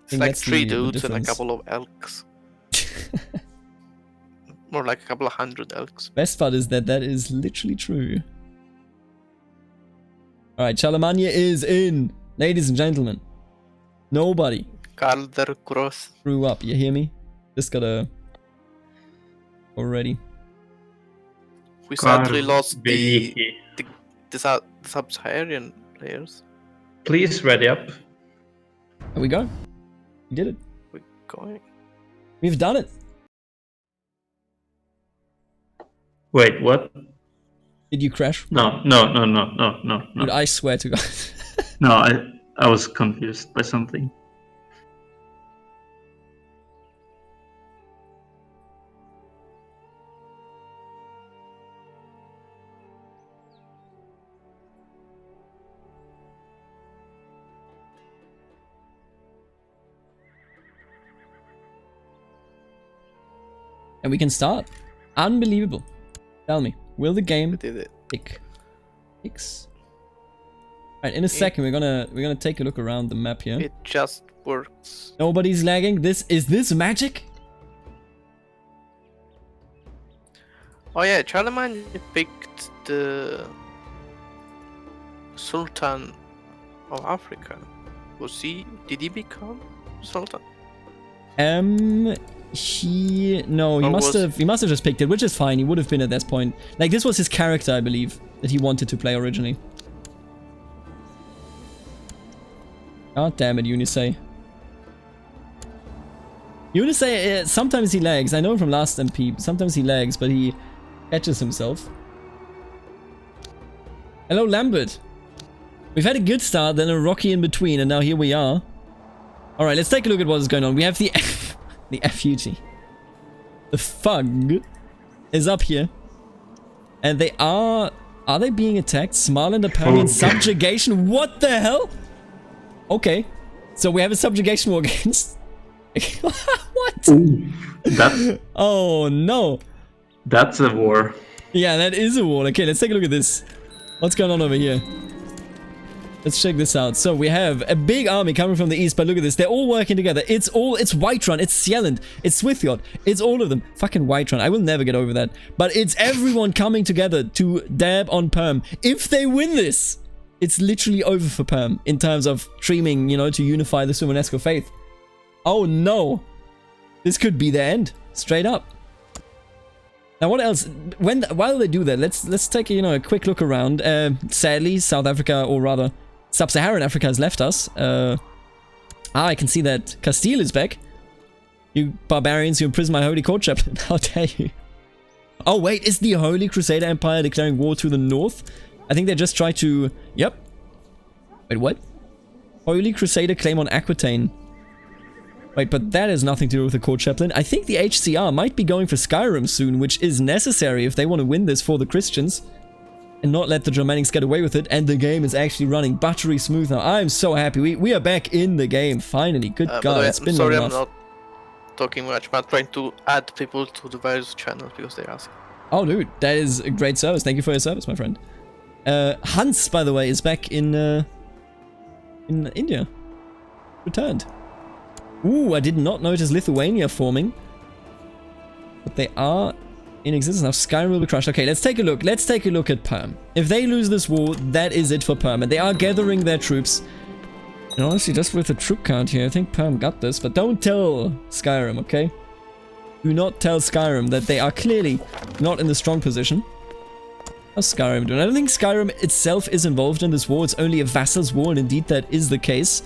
[SPEAKER 3] It's like 3 dudes and a couple of elks. More like a couple of 100 elks.
[SPEAKER 1] Best part is that is literally true. Alright, Charlemagne is in. Ladies and gentlemen. Nobody.
[SPEAKER 3] Calder Cross.
[SPEAKER 1] Grew up, you hear me? Just gotta... Already.
[SPEAKER 3] We sadly lost the Sub-Saharan players.
[SPEAKER 2] Please ready up.
[SPEAKER 1] There we go. We did it.
[SPEAKER 3] We're going.
[SPEAKER 1] We've done it.
[SPEAKER 2] Wait, what?
[SPEAKER 1] Did you crash?
[SPEAKER 2] No.
[SPEAKER 1] Dude, I swear to God.
[SPEAKER 2] No, I was confused by something.
[SPEAKER 1] And we can start. Unbelievable. Tell me, will the game
[SPEAKER 3] We did it.
[SPEAKER 1] tick? Ticks. Right, in a second we're gonna take a look around the map here.
[SPEAKER 3] It just works.
[SPEAKER 1] Nobody's lagging. Is this magic?
[SPEAKER 3] Oh yeah, Charlemagne picked the Sultan of Africa. Did he become Sultan?
[SPEAKER 1] He
[SPEAKER 3] Or
[SPEAKER 1] must have just picked it, which is fine. He would have been at this point. Like, this was his character, I believe, that he wanted to play originally. God damn it, Unisay. Unisay, sometimes he lags. I know from last MP, sometimes he lags, but he catches himself. Hello, Lambert. We've had a good start, then a rocky in between, and now here we are. Alright, let's take a look at what is going on. We have the the effigy. The Fug is up here. And they are they being attacked? Smarland, Persian subjugation. What the hell? Okay. So we have a subjugation war against... What?
[SPEAKER 2] Ooh, that's
[SPEAKER 1] Oh no.
[SPEAKER 2] that's a war.
[SPEAKER 1] Yeah, that is a war. Okay, let's take a look at this. What's going on over here? Let's check this out. So we have a big army coming from the east, but look at this. They're all working together. It's Whiterun, it's Sieland, it's Swithiot, it's all of them. Fucking Whiterun. I will never get over that. But it's everyone coming together to dab on Perm. If they win this, it's literally over for Perm in terms of streaming, you know, to unify the Sumonesco faith. Oh no. This could be the end. Straight up. Now what else? While they do that, let's take a quick look around. Sadly, South Africa, or rather Sub-Saharan Africa, has left us. I can see that Castile is back. You barbarians, you imprison my holy court chaplain. How dare you? Oh wait, is the Holy Crusader Empire declaring war to the north? I think they just tried to... Yep. Wait, what? Holy Crusader claim on Aquitaine. Wait, but that has nothing to do with the court chaplain. I think the HCR might be going for Skyrim soon, which is necessary if they want to win this for the Christians. And not let the Germanics get away with it. And the game is actually running buttery smooth now. I'm so happy. We are back in the game, finally. Good God, it's been long enough.
[SPEAKER 3] I'm not talking much, but I'm trying to add people to the various channels because they ask.
[SPEAKER 1] Oh, dude, that is a great service. Thank you for your service, my friend. Hans, by the way, is back in India. Returned. Ooh, I did not notice Lithuania forming. But they are in existence now. Skyrim will be crushed. Okay, let's take a look. Let's take a look at Perm. If they lose this war, that is it for Perm. And they are gathering their troops. And honestly, just with the troop count here, I think Perm got this. But don't tell Skyrim, okay? Do not tell Skyrim that they are clearly not in the strong position. How's Skyrim doing? I don't think Skyrim itself is involved in this war. It's only a vassal's war, and indeed that is the case.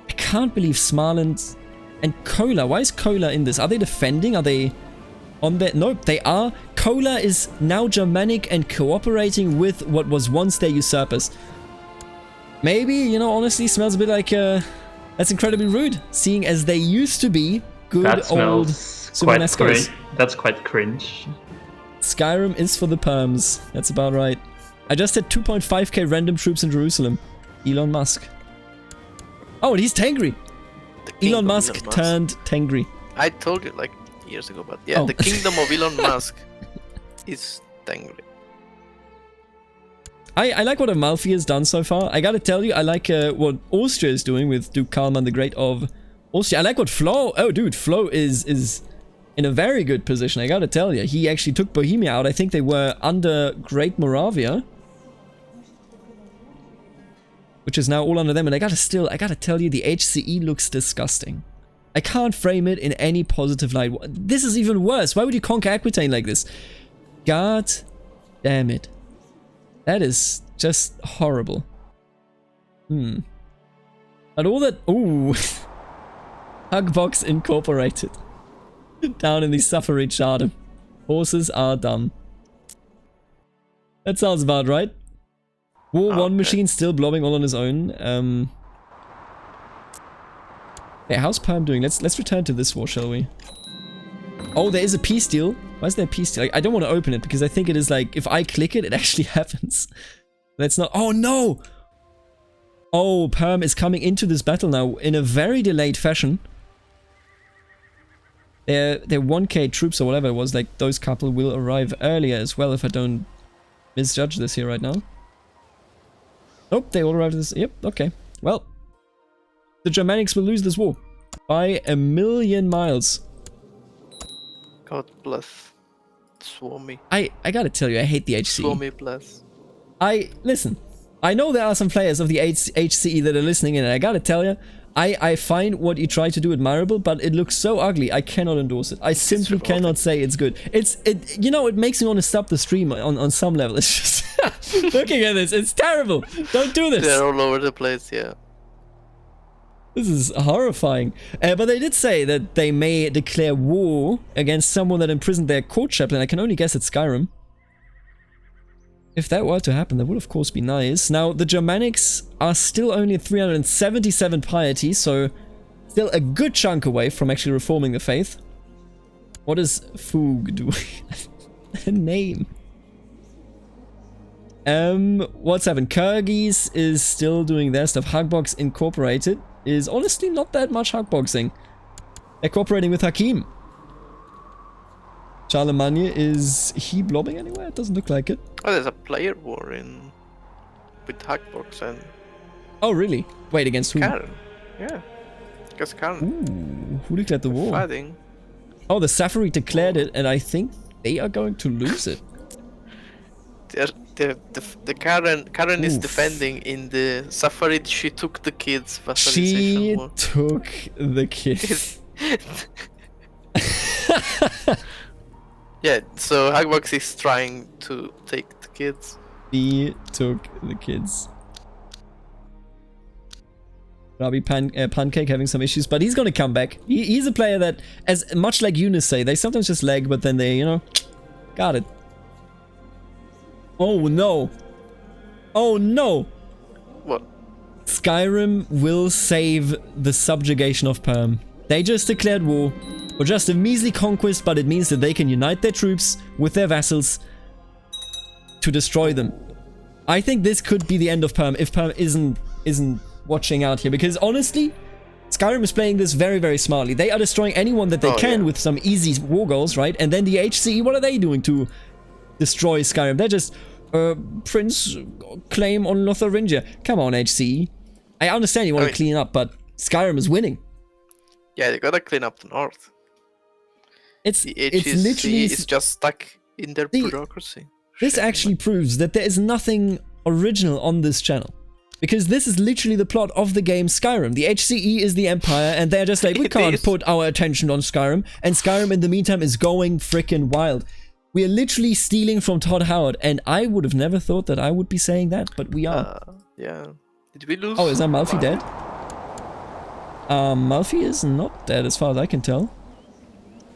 [SPEAKER 1] I can't believe Smarland and Kola. Why is Kola in this? Are they defending? Are they on their... Nope, they are. Kola is now Germanic and cooperating with what was once their usurpers. Maybe, honestly, smells a bit like... that's incredibly rude, seeing as they used to be good
[SPEAKER 2] That
[SPEAKER 1] old
[SPEAKER 2] smells quite
[SPEAKER 1] Sumonescos.
[SPEAKER 2] That's quite cringe.
[SPEAKER 1] Skyrim is for the perms. That's about right. I just had 2.5k random troops in Jerusalem. Elon Musk. Oh, and he's Tengri. Elon Musk turned Tengri.
[SPEAKER 3] I told you like years ago, but yeah, the kingdom of Elon Musk is Tengri.
[SPEAKER 1] I like what Amalfi has done so far. I gotta tell you, I like what Austria is doing with Duke Karlman the Great of Austria. I like what Flo... Oh, dude, Flo is in a very good position, I gotta tell you. He actually took Bohemia out. I think they were under Great Moravia, which is now all under them. And I gotta tell you, the HCE looks disgusting. I can't frame it in any positive light. This is even worse. Why would you conquer Aquitaine like this? God damn it. That is just horrible. And all that... Ooh. Hugbox Incorporated. Down in the Suffery Chardom. Horses are dumb. That sounds about right. War
[SPEAKER 3] Oh,
[SPEAKER 1] 1
[SPEAKER 3] okay.
[SPEAKER 1] machine still blobbing all on his own. Yeah, how's Perm doing? Let's return to this war, shall we? Oh, there is a peace deal. Why is there a peace deal? I don't want to open it because I think it is like, if I click it, it actually happens. Let's not... Oh, no! Oh, Perm is coming into this battle now in a very delayed fashion. Their 1k troops or whatever it was, like, those couple will arrive earlier as well if I don't misjudge this here right now. Nope, they all arrived at this... Yep, okay. Well, the Germanics will lose this war by 1,000,000 miles.
[SPEAKER 3] God bless. Swarmy.
[SPEAKER 1] I gotta tell you, I hate the HCE.
[SPEAKER 3] Swarmy bless.
[SPEAKER 1] Listen, I know there are some players of the HCE that are listening in, and I gotta tell you, I find what you try to do admirable, but it looks so ugly, I cannot endorse it. I simply cannot say it's good. You know, it makes me want to stop the stream on some level. It's just, looking at this, it's terrible. Don't do this.
[SPEAKER 3] They're all over the place, yeah.
[SPEAKER 1] This is horrifying. But they did say that they may declare war against someone that imprisoned their court chaplain. I can only guess it's Skyrim. If that were to happen, that would of course be nice. Now, the Germanics are still only at 377 piety, so still a good chunk away from actually reforming the faith. What does Fug do? A name. What's happened? Kyrgyz is still doing their stuff. Hugbox Incorporated is honestly not that much hugboxing. They're cooperating with Hakim. Charlemagne, is he blobbing anywhere? It doesn't look like it.
[SPEAKER 3] Oh, there's a player war with Hackbox and
[SPEAKER 1] Oh, really? Wait, against who?
[SPEAKER 3] Karen. Yeah. Because Karen
[SPEAKER 1] Ooh, who declared the war?
[SPEAKER 3] fighting.
[SPEAKER 1] Oh, the Safari declared it, and I think they are going to lose it.
[SPEAKER 3] The Karen is
[SPEAKER 1] Oof.
[SPEAKER 3] defending in the Safari. She took the kids.
[SPEAKER 1] She
[SPEAKER 3] Vassalization war.
[SPEAKER 1] took the kids.
[SPEAKER 3] Yeah, so Hackbox is trying to take the kids.
[SPEAKER 1] He took the kids. Robbie Pancake having some issues, but he's gonna come back. He's a player that, as much like Eunice say, they sometimes just lag, but then they, you know, got it. Oh no. Oh no.
[SPEAKER 3] What?
[SPEAKER 1] Skyrim will save the subjugation of Perm. They just declared war. For just a measly conquest, but it means that they can unite their troops with their vassals to destroy them. I think this could be the end of Perm if Perm isn't watching out here, because honestly, Skyrim is playing this very, very smartly. They are destroying anyone that they can with some easy war goals, right? And then the HCE, what are they doing to destroy Skyrim? They're just Prince claim on Lotharingia. Come on, HCE. I understand you want to clean up, but Skyrim is winning.
[SPEAKER 3] Yeah, they gotta clean up the north.
[SPEAKER 1] It's
[SPEAKER 3] HCE
[SPEAKER 1] literally
[SPEAKER 3] is just stuck in their bureaucracy.
[SPEAKER 1] This actually proves that there is nothing original on this channel. Because this is literally the plot of the game Skyrim. The HCE is the Empire, and they're just like, we can't put our attention on Skyrim. And Skyrim, in the meantime, is going freaking wild. We are literally stealing from Todd Howard, and I would have never thought that I would be saying that, but we are.
[SPEAKER 3] Yeah. Did we lose?
[SPEAKER 1] Oh, is Amalfi dead? Amalfi is not dead, as far as I can tell.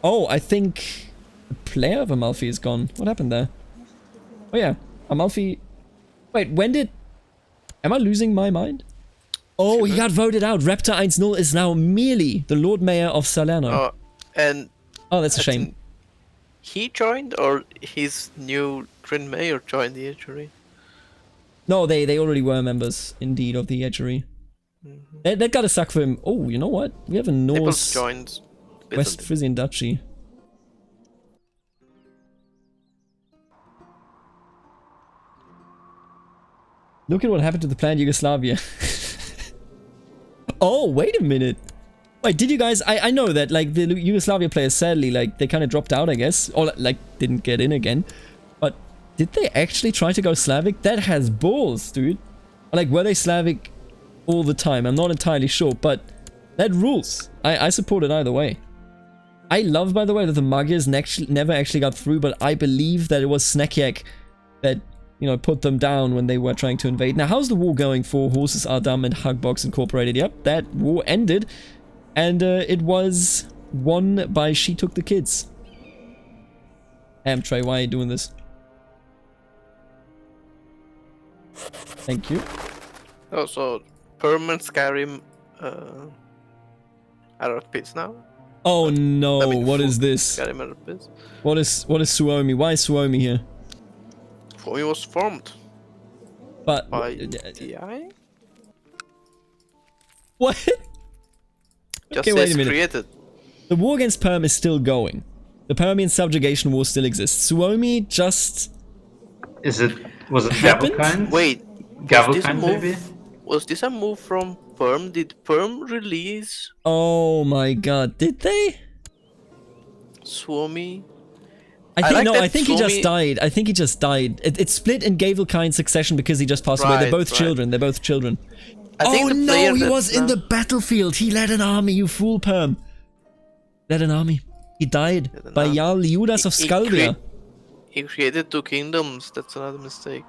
[SPEAKER 1] Oh, I think the player of Amalfi is gone. What happened there? Oh yeah, Amalfi... Wait, when did... Am I losing my mind? Oh, he got voted out. Raptor 1-0 is now merely the Lord Mayor of Salerno. Oh, that's a shame.
[SPEAKER 3] He joined, or his new Grand Mayor joined the Echery?
[SPEAKER 1] No, they already were members, indeed, of the Echery. That gotta suck for him. Oh, you know what? We have a Norse
[SPEAKER 3] joined
[SPEAKER 1] West Frisian Duchy. Look at what happened to the planned Yugoslavia. Oh, wait a minute. Wait, did you guys... I know that, like, the Yugoslavia players, sadly, like, they kind of dropped out, I guess. Or, like, didn't get in again. But did they actually try to go Slavic? That has balls, dude. Like, were they Slavic all the time? I'm not entirely sure, but that rules. I support it either way. I love, by the way, that the Magyars never actually got through, but I believe that it was Snakiak that, you know, put them down when they were trying to invade. Now, how's the war going for Horses Are Dumb and Hugbox Incorporated? Yep, that war ended. And it was won by She Took the Kids. Trey, why are you doing this? Thank you.
[SPEAKER 3] Also, permanent Skyrim RPs now.
[SPEAKER 1] Oh no,
[SPEAKER 3] I mean,
[SPEAKER 1] what
[SPEAKER 3] full
[SPEAKER 1] is this?
[SPEAKER 3] Skyrim RPs.
[SPEAKER 1] What is Suomi? Why is Suomi here?
[SPEAKER 3] For it was formed
[SPEAKER 1] But
[SPEAKER 3] by DI.
[SPEAKER 1] what?
[SPEAKER 3] Just
[SPEAKER 1] Okay, wait
[SPEAKER 3] says
[SPEAKER 1] a minute.
[SPEAKER 3] created.
[SPEAKER 1] The war against Perm is still going. The Permian Subjugation War still exists. Suomi just
[SPEAKER 2] Was it
[SPEAKER 1] happened?
[SPEAKER 2] Gavelkind?
[SPEAKER 3] Wait,
[SPEAKER 2] Gavelkind maybe?
[SPEAKER 3] Was this a move from Perm? Did Perm release
[SPEAKER 1] oh my god, did they?
[SPEAKER 3] Suomi?
[SPEAKER 1] I think
[SPEAKER 3] like
[SPEAKER 1] no,
[SPEAKER 3] that
[SPEAKER 1] I think he just
[SPEAKER 3] Suomi-
[SPEAKER 1] died. I think he just died. It split in Gavelkind succession because he just passed away. They're
[SPEAKER 3] Right,
[SPEAKER 1] both
[SPEAKER 3] right.
[SPEAKER 1] children. They're both children.
[SPEAKER 3] I think
[SPEAKER 1] Oh
[SPEAKER 3] the
[SPEAKER 1] no,
[SPEAKER 3] player
[SPEAKER 1] he
[SPEAKER 3] that's
[SPEAKER 1] was in
[SPEAKER 3] now-
[SPEAKER 1] the battlefield. He led an army, you fool, Perm. Led an army. He died
[SPEAKER 3] Led an
[SPEAKER 1] by
[SPEAKER 3] army.
[SPEAKER 1] Jarl Judas of
[SPEAKER 3] He
[SPEAKER 1] Skalvia.
[SPEAKER 3] He created 2 kingdoms. That's another mistake.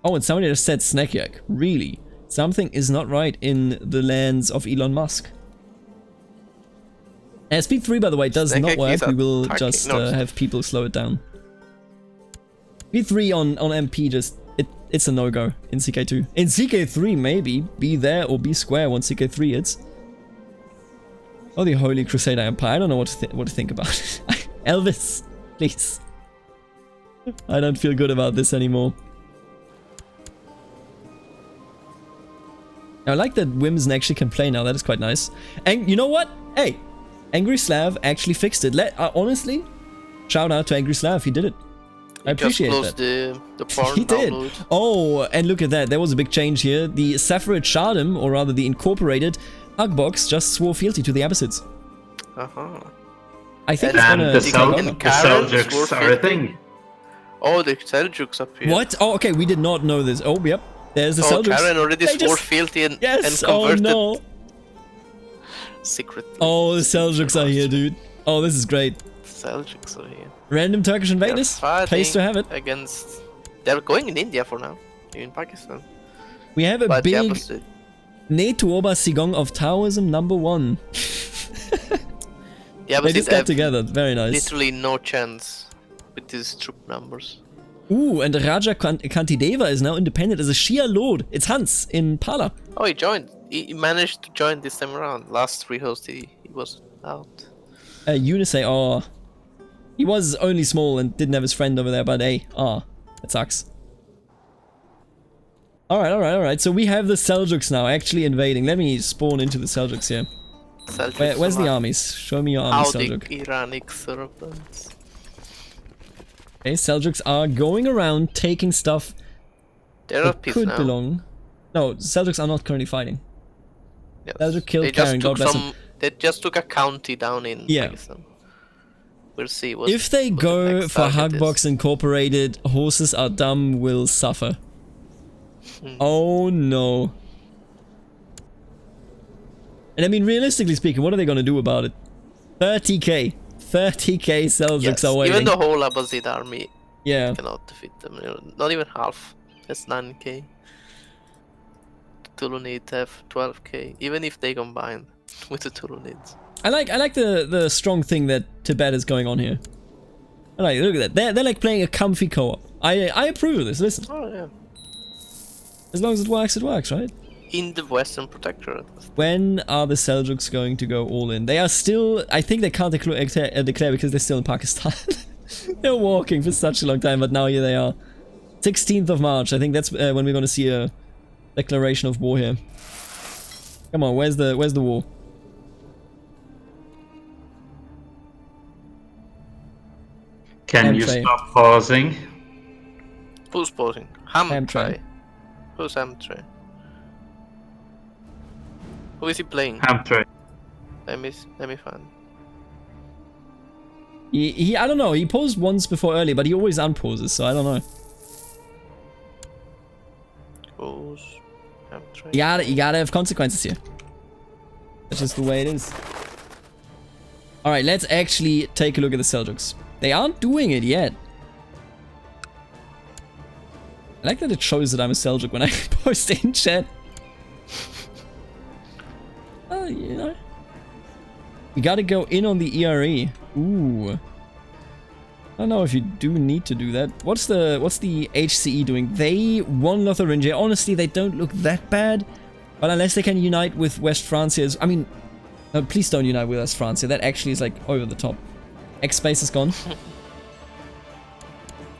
[SPEAKER 1] Oh, and somebody just said Snackyak. Really? Something is not right in the lands of Elon Musk. Speed 3, by the way, does not
[SPEAKER 3] Snackyak
[SPEAKER 1] work.
[SPEAKER 3] is
[SPEAKER 1] We will
[SPEAKER 3] attacking-
[SPEAKER 1] just
[SPEAKER 3] no,
[SPEAKER 1] have people slow it down. Speed 3 on MP just... It's a no-go in CK2. In CK3, maybe. Be there or be square once CK3 hits. Oh, the Holy Crusader Empire. I don't know what to think about it. Elvis, please. I don't feel good about this anymore. I like that Wimsen actually can play now. That is quite nice. And you know what? Hey, Angry Slav actually fixed it. Honestly, shout out to Angry Slav. He did it. I appreciate
[SPEAKER 3] just
[SPEAKER 1] that.
[SPEAKER 3] closed the porn
[SPEAKER 1] He did.
[SPEAKER 3] download.
[SPEAKER 1] Oh, and look at that. There was a big change here. The Sephiroth Shardam, or rather the incorporated Hugbox, just swore fealty to the Abbasids.
[SPEAKER 3] Uh-huh.
[SPEAKER 1] I think
[SPEAKER 3] And
[SPEAKER 1] it's
[SPEAKER 2] And
[SPEAKER 1] gonna
[SPEAKER 2] the,
[SPEAKER 1] take
[SPEAKER 2] Sel-
[SPEAKER 1] over.
[SPEAKER 2] the
[SPEAKER 3] Karens were
[SPEAKER 2] Seljuks are a
[SPEAKER 3] 50.
[SPEAKER 2] thing.
[SPEAKER 3] Oh, the Seljuks up here.
[SPEAKER 1] What? Oh, okay. We did not know this. Oh, yep. There's the
[SPEAKER 3] Oh,
[SPEAKER 1] Seljuks.
[SPEAKER 3] Karen already
[SPEAKER 1] They
[SPEAKER 3] swore
[SPEAKER 1] just-
[SPEAKER 3] fealty and
[SPEAKER 1] Yes. Oh
[SPEAKER 3] converted
[SPEAKER 1] no.
[SPEAKER 3] secretly.
[SPEAKER 1] Oh, the Seljuks are here, dude. Oh, this is great.
[SPEAKER 3] Seljuks are here.
[SPEAKER 1] Random Turkish
[SPEAKER 3] They're
[SPEAKER 1] invaders.
[SPEAKER 3] fighting
[SPEAKER 1] Place to have it.
[SPEAKER 3] against. They're going in India for now. In Pakistan.
[SPEAKER 1] We have a
[SPEAKER 3] But the
[SPEAKER 1] big
[SPEAKER 3] opposite.
[SPEAKER 1] Netuoba Sigong of Taoism #1.
[SPEAKER 3] Yeah,
[SPEAKER 1] They
[SPEAKER 3] but
[SPEAKER 1] just got together. Very nice.
[SPEAKER 3] literally no chance with these troop numbers.
[SPEAKER 1] Ooh, and Raja Kantideva is now independent as a Shia Lord. It's Hans in Pala.
[SPEAKER 3] Oh, he joined. He managed to join this time around. Last rehost, he was out.
[SPEAKER 1] Unisay, oh. He was only small and didn't have his friend over there, but hey, that sucks. Alright. So we have the Seljuks now actually invading. Let me spawn into the Seljuks here.
[SPEAKER 3] Seljuks
[SPEAKER 1] Where's the
[SPEAKER 3] are
[SPEAKER 1] armies? Show me your army,
[SPEAKER 3] How the
[SPEAKER 1] Seljuk.
[SPEAKER 3] Iranic serpents.
[SPEAKER 1] Okay, Seljuks are going around taking stuff
[SPEAKER 3] They're
[SPEAKER 1] that
[SPEAKER 3] at peace
[SPEAKER 1] could
[SPEAKER 3] now.
[SPEAKER 1] belong. No, Seljuks are not currently fighting.
[SPEAKER 3] Yes.
[SPEAKER 1] Seljuk killed
[SPEAKER 3] They just
[SPEAKER 1] Karen, God
[SPEAKER 3] took
[SPEAKER 1] bless him.
[SPEAKER 3] They just took a county down in
[SPEAKER 1] Yeah.
[SPEAKER 3] Pakistan. We'll see what.
[SPEAKER 1] If they
[SPEAKER 3] what the
[SPEAKER 1] go
[SPEAKER 3] next
[SPEAKER 1] for
[SPEAKER 3] target
[SPEAKER 1] Hugbox
[SPEAKER 3] is.
[SPEAKER 1] Incorporated, Horses Are Dumb will suffer.
[SPEAKER 3] Hmm.
[SPEAKER 1] Oh no. And I mean, realistically speaking, what are they going to do about it? 30k. 30k Seljuks
[SPEAKER 3] Yes,
[SPEAKER 1] are waiting.
[SPEAKER 3] even the whole Abbasid army
[SPEAKER 1] Yeah.
[SPEAKER 3] cannot defeat them. Not even half. That's 9k. Tulunids have 12k. Even if they combine with the Tulunids.
[SPEAKER 1] I like the strong thing that Tibet is going on here. I like, look at that. They're like playing a comfy co-op. I approve of this. Listen,
[SPEAKER 3] Oh yeah.
[SPEAKER 1] as long as it works, right?
[SPEAKER 3] In the Western Protectorate.
[SPEAKER 1] When are the Seljuks going to go all in? They are still... I think they can't declare because they're still in Pakistan. They're walking for such a long time, but now here they are. 16th of March. I think that's when we're going to see a declaration of war here. Come on, where's the war?
[SPEAKER 2] Can you
[SPEAKER 1] Hamtray.
[SPEAKER 2] stop pausing?
[SPEAKER 3] Who's posing?
[SPEAKER 1] Hamtray.
[SPEAKER 3] Hamtray. Who's Hamtray? Who is he playing?
[SPEAKER 2] Hamtray.
[SPEAKER 3] Let me find.
[SPEAKER 1] He I don't know. He paused once before earlier, but he always unpauses, so I don't know.
[SPEAKER 3] Who's Hamtray?
[SPEAKER 1] You gotta have consequences here. That's just the way it is. Alright, let's actually take a look at the Seljuks. They aren't doing it yet. I like that it shows that I'm a Seljuk when I post in chat. Oh, you know. We gotta go in on the ERE. Ooh. I don't know if you do need to do that. What's the HCE doing? They won Lotharingia. Honestly, they don't look that bad. But unless they can unite with West Francia, I mean, no, please don't unite with West Francia. That actually is like over the top. X space is gone.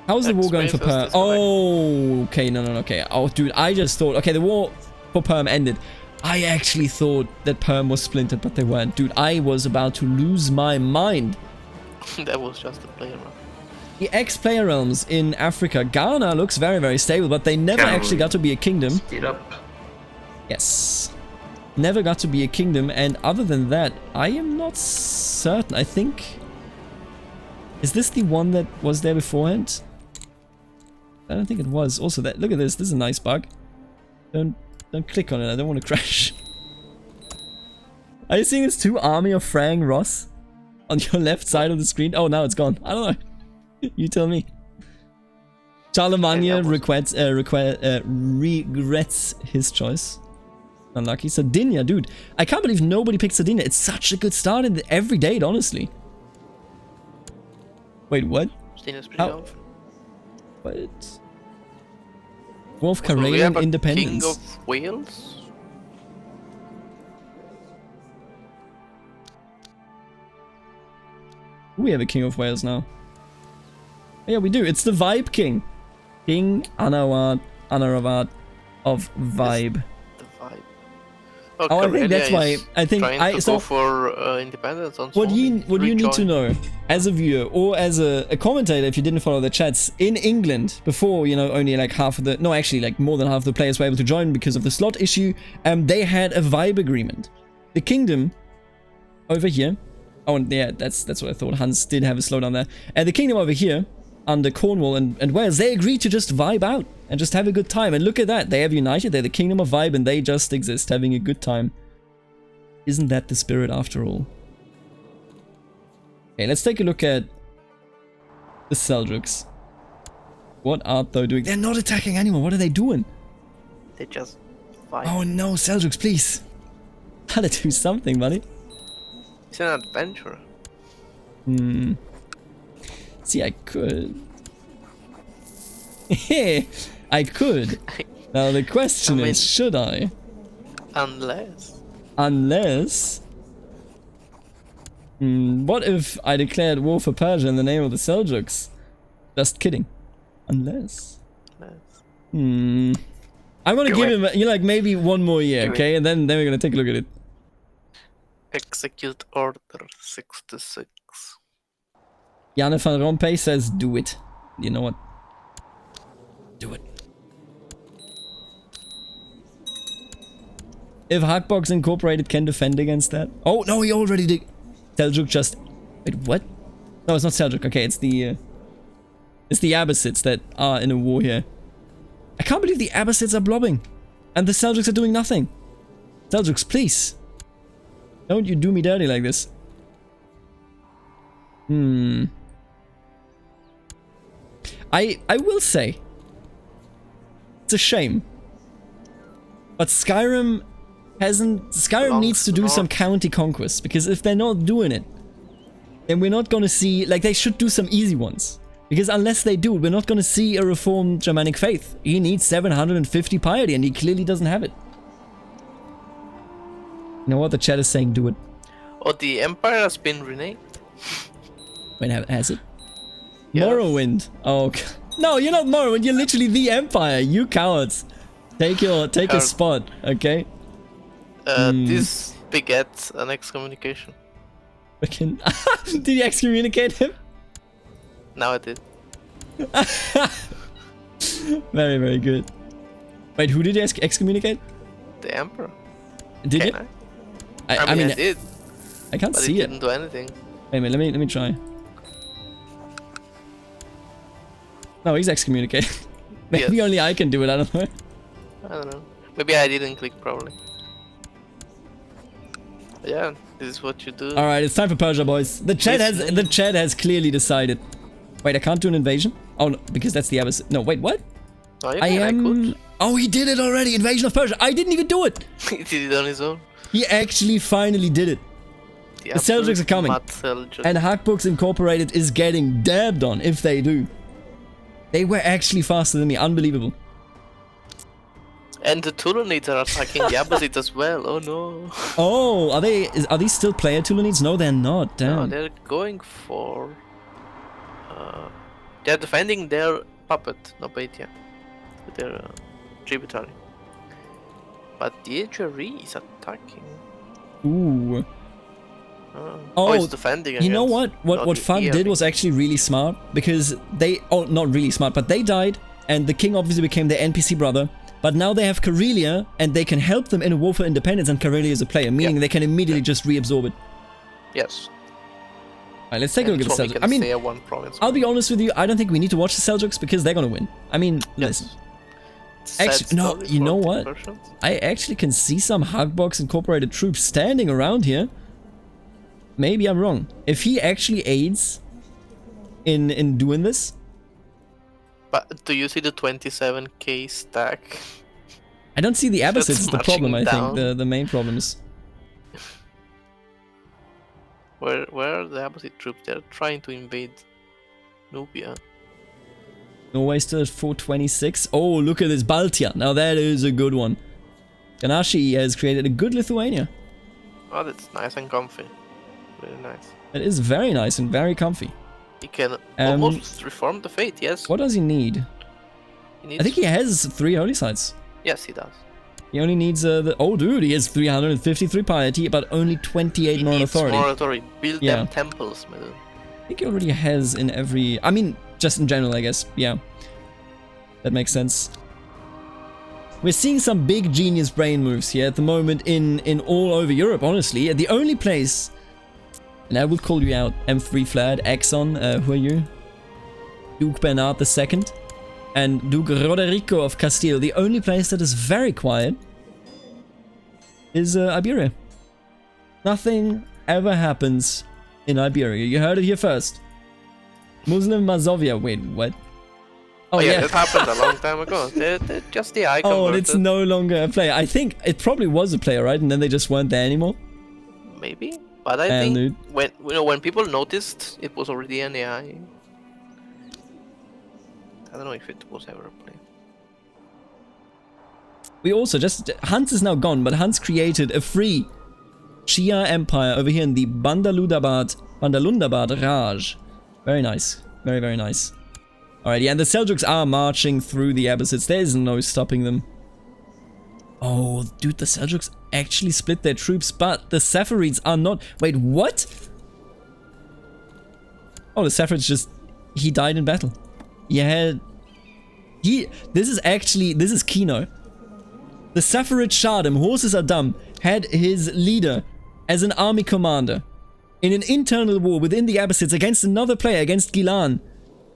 [SPEAKER 1] How's the war going for Perm? Oh, okay, no, okay. Oh, dude, I just thought, okay, the war for Perm ended. I actually thought that Perm was splintered, but they weren't. Dude, I was about to lose my mind.
[SPEAKER 3] That was just a player realm.
[SPEAKER 1] The ex-player realms in Africa. Ghana looks very, very stable, but they never actually got to be a kingdom.
[SPEAKER 2] Speed up.
[SPEAKER 1] Yes. Never got to be a kingdom, and other than that, I am not certain. I think... Is this the one that was there beforehand? I don't think it was. Also, that look at this. This is a nice bug. Don't click on it. I don't want to crash. Are you seeing this 2 army of Frang Ross on your left side of the screen? Oh, now it's gone. I don't know. You tell me. Charlemagne regrets his choice. Unlucky. Sardinia, dude. I can't believe nobody picked Sardinia. It's such a good start in every date, honestly. Wait, what?
[SPEAKER 3] Sardinia's pretty old.
[SPEAKER 1] What? Wolf
[SPEAKER 3] Will we have
[SPEAKER 1] Karelian
[SPEAKER 3] a
[SPEAKER 1] independence.
[SPEAKER 3] King of Wales?
[SPEAKER 1] We have a King of Wales now. Yeah, we do. It's the Vibe King. King Anarawat of Vibe.
[SPEAKER 3] The Vibe.
[SPEAKER 1] Oh, I think that's why. I think
[SPEAKER 3] trying to go for independence on
[SPEAKER 1] what you need to know as a viewer or as a commentator, if you didn't follow the chats in England before, you know, only like half of the actually like more than half of the players were able to join because of the slot issue. They had a Vibe agreement. The kingdom over here. Oh, and yeah, that's what I thought. Hans did have a slowdown there. And the kingdom over here, under Cornwall and Wales, they agreed to just vibe out and just have a good time. And look at that. They have united. They're the kingdom of vibe and they just exist having a good time. Isn't that the spirit after all? Okay, let's take a look at the Seljuks. What art they doing? They're not attacking anyone. What are they doing?
[SPEAKER 3] They just vibe.
[SPEAKER 1] Oh no, Seljuks, please. Gotta do something, buddy.
[SPEAKER 3] He's an adventurer.
[SPEAKER 1] See, I could. I could. Now the question is, should I?
[SPEAKER 3] Unless.
[SPEAKER 1] What if I declared war for Persia in the name of the Seljuks? Just kidding. Unless. I'm gonna give him, you know, like maybe one more year, okay? And then we're gonna take a look at it.
[SPEAKER 3] Execute Order 66.
[SPEAKER 1] Janne van Rompuy says, do it. You know what? Do it. If Hackbox Incorporated can defend against that. Oh, no, he already did. Seljuk just... Wait, what? No, it's not Seljuk. Okay, it's the Abbasids that are in a war here. I can't believe the Abbasids are blobbing. And the Seljuks are doing nothing. Seljuks, please. Don't you do me dirty like this. I will say, it's a shame. But Skyrim needs to do some county conquests, because if they're not doing it, then we're not gonna see, like, they should do some easy ones. Because unless they do, we're not gonna see a reformed Germanic faith. He needs 750 piety and he clearly doesn't have it. You know what? The chat is saying do it.
[SPEAKER 3] Oh, the Empire has been renamed.
[SPEAKER 1] Wait, has it?
[SPEAKER 3] Yes.
[SPEAKER 1] Morrowind. Oh, no, you're not Morrowind. You're literally the Empire. You cowards. Take a spot, okay?
[SPEAKER 3] This begets an excommunication.
[SPEAKER 1] Did you excommunicate him?
[SPEAKER 3] Now I did.
[SPEAKER 1] Very, very good. Wait, who did you excommunicate?
[SPEAKER 3] The Emperor.
[SPEAKER 1] Did you?
[SPEAKER 3] I mean, I did.
[SPEAKER 1] I can't see it.
[SPEAKER 3] But it didn't do anything.
[SPEAKER 1] Wait a minute, let me try. No, he's excommunicated. Maybe only I can do it, I don't know.
[SPEAKER 3] I don't know. Maybe I didn't click properly. But yeah, this is what you do.
[SPEAKER 1] Alright, it's time for Persia, boys. The chat has clearly decided. Wait, I can't do an invasion? Oh, no, because that's the Abbasid. No, wait, what?
[SPEAKER 3] Oh, I could.
[SPEAKER 1] Oh, he did it already! Invasion of Persia! I didn't even do it!
[SPEAKER 3] He did it on his own.
[SPEAKER 1] He actually finally did it.
[SPEAKER 3] The
[SPEAKER 1] Seljuks are coming.
[SPEAKER 3] mad Seljuk.
[SPEAKER 1] And Hackbooks Incorporated is getting dabbed on if they do. They were actually faster than me. Unbelievable.
[SPEAKER 3] And the Tulunids are attacking the Abbasids as well. Oh no.
[SPEAKER 1] Oh, are these still player Tulunids? No, they're not. Damn.
[SPEAKER 3] No, they're going for... they're defending their puppet, Nobatia. With their tributary. But the HRE is attacking.
[SPEAKER 1] Ooh.
[SPEAKER 3] Oh, it's defending
[SPEAKER 1] you know
[SPEAKER 3] against-
[SPEAKER 1] what? What Fug did was actually really smart because they, oh, not really smart, but they died, and the king obviously became their NPC brother. But now they have Karelia, and they can help them in a war for independence, and Karelia is a player, meaning they can immediately just reabsorb it.
[SPEAKER 3] Yes.
[SPEAKER 1] Alright, let's take a look at the Seljuks. I mean,
[SPEAKER 3] one province.
[SPEAKER 1] I'll be honest with you, I don't think we need to watch the Seljuks because they're gonna win. I mean, listen. Actually, no, you know what? I actually can see some Hugbox Incorporated troops standing around here. Maybe I'm wrong. If he actually aids in doing this...
[SPEAKER 3] But do you see the 27k stack?
[SPEAKER 1] I don't see the Abbasids,
[SPEAKER 3] That's
[SPEAKER 1] the problem, I
[SPEAKER 3] marching
[SPEAKER 1] think. The main problem is...
[SPEAKER 3] Where are the Abbasid troops? They're trying to invade Nubia.
[SPEAKER 1] Norway still at 426. Oh, look at this Baltia. Now that is a good one. Ganashi has created a good Lithuania.
[SPEAKER 3] Oh, that's nice and comfy. Very nice.
[SPEAKER 1] It is very nice and very comfy.
[SPEAKER 3] He can almost reform the fate, yes.
[SPEAKER 1] What does he need?
[SPEAKER 3] He needs...
[SPEAKER 1] I think he has 3 holy sites.
[SPEAKER 3] Yes, he does.
[SPEAKER 1] He only needs the... Oh, dude, he has 353 piety, but only 28 moral authority.
[SPEAKER 3] More authority. Build them temples, man.
[SPEAKER 1] I think he already has in every... I mean, just in general, I guess. Yeah. That makes sense. We're seeing some big genius brain moves here at the moment in all over Europe, honestly. The only place... And I will call you out, M3 Flad, Exxon, who are you? Duke Bernard II. And Duke Roderico of Castile. The only place that is very quiet is Iberia. Nothing ever happens in Iberia. You heard it here first. Muslim Mazovia. Wait, what?
[SPEAKER 3] Oh yeah, that happened a long time ago. They're just the icon.
[SPEAKER 1] Oh, and it's no longer a player. I think it probably was a player, right? And then they just weren't there anymore.
[SPEAKER 3] Maybe, but I think when people noticed, it was already an AI. I don't know if it was ever a player.
[SPEAKER 1] We also just... Hans is now gone, but Hans created a free Shia empire over here in the Bandalundabad Raj. Very nice. Very, very nice. Alright, yeah, and the Seljuks are marching through the Abbasids. There is no stopping them. Oh, dude, the Seljuks actually split their troops, but the Saffarids are not... Wait, what? Oh, the Saffarids just... He died in battle. Yeah. This is Kino. The Safarid Shardam, horses are dumb, had his leader as an army commander in an internal war within the Abbasids against another player, against Gilan.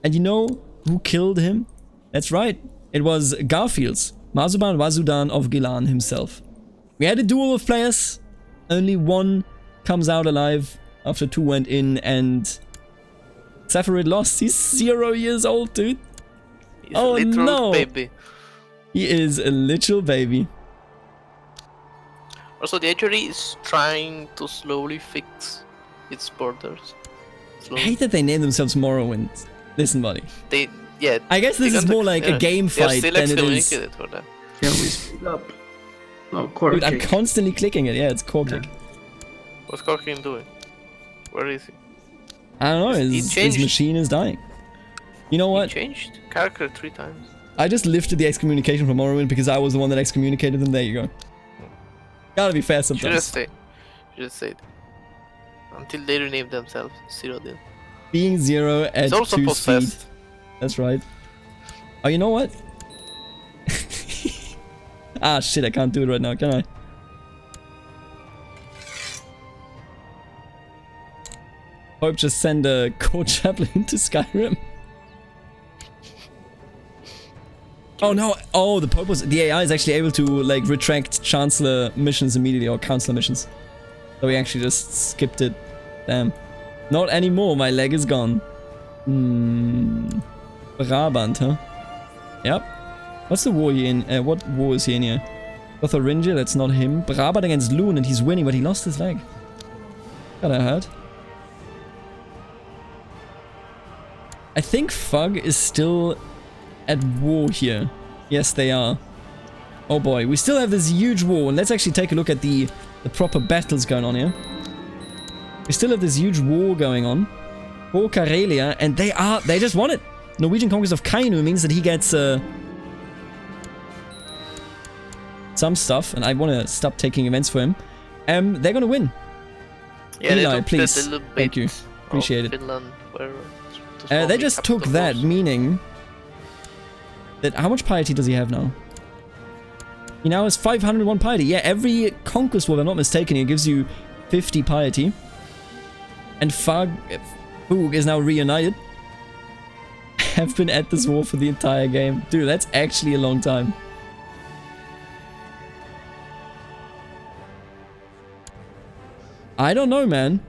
[SPEAKER 1] And you know who killed him? That's right. It was Garfield's, Mazuban Wazudan of Gilan himself. We had a duel of players. Only one comes out alive after 2 went in, and Safarid lost. He's 0 years old, dude.
[SPEAKER 3] He's a literal baby.
[SPEAKER 1] He is a literal baby.
[SPEAKER 3] Also, the HRE is trying to slowly fix its borders.
[SPEAKER 1] I hate that they name themselves Morrowind. Listen, buddy. I guess this is more like a game fight than it is.
[SPEAKER 2] Can we speed up? No, core
[SPEAKER 1] Dude, I'm constantly clicking it. Yeah, it's core kick.
[SPEAKER 3] What's Corkin doing? Where is he?
[SPEAKER 1] I don't know. His machine is dying. You know what?
[SPEAKER 3] He changed character 3 times.
[SPEAKER 1] I just lifted the excommunication from Morrowind because I was the one that excommunicated them. There you go. Gotta be fair sometimes.
[SPEAKER 3] Should have stayed. Until they rename themselves. 0 deal.
[SPEAKER 1] Being 0 at
[SPEAKER 3] it's also
[SPEAKER 1] 2
[SPEAKER 3] possessed.
[SPEAKER 1] speed. That's right. Oh, you know what? Ah, shit, I can't do it right now, can I? Hope just send a court chaplain to Skyrim. Oh no! Oh, the Pope was... The AI is actually able to, like, retract Chancellor missions immediately, or Councillor missions. So we actually just skipped it. Damn. Not anymore, my leg is gone. Brabant, huh? Yep. What's the war here in... what war is he in here? Lotharingia, that's not him. Brabant against Loon, and he's winning, but he lost his leg. That I heard. I think Fug is still at war here. Yes, they are. Oh boy, we still have this huge war. And let's actually take a look at the proper battles going on here. We still have this huge war going on for Karelia, and they just won it. Norwegian conquest of Kainu means that he gets some stuff, and I want to stop taking events for him. They're gonna win.
[SPEAKER 3] Yeah, they
[SPEAKER 1] Eli,
[SPEAKER 3] took
[SPEAKER 1] please.
[SPEAKER 3] that little
[SPEAKER 1] Thank you.
[SPEAKER 3] bit
[SPEAKER 1] Appreciate
[SPEAKER 3] of
[SPEAKER 1] it.
[SPEAKER 3] Finland where
[SPEAKER 1] They just took that, meaning that how much piety does he have now? He now has 501 piety. Yeah, every conquest war, if I'm not mistaken, it gives you 50 piety. And Fug is now reunited. Have been at this war for the entire game. Dude, that's actually a long time. I don't know, man.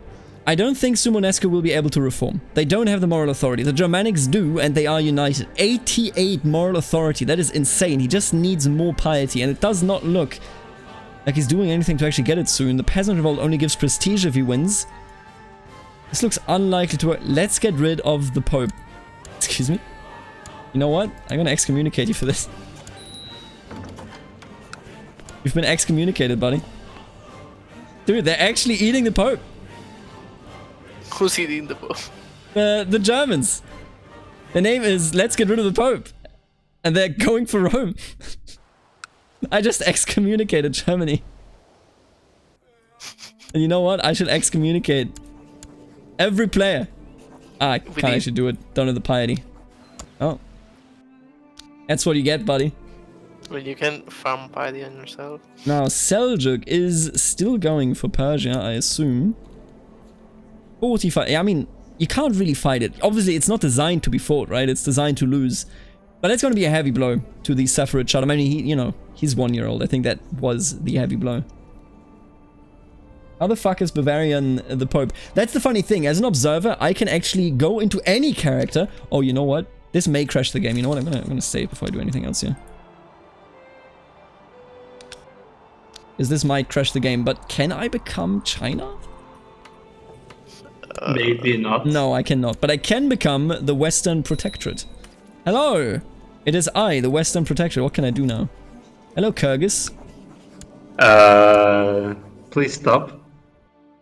[SPEAKER 1] I don't think Simonescu will be able to reform. They don't have the moral authority. The Germanics do, and they are united. 88 moral authority. That is insane. He just needs more piety, and it does not look like he's doing anything to actually get it soon. The Peasant Revolt only gives prestige if he wins. This looks unlikely to work. Let's get rid of the Pope. Excuse me? You know what? I'm gonna excommunicate you for this. You've been excommunicated, buddy. Dude, they're actually eating the Pope.
[SPEAKER 3] Who's eating the Pope?
[SPEAKER 1] The Germans. Their name is Let's Get Rid of the Pope. And they're going for Rome. I just excommunicated Germany. And you know what? I should excommunicate every player. I can't actually do it. Don't have the piety. Oh. That's what you get, buddy.
[SPEAKER 3] Well, you can farm piety on yourself.
[SPEAKER 1] Now, Seljuk is still going for Persia, I assume. 45. I mean, you can't really fight it. Obviously, it's not designed to be fought, right? It's designed to lose. But that's going to be a heavy blow to the Sephiroth child. I mean, he's 1 year old. I think that was the heavy blow. How the fuck is Bavarian the Pope? That's the funny thing. As an observer, I can actually go into any character. Oh, you know what? This may crash the game. You know what? I'm gonna save before I do anything else here. Because this might crash the game. But can I become China?
[SPEAKER 2] Maybe not.
[SPEAKER 1] No, I cannot. But I can become the Western Protectorate. Hello! It is I, the Western Protectorate. What can I do now? Hello, Kyrgyz.
[SPEAKER 2] Please stop.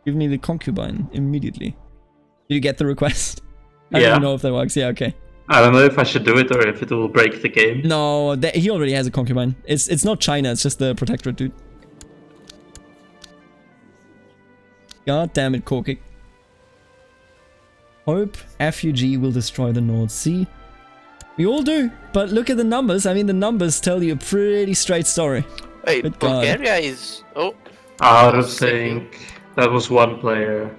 [SPEAKER 1] Give me the concubine immediately. Did you get the request? I
[SPEAKER 2] Yeah.
[SPEAKER 1] don't know if that works. Yeah, okay.
[SPEAKER 2] I don't know if I should do it or if it will break the game.
[SPEAKER 1] No, he already has a concubine. It's not China, it's just the Protectorate, dude. God damn it, Korkik. Hope FUG will destroy the North Sea. We all do, but look at the numbers. I mean, the numbers tell you a pretty straight story.
[SPEAKER 3] Wait,
[SPEAKER 1] Good God.
[SPEAKER 3] Bulgaria is... Oh.
[SPEAKER 2] Out of sync. That was one player.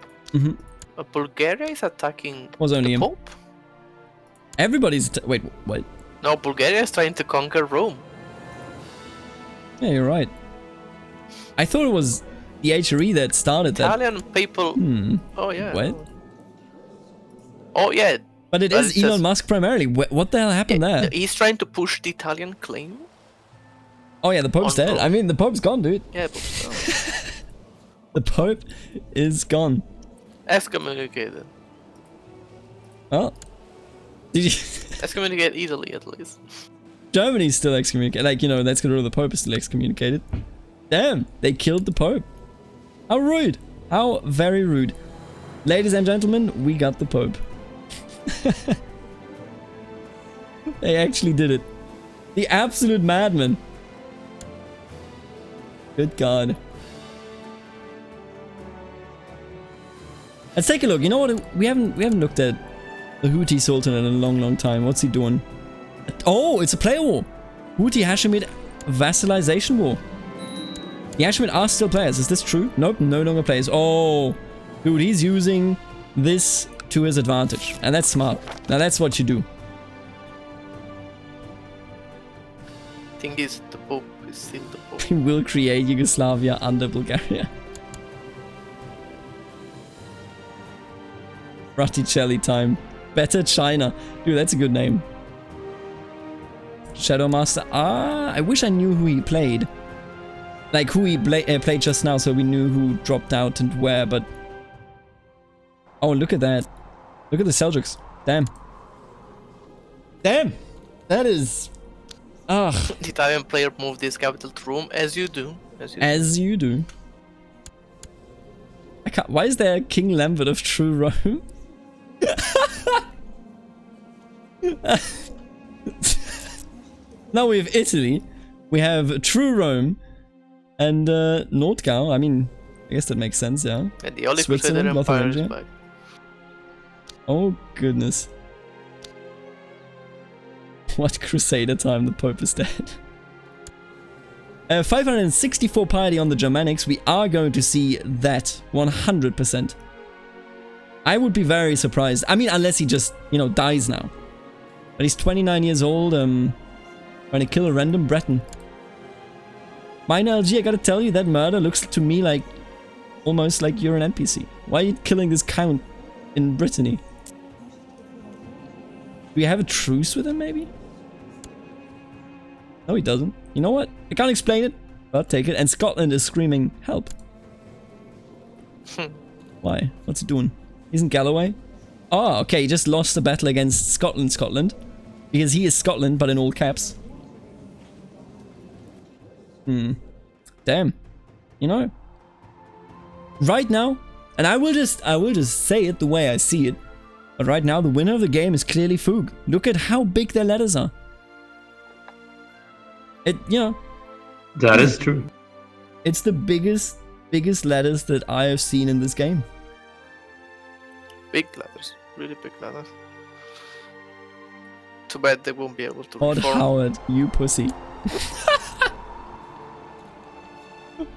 [SPEAKER 3] Bulgaria is attacking
[SPEAKER 1] Was only
[SPEAKER 3] the
[SPEAKER 1] him.
[SPEAKER 3] Pope?
[SPEAKER 1] Everybody's... wait, what?
[SPEAKER 3] No, Bulgaria is trying to conquer Rome.
[SPEAKER 1] Yeah, you're right. I thought it was the HRE that started that.
[SPEAKER 3] Italian people... Oh, yeah.
[SPEAKER 1] What?
[SPEAKER 3] Oh, yeah.
[SPEAKER 1] But it is Elon Musk primarily. What the hell happened there?
[SPEAKER 3] He's trying to push the Italian claim.
[SPEAKER 1] Oh yeah, the Pope's dead. I mean, the Pope's gone, dude.
[SPEAKER 3] Yeah, but...
[SPEAKER 1] The Pope is gone.
[SPEAKER 3] excommunicated.
[SPEAKER 1] Oh. Did you...
[SPEAKER 3] Excommunicate Italy, at least.
[SPEAKER 1] Germany's still excommunicated. Like, let's get rid of the Pope is still excommunicated. Damn, they killed the Pope. How rude. How very rude. Ladies and gentlemen, we got the Pope. They actually did it. The absolute madman. Good God. Let's take a look. You know what? We haven't looked at the Houthi Sultan in a long time. What's he doing? Oh, it's a player war. Houthi Hashemite vassalization war. The Hashemite are still players. Is this true? Nope, no longer players. Oh, dude, he's using this to his advantage. And that's smart. Now that's what you do.
[SPEAKER 3] I think it's the Pope. It's still the Pope.
[SPEAKER 1] He will create Yugoslavia under Bulgaria. Ratticelli time. Better China. Dude, that's a good name. Shadow Master. Ah, I wish I knew who he played. Like who he played just now, so we knew who dropped out and where, but Oh, look at that. Look at the Seljuks. Damn. Damn! That is... Ugh.
[SPEAKER 3] The Italian player moved his capital to Rome, as you do.
[SPEAKER 1] As you do. I can't... Why is there a King Lambert of True Rome? Now we have Italy. We have True Rome. And Nordgau. I mean, I guess that makes sense, yeah.
[SPEAKER 3] And the only Crusader
[SPEAKER 1] Switzerland,
[SPEAKER 3] Empire is
[SPEAKER 1] Lotharingia.
[SPEAKER 3] back.
[SPEAKER 1] Oh, goodness. What Crusader time the Pope is dead. 564 piety on the Germanics. We are going to see that 100%. I would be very surprised. I mean, unless he just, you know, dies now. But he's 29 years old, trying to kill a random Breton. Minor LG, I gotta tell you, that murder looks to me like almost like you're an NPC. Why are you killing this count in Brittany? Do we have a truce with him, maybe? No, he doesn't. You know what? I can't explain it, but I'll take it. And Scotland is screaming, help. Why? What's he doing? He's in Galloway? Oh, okay, he just lost the battle against Scotland. Because he is Scotland, but in all caps. Damn. You know. Right now, and I will just say it the way I see it. But right now, the winner of the game is clearly Fug. Look at how big their letters are. You know.
[SPEAKER 2] That is true.
[SPEAKER 1] It's the biggest letters that I have seen in this game.
[SPEAKER 3] Big letters. Really big letters. Too bad they won't be able to
[SPEAKER 1] Todd
[SPEAKER 3] reform.
[SPEAKER 1] Howard, you pussy.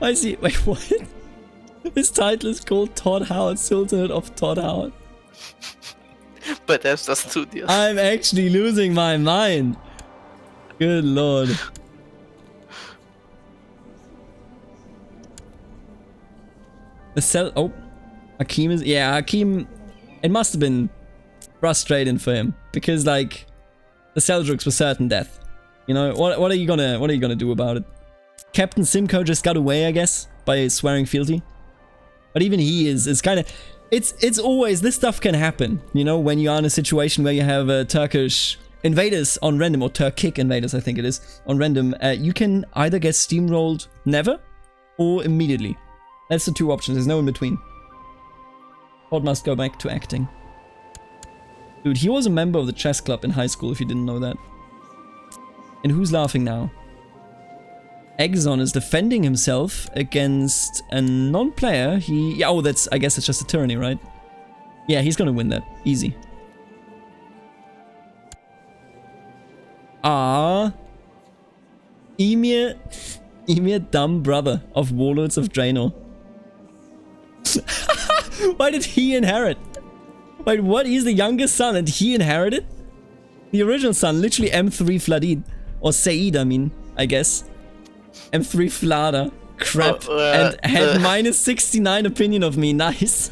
[SPEAKER 1] I see. Wait, what? His title is called Todd Howard, Sultanate of Todd Howard.
[SPEAKER 3] Bethesda Studios.
[SPEAKER 1] I'm actually losing my mind. Good lord. Hakim is... Yeah, Hakim... It must have been frustrating for him. Because, like, the Seljuks were certain death. You know, what are you gonna do about it? Captain Simcoe just got away, I guess, by swearing fealty. But even he is kind of... It's always... This stuff can happen, you know, when you are in a situation where you have Turkish invaders on random, or Turkic invaders, I think it is, on random. You can either get steamrolled never, or immediately. That's the two options, there's no in between. Todd must go back to acting. Dude, he was a member of the chess club in high school, if you didn't know that. And who's laughing now? Exxon is defending himself against a non-player. I guess it's just a tyranny, right? Yeah, he's gonna win that. Easy. Emir, dumb brother of Warlords of Draenor. Why did he inherit? Wait, what? He's the youngest son and he inherited? The original son, literally M3 Fladid. Or Said, I mean, I guess. M3 Flada. Crap. And had minus 69 opinion of me. Nice.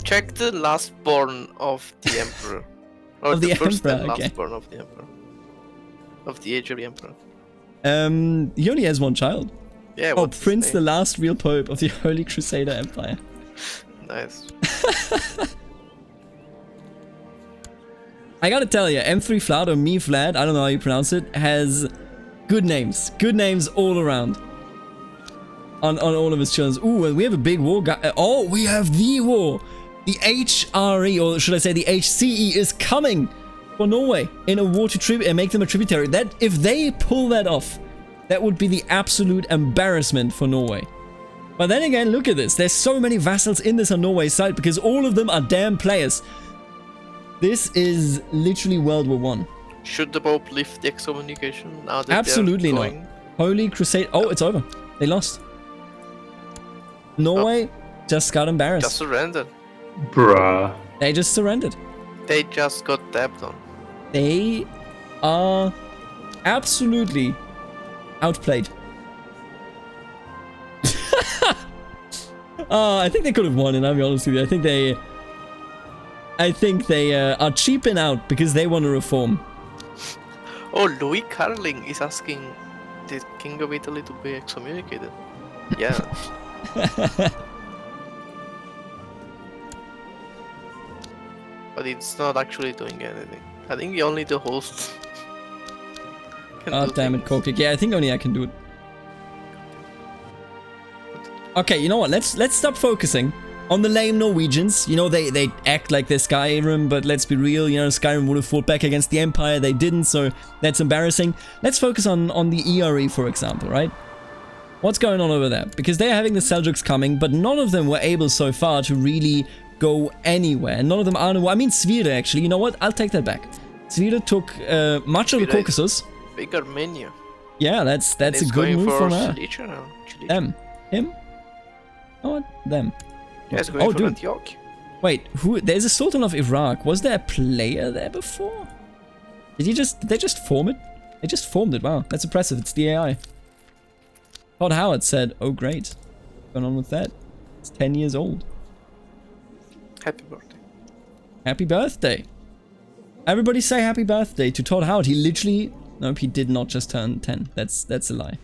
[SPEAKER 3] Check the last born of the Emperor. Or
[SPEAKER 1] Of the
[SPEAKER 3] first
[SPEAKER 1] Emperor,
[SPEAKER 3] and last
[SPEAKER 1] okay.
[SPEAKER 3] born of the Emperor. Of the age of the Emperor.
[SPEAKER 1] He only has one child.
[SPEAKER 3] Yeah,
[SPEAKER 1] Oh,
[SPEAKER 3] what's his
[SPEAKER 1] Prince, the
[SPEAKER 3] name?
[SPEAKER 1] last real pope of the Holy Crusader Empire.
[SPEAKER 3] Nice.
[SPEAKER 1] I gotta tell you, M3 Flad or Me Flad, I don't know how you pronounce it, has good names. Good names all around. On all of his children. Ooh, and we have a big war guy. Oh, we have the war. The HRE, or should I say the HCE, is coming for Norway in a war to make them a tributary. That, if they pull that off, that would be the absolute embarrassment for Norway. But then again, look at this. There's so many vassals in this on Norway's side because all of them are damn players. This is literally World War I.
[SPEAKER 3] Should the Pope lift the excommunication now that
[SPEAKER 1] Absolutely
[SPEAKER 3] they're
[SPEAKER 1] not.
[SPEAKER 3] going?
[SPEAKER 1] Holy Crusade. Oh, it's over. They lost. Norway just got embarrassed.
[SPEAKER 3] Just surrendered.
[SPEAKER 2] Bruh.
[SPEAKER 1] They just surrendered.
[SPEAKER 3] They just got dabbed on.
[SPEAKER 1] They are absolutely outplayed. I think they could have won, and I'll be honest with you. I think they are cheaping out because they want to reform.
[SPEAKER 3] Oh, Louis Carling is asking the King of Italy to be excommunicated. Yeah. but it's not actually doing anything. I think only the host can
[SPEAKER 1] Oh
[SPEAKER 3] do
[SPEAKER 1] damn it,
[SPEAKER 3] things.
[SPEAKER 1] Kokik. Yeah, I think only I can do it. Okay, you know what? Let's stop focusing on the lame Norwegians. You know, they act like they're Skyrim, but let's be real. You know, Skyrim would have fought back against the Empire. They didn't, so that's embarrassing. Let's focus on the ERE, for example, right? What's going on over there? Because they're having the Seljuks coming, but none of them were able so far to really go anywhere. None of them are. I mean, Svira actually. You know what? I'll take that back. Svira took much of the
[SPEAKER 3] Svira is
[SPEAKER 1] Caucasus.
[SPEAKER 3] Bigger menu.
[SPEAKER 1] Yeah, that's a
[SPEAKER 3] It's
[SPEAKER 1] good
[SPEAKER 3] going
[SPEAKER 1] move
[SPEAKER 3] for
[SPEAKER 1] from her.
[SPEAKER 3] Chilicha now. Chilicha.
[SPEAKER 1] Them, him. Oh, what? Them.
[SPEAKER 3] Yeah, it's going
[SPEAKER 1] Oh,
[SPEAKER 3] for
[SPEAKER 1] dude.
[SPEAKER 3] Antioch.
[SPEAKER 1] Wait, who? There's a Sultan of Iraq. Was there a player there before? Did they just form it? They just formed it. Wow, that's impressive. It's the AI. Todd Howard said, "Oh great, what's going on with that? It's 10 years old.
[SPEAKER 3] Happy birthday.
[SPEAKER 1] Happy birthday! Everybody say happy birthday to Todd Howard. He literally, nope, he did not just turn 10. That's a lie.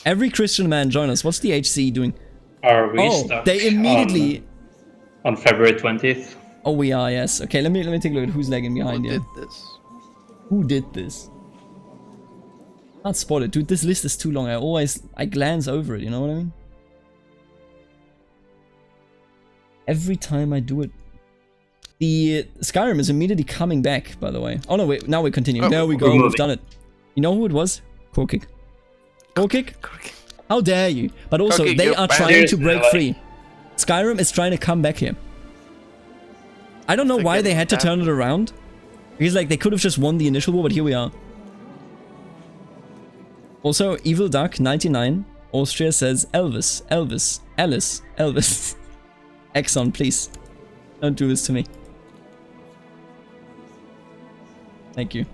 [SPEAKER 1] Every Christian man join us. What's the HC doing?
[SPEAKER 2] Are we
[SPEAKER 1] Oh,
[SPEAKER 2] stuck
[SPEAKER 1] they immediately.
[SPEAKER 2] on February 20th?
[SPEAKER 1] Oh, we are. Yes. Okay. Let me take a look at who's lagging behind
[SPEAKER 3] Who
[SPEAKER 1] here.
[SPEAKER 3] did this?
[SPEAKER 1] Who did this? Can't spot it. Dude, this list is too long. I glance over it, you know what I mean? Every time I do it. The Skyrim is immediately coming back, by the way. Oh no, wait, now we're continuing.
[SPEAKER 3] Oh,
[SPEAKER 1] There we
[SPEAKER 2] we're
[SPEAKER 1] go, we've
[SPEAKER 2] moving.
[SPEAKER 1] done it. You know who it was? Kokik. Kokik?
[SPEAKER 3] Correct.
[SPEAKER 1] How dare you? But also,
[SPEAKER 3] Kokik,
[SPEAKER 1] they
[SPEAKER 3] you're
[SPEAKER 1] are
[SPEAKER 3] banned.
[SPEAKER 1] trying to
[SPEAKER 2] Seriously,
[SPEAKER 1] break
[SPEAKER 2] like-
[SPEAKER 1] free. Skyrim is trying to come back here. I don't know
[SPEAKER 3] They're
[SPEAKER 1] why they
[SPEAKER 3] getting
[SPEAKER 1] had to turn it
[SPEAKER 3] banned.
[SPEAKER 1] around. Because like, they could have just won the initial war, but here we are. Also, Evil Duck 99 Austria says Elvis, Elvis, Alice, Elvis. Exxon, please. Don't do this to me. Thank you.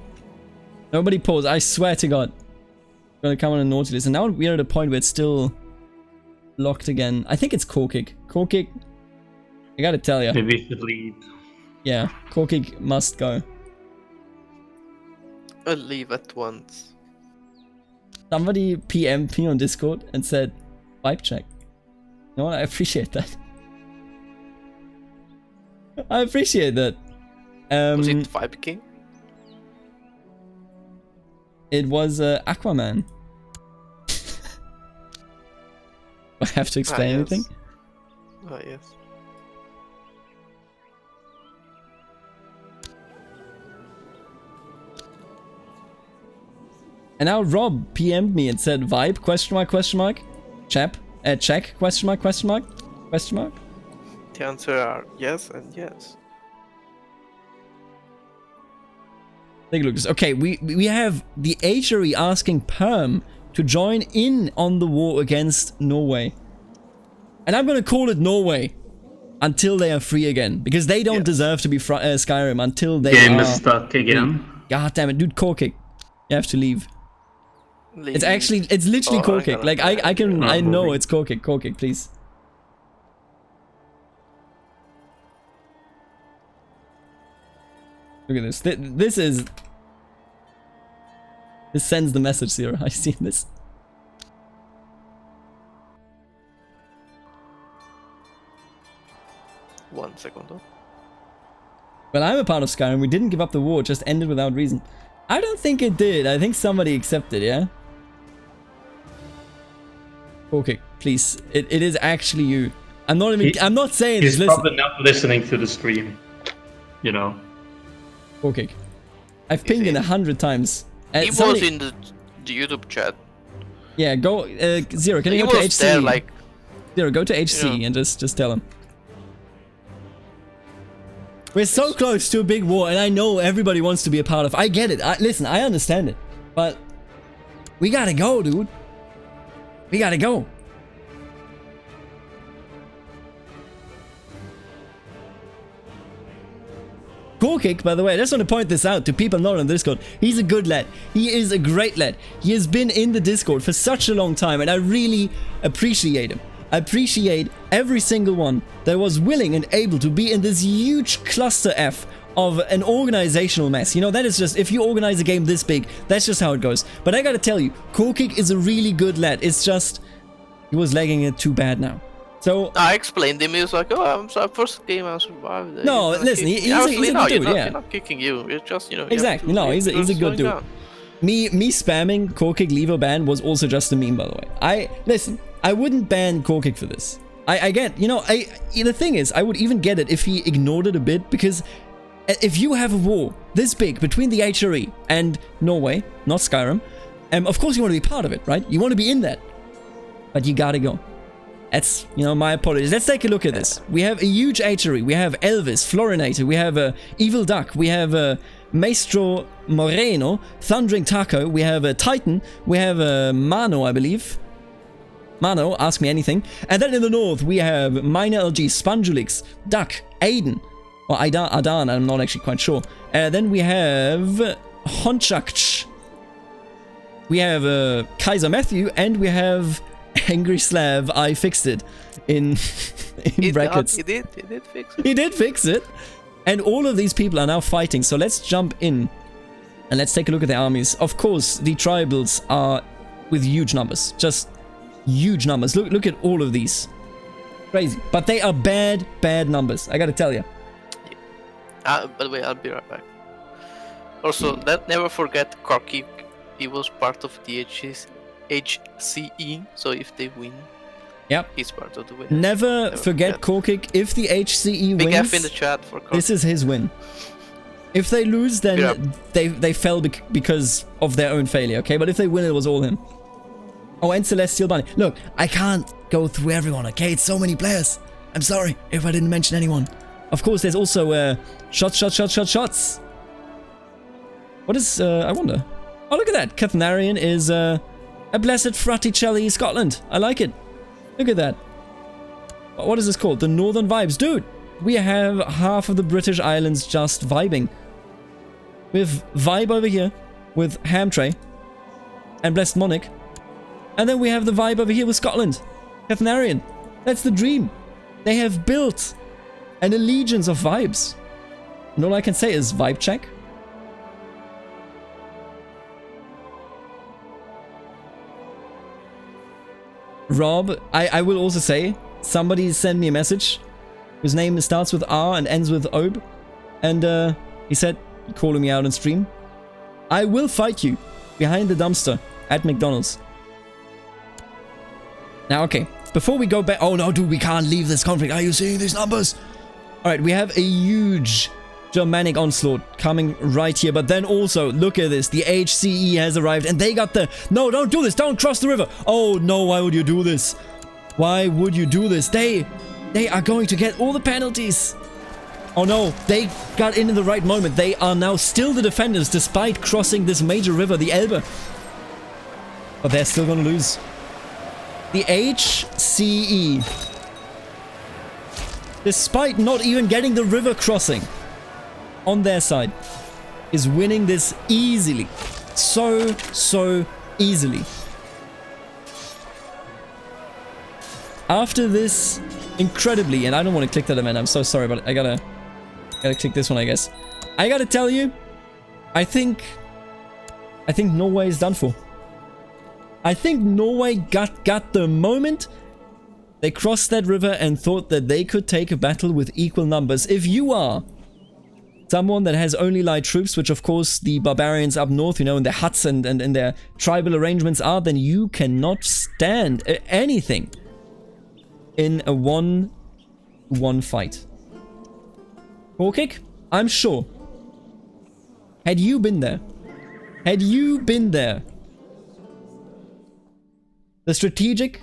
[SPEAKER 1] Nobody pause, I swear to God. I'm gonna come on a naughty list. And now we're at a point where it's still locked again. I think it's Kokik. Kokik, I gotta tell you.
[SPEAKER 2] Maybe we should leave.
[SPEAKER 1] Yeah, Kokik must go.
[SPEAKER 3] I'll leave at once.
[SPEAKER 1] Somebody PM'd me on Discord and said, vibe check. You know what? I appreciate that. I appreciate that.
[SPEAKER 3] Was it Vibe King?
[SPEAKER 1] It was Aquaman. Do I have to explain
[SPEAKER 3] yes.
[SPEAKER 1] anything?
[SPEAKER 3] Oh, yes.
[SPEAKER 1] And now Rob PM'd me and said, vibe, question mark, question mark? Chap, check, question mark, question mark? Question mark?
[SPEAKER 3] The answer are yes and yes.
[SPEAKER 1] Take a look. Okay, we have the HRE asking Perm to join in on the war against Norway. And I'm gonna call it Norway until they are free again. Because they don't
[SPEAKER 3] Yes.
[SPEAKER 1] deserve to be Skyrim until they
[SPEAKER 2] Game
[SPEAKER 1] are...
[SPEAKER 2] is stuck again.
[SPEAKER 1] God damn it, dude, Korkik. You have to leave. It's actually, it's literally
[SPEAKER 3] Oh, I
[SPEAKER 1] Korkik.
[SPEAKER 3] gotta
[SPEAKER 1] Like,
[SPEAKER 3] play
[SPEAKER 1] I
[SPEAKER 3] it.
[SPEAKER 1] can, I know
[SPEAKER 2] moving.
[SPEAKER 1] it's Korkik. Korkik, please. Look at this. This is... This sends the message, Zero. I see this.
[SPEAKER 3] One second. Though.
[SPEAKER 1] Well, I'm a part of Skyrim. We didn't give up the war. It just ended without reason. I don't think it did. I think somebody accepted, yeah? Okay, please. It is actually you. I'm not even... I'm not saying
[SPEAKER 2] He's
[SPEAKER 1] this. Listen.
[SPEAKER 2] probably not listening to the stream. You know.
[SPEAKER 1] Okay. I've pinged in
[SPEAKER 3] he?
[SPEAKER 1] 100 times.
[SPEAKER 3] He was
[SPEAKER 1] somebody-
[SPEAKER 3] in the YouTube chat.
[SPEAKER 1] Yeah, go... Zero, can
[SPEAKER 3] He
[SPEAKER 1] you go to
[SPEAKER 3] was there
[SPEAKER 1] HC?
[SPEAKER 3] like
[SPEAKER 1] Zero, go to HC
[SPEAKER 3] Yeah.
[SPEAKER 1] and just tell him. We're so close to a big war, and I know everybody wants to be a part of. I get it. Listen, I understand it, but we gotta go, dude. We gotta go. Korkik, by the way, I just want to point this out to people not on Discord. He's a good lad. He is a great lad. He has been in the Discord for such a long time, and I really appreciate him. I appreciate every single one that was willing and able to be in this huge cluster F of an organizational mess. You know, that is just, if you organize a game this big, that's just how it goes. But I gotta tell you, Korkik is a really good lad. It's just, he was lagging it too bad now. So
[SPEAKER 3] I explained him. He was like, "Oh, I'm sorry, first game I survived."
[SPEAKER 1] No,
[SPEAKER 3] You're gonna
[SPEAKER 1] listen,
[SPEAKER 3] kick me."
[SPEAKER 1] he's
[SPEAKER 3] I
[SPEAKER 1] a-
[SPEAKER 3] was
[SPEAKER 1] he's
[SPEAKER 3] like,
[SPEAKER 1] a
[SPEAKER 3] "No,
[SPEAKER 1] good
[SPEAKER 3] you're
[SPEAKER 1] dude,
[SPEAKER 3] not,
[SPEAKER 1] yeah.
[SPEAKER 3] you're not kicking you. It's just, you have
[SPEAKER 1] exactly,
[SPEAKER 3] to
[SPEAKER 1] no, he's a
[SPEAKER 3] you're
[SPEAKER 1] good
[SPEAKER 3] slowing
[SPEAKER 1] dude.
[SPEAKER 3] down."
[SPEAKER 1] Me spamming core kick lever ban was also just a meme, by the way. Listen, I wouldn't ban core kick for this. I get, the thing is, I would even get it if he ignored it a bit, because if you have a war this big between the HRE and Norway, not Skyrim, of course you want to be part of it, right? You want to be in that, but you gotta go. That's, my apologies. Let's take a look at this. We have a huge HRE. We have Elvis, Florinator. We have Evil Duck. We have Maestro Moreno, Thundering Taco. We have Titan. We have Mano, I believe. Mano, ask me anything. And then in the north, we have Minor LG, Spangulix, Duck, Aiden. Or Adan, I'm not actually quite sure. Then we have Honchakch. We have Kaiser Matthew. And we have Angry Slav. I fixed it in brackets.
[SPEAKER 3] He did fix it.
[SPEAKER 1] He did fix it. And all of these people are now fighting. So let's jump in. And let's take a look at the armies. Of course, the tribals are with huge numbers. Just huge numbers. Look at all of these. Crazy. But they are bad numbers. I gotta tell you.
[SPEAKER 3] By the way, I'll be right back. Also, never forget Kharkiv. He was part of the HCE, so if they win,
[SPEAKER 1] yep,
[SPEAKER 3] he's part of the win.
[SPEAKER 1] Never forget Korkik. If the HCE
[SPEAKER 3] Big
[SPEAKER 1] wins,
[SPEAKER 3] F in the chat for Kharkiv.
[SPEAKER 1] this is his win. If they lose, then they fell because of their own failure, okay? But if they win, it was all him. Oh, and Celestial Bunny. Look, I can't go through everyone, okay? It's so many players. I'm sorry if I didn't mention anyone. Of course, there's also shots. What is, I wonder. Oh, look at that. Cathnarian is a blessed Fraticelli, Scotland. I like it. Look at that. What is this called? The Northern Vibes. Dude, we have half of the British Islands just vibing. We have Vibe over here with Hamtray and Blessed Monarch. And then we have the vibe over here with Scotland. Cathnarian. That's the dream. They have built an allegiance of vibes. And all I can say is vibe check. Rob, I will also say, somebody sent me a message whose name starts with R and ends with Ob. And he said, calling me out on stream, I will fight you behind the dumpster at McDonald's. Now, okay, before we go back... Oh, no, dude, we can't leave this conflict. Are you seeing these numbers? All right, we have a huge Germanic onslaught coming right here. But then also, look at this. The HCE has arrived and they got the... No, don't do this. Don't cross the river. Oh, no, why would you do this? Why would you do this? They are going to get all the penalties. Oh, no, they got in the right moment. They are now still the defenders despite crossing this major river, the Elbe. But they're still going to lose. The HCE, despite not even getting the river crossing on their side, is winning this easily. So easily. After this incredibly, and I don't want to click that event, I'm so sorry, but I gotta click this one, I guess. I gotta tell you, I think Norway is done for. I think Norway got the moment they crossed that river and thought that they could take a battle with equal numbers. If you are someone that has only light troops, which of course the barbarians up north, in their huts and in their tribal arrangements are, then you cannot stand anything in a 1-1 fight. Korkik, I'm sure. Had you been there, the strategic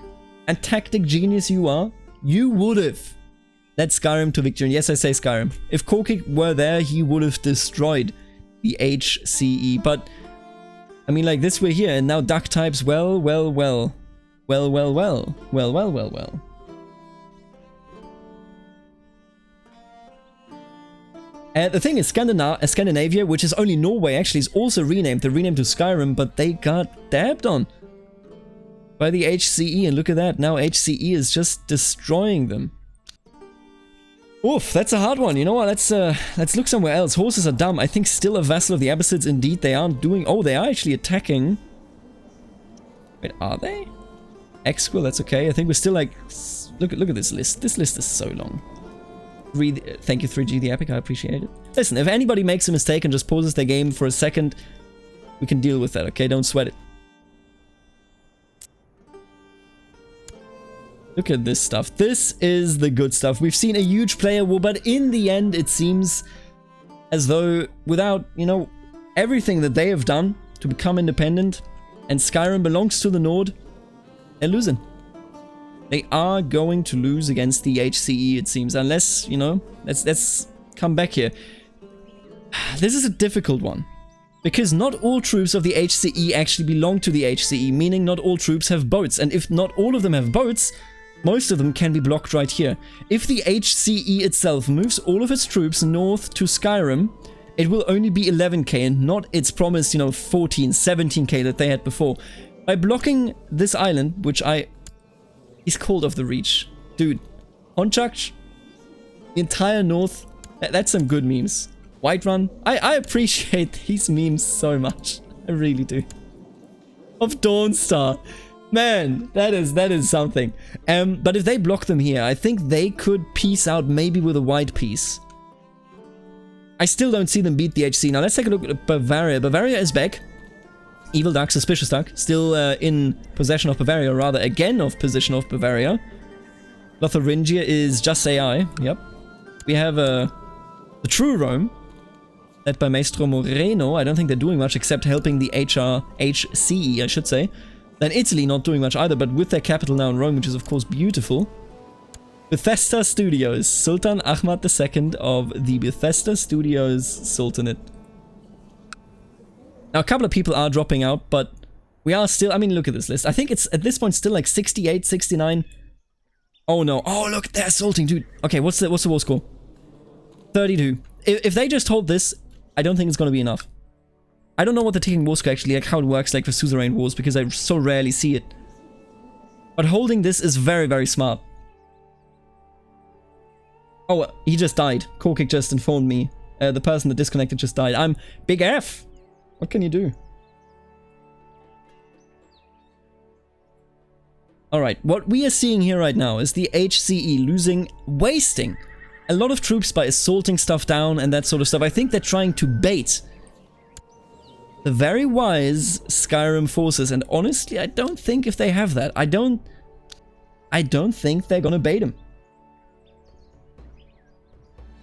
[SPEAKER 1] and tactic genius you are, you would have led Skyrim to victory. And yes, I say Skyrim. If Korkik were there, he would have destroyed the HCE. But, I mean, like this we're here, and now Duck types, well. And the thing is, Scandinavia, which is only Norway, actually is also renamed. They renamed to Skyrim, but they got dabbed on by the HCE, and look at that, now HCE is just destroying them. Oof, that's a hard one. You know what, let's look somewhere else. Horses are dumb. I think still a vassal of the Abbasids, indeed. They aren't doing... Oh, they are actually attacking... Wait, are they? Exquil, that's okay. I think we're still like Look at this list. This list is so long. Thank you 3G the Epic, I appreciate it. Listen, if anybody makes a mistake and just pauses their game for a second, we can deal with that, okay? Don't sweat it. Look at this stuff. This is the good stuff. We've seen a huge player war, but in the end, it seems as though without, you know, everything that they have done to become independent, and Skyrim belongs to the Nord, they're losing. They are going to lose against the HCE, it seems, unless, you know, let's come back here. This is a difficult one, because not all troops of the HCE actually belong to the HCE, meaning not all troops have boats, and if not all of them have boats, most of them can be blocked right here. If the HCE itself moves all of its troops north to Skyrim, it will only be 11k and not its promised, you know, 14, 17k that they had before. By blocking this island, which he's called off the reach. Dude, Honchak, the entire north, that's some good memes. Whiterun, I appreciate these memes so much. I really do. Of Dawnstar. Man, that is something. But if they block them here, I think they could peace out maybe with a white piece. I still don't see them beat the HC. Now let's take a look at Bavaria. Bavaria is back. Evil Duck, Suspicious Duck, still in possession of Bavaria, or rather again of possession of Bavaria. Lotharingia is just AI, yep. We have the True Rome, led by Maestro Moreno. I don't think they're doing much except helping the HCE, I should say. Then Italy not doing much either, but with their capital now in Rome, which is of course beautiful. Bethesda Studios, Sultan Ahmad II of the Bethesda Studios Sultanate. Now, a couple of people are dropping out, but we are still... I mean, look at this list. I think it's, at this point, still like 68, 69. Oh, no. Oh, look, they're assaulting, dude. Okay, what's the war score? 32. If they just hold this, I don't think it's going to be enough. I don't know what the ticking war score actually, like how it works like for suzerain wars, because I so rarely see it. But holding this is very, very smart. Oh, he just died. Korkik just informed me. The person that disconnected just died. I'm Big F. What can you do? Alright, what we are seeing here right now is the HCE wasting a lot of troops by assaulting stuff down and that sort of stuff. I think they're trying to bait the very wise Skyrim forces, and honestly, I don't think if they have that, I don't think they're gonna bait them.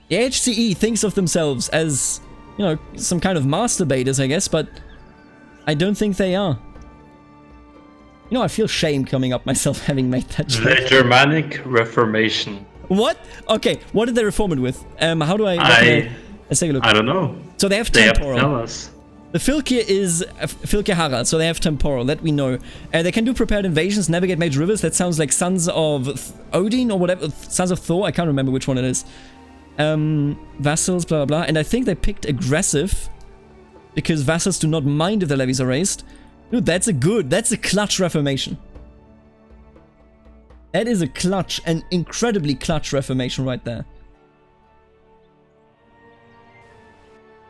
[SPEAKER 1] The HCE thinks of themselves as, you know, some kind of master baiters, I guess, but I don't think they are. You know, I feel shame coming up myself having made that joke.
[SPEAKER 2] The Germanic Reformation.
[SPEAKER 1] What? Okay, what did they reform it with? How do I... let's take a look.
[SPEAKER 2] I don't know.
[SPEAKER 1] So they have
[SPEAKER 2] They have to
[SPEAKER 1] temporal.
[SPEAKER 2] tell us.
[SPEAKER 1] The Fylke is Fylke Harald, so they have temporal, that we know. They can do prepared invasions, navigate major rivers. That sounds like Sons of Odin or whatever. Sons of Thor, I can't remember which one it is. Vassals, blah, blah, blah. And I think they picked aggressive because vassals do not mind if their levies are raised. Dude, that's a clutch reformation. That is a clutch, an incredibly clutch reformation right there.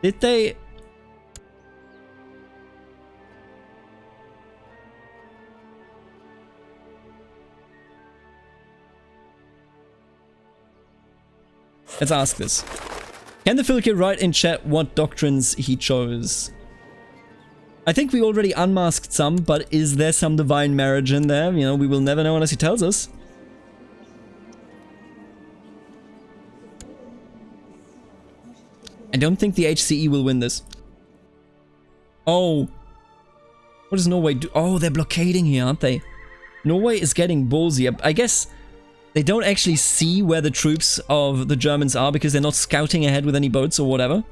[SPEAKER 1] Did they... Let's ask this. Can the Fylke write in chat what doctrines he chose? I think we already unmasked some, but is there some divine marriage in there? You know, we will never know unless he tells us. I don't think the HCE will win this. Oh. What does Norway do? Oh, they're blockading here, aren't they? Norway is getting ballsy. I guess they don't actually see where the troops of the Germans are because they're not scouting ahead with any boats or whatever.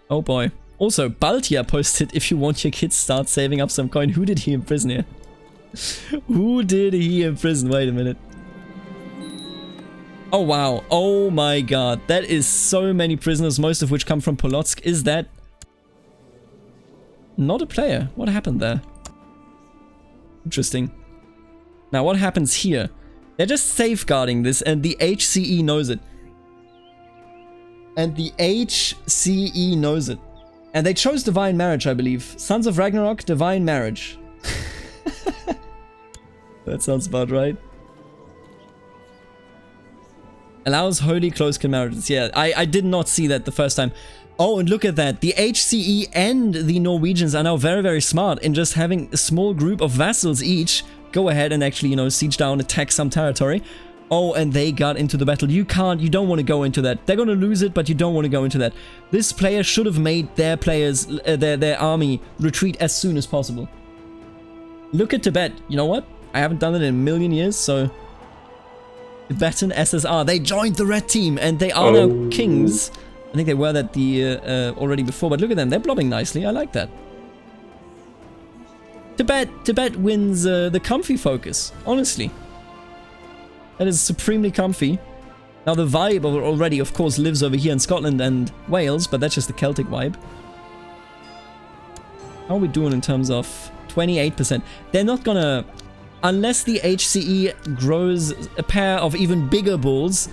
[SPEAKER 1] Oh boy. Also, Baltia posted, if you want your kids, start saving up some coin. Who did he imprison here? Who did he imprison? Wait a minute. Oh wow. Oh my god. That is so many prisoners, most of which come from Polotsk. Is that... not a player? What happened there? Interesting. Now what happens here? They're just safeguarding this and the HCE knows it. And the HCE knows it. And they chose Divine Marriage, I believe. Sons of Ragnarok, Divine Marriage. That sounds about right. Allows holy close marriages. Yeah, I did not see that the first time. Oh, and look at that. The HCE and the Norwegians are now very, very smart in just having a small group of vassals each go ahead and actually, you know, siege down, attack some territory. Oh, and they got into the battle. You don't want to go into that. They're going to lose it, but you don't want to go into that. This player should have made their players, their army retreat as soon as possible. Look at Tibet. You know what? I haven't done it in a million years, so... Tibetan SSR. They joined the red team, and they are now kings. I think they were that already before, but look at them. They're blobbing nicely. I like that. Tibet wins the comfy focus, honestly. That is supremely comfy. Now the vibe already, of course, lives over here in Scotland and Wales, but that's just the Celtic vibe. How are we doing in terms of 28%? They're not gonna... Unless the HCE grows a pair of even bigger bulls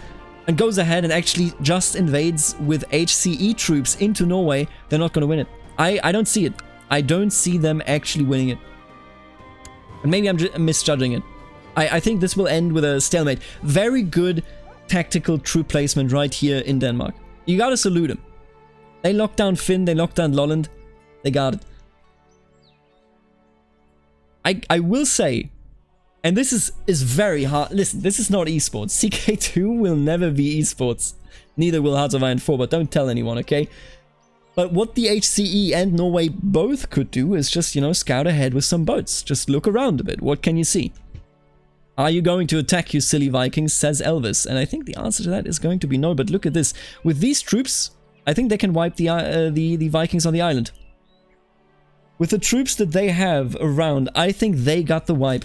[SPEAKER 1] and goes ahead and actually just invades with HCE troops into Norway, they're not gonna win it. I don't see it. I don't see them actually winning it. And maybe I'm just misjudging it. I think this will end with a stalemate. Very good tactical troop placement right here in Denmark. You gotta salute them. They locked down Finn, they locked down Lolland. They got it. I will say, and this is very hard. Listen, this is not esports. CK2 will never be esports. Neither will Hearts of Iron 4, but don't tell anyone, okay? But what the HCE and Norway both could do is just, you know, scout ahead with some boats. Just look around a bit. What can you see? Are you going to attack, you silly Vikings, says Elvis. And I think the answer to that is going to be no, but look at this. With these troops, I think they can wipe the Vikings on the island. With the troops that they have around, I think they got the wipe.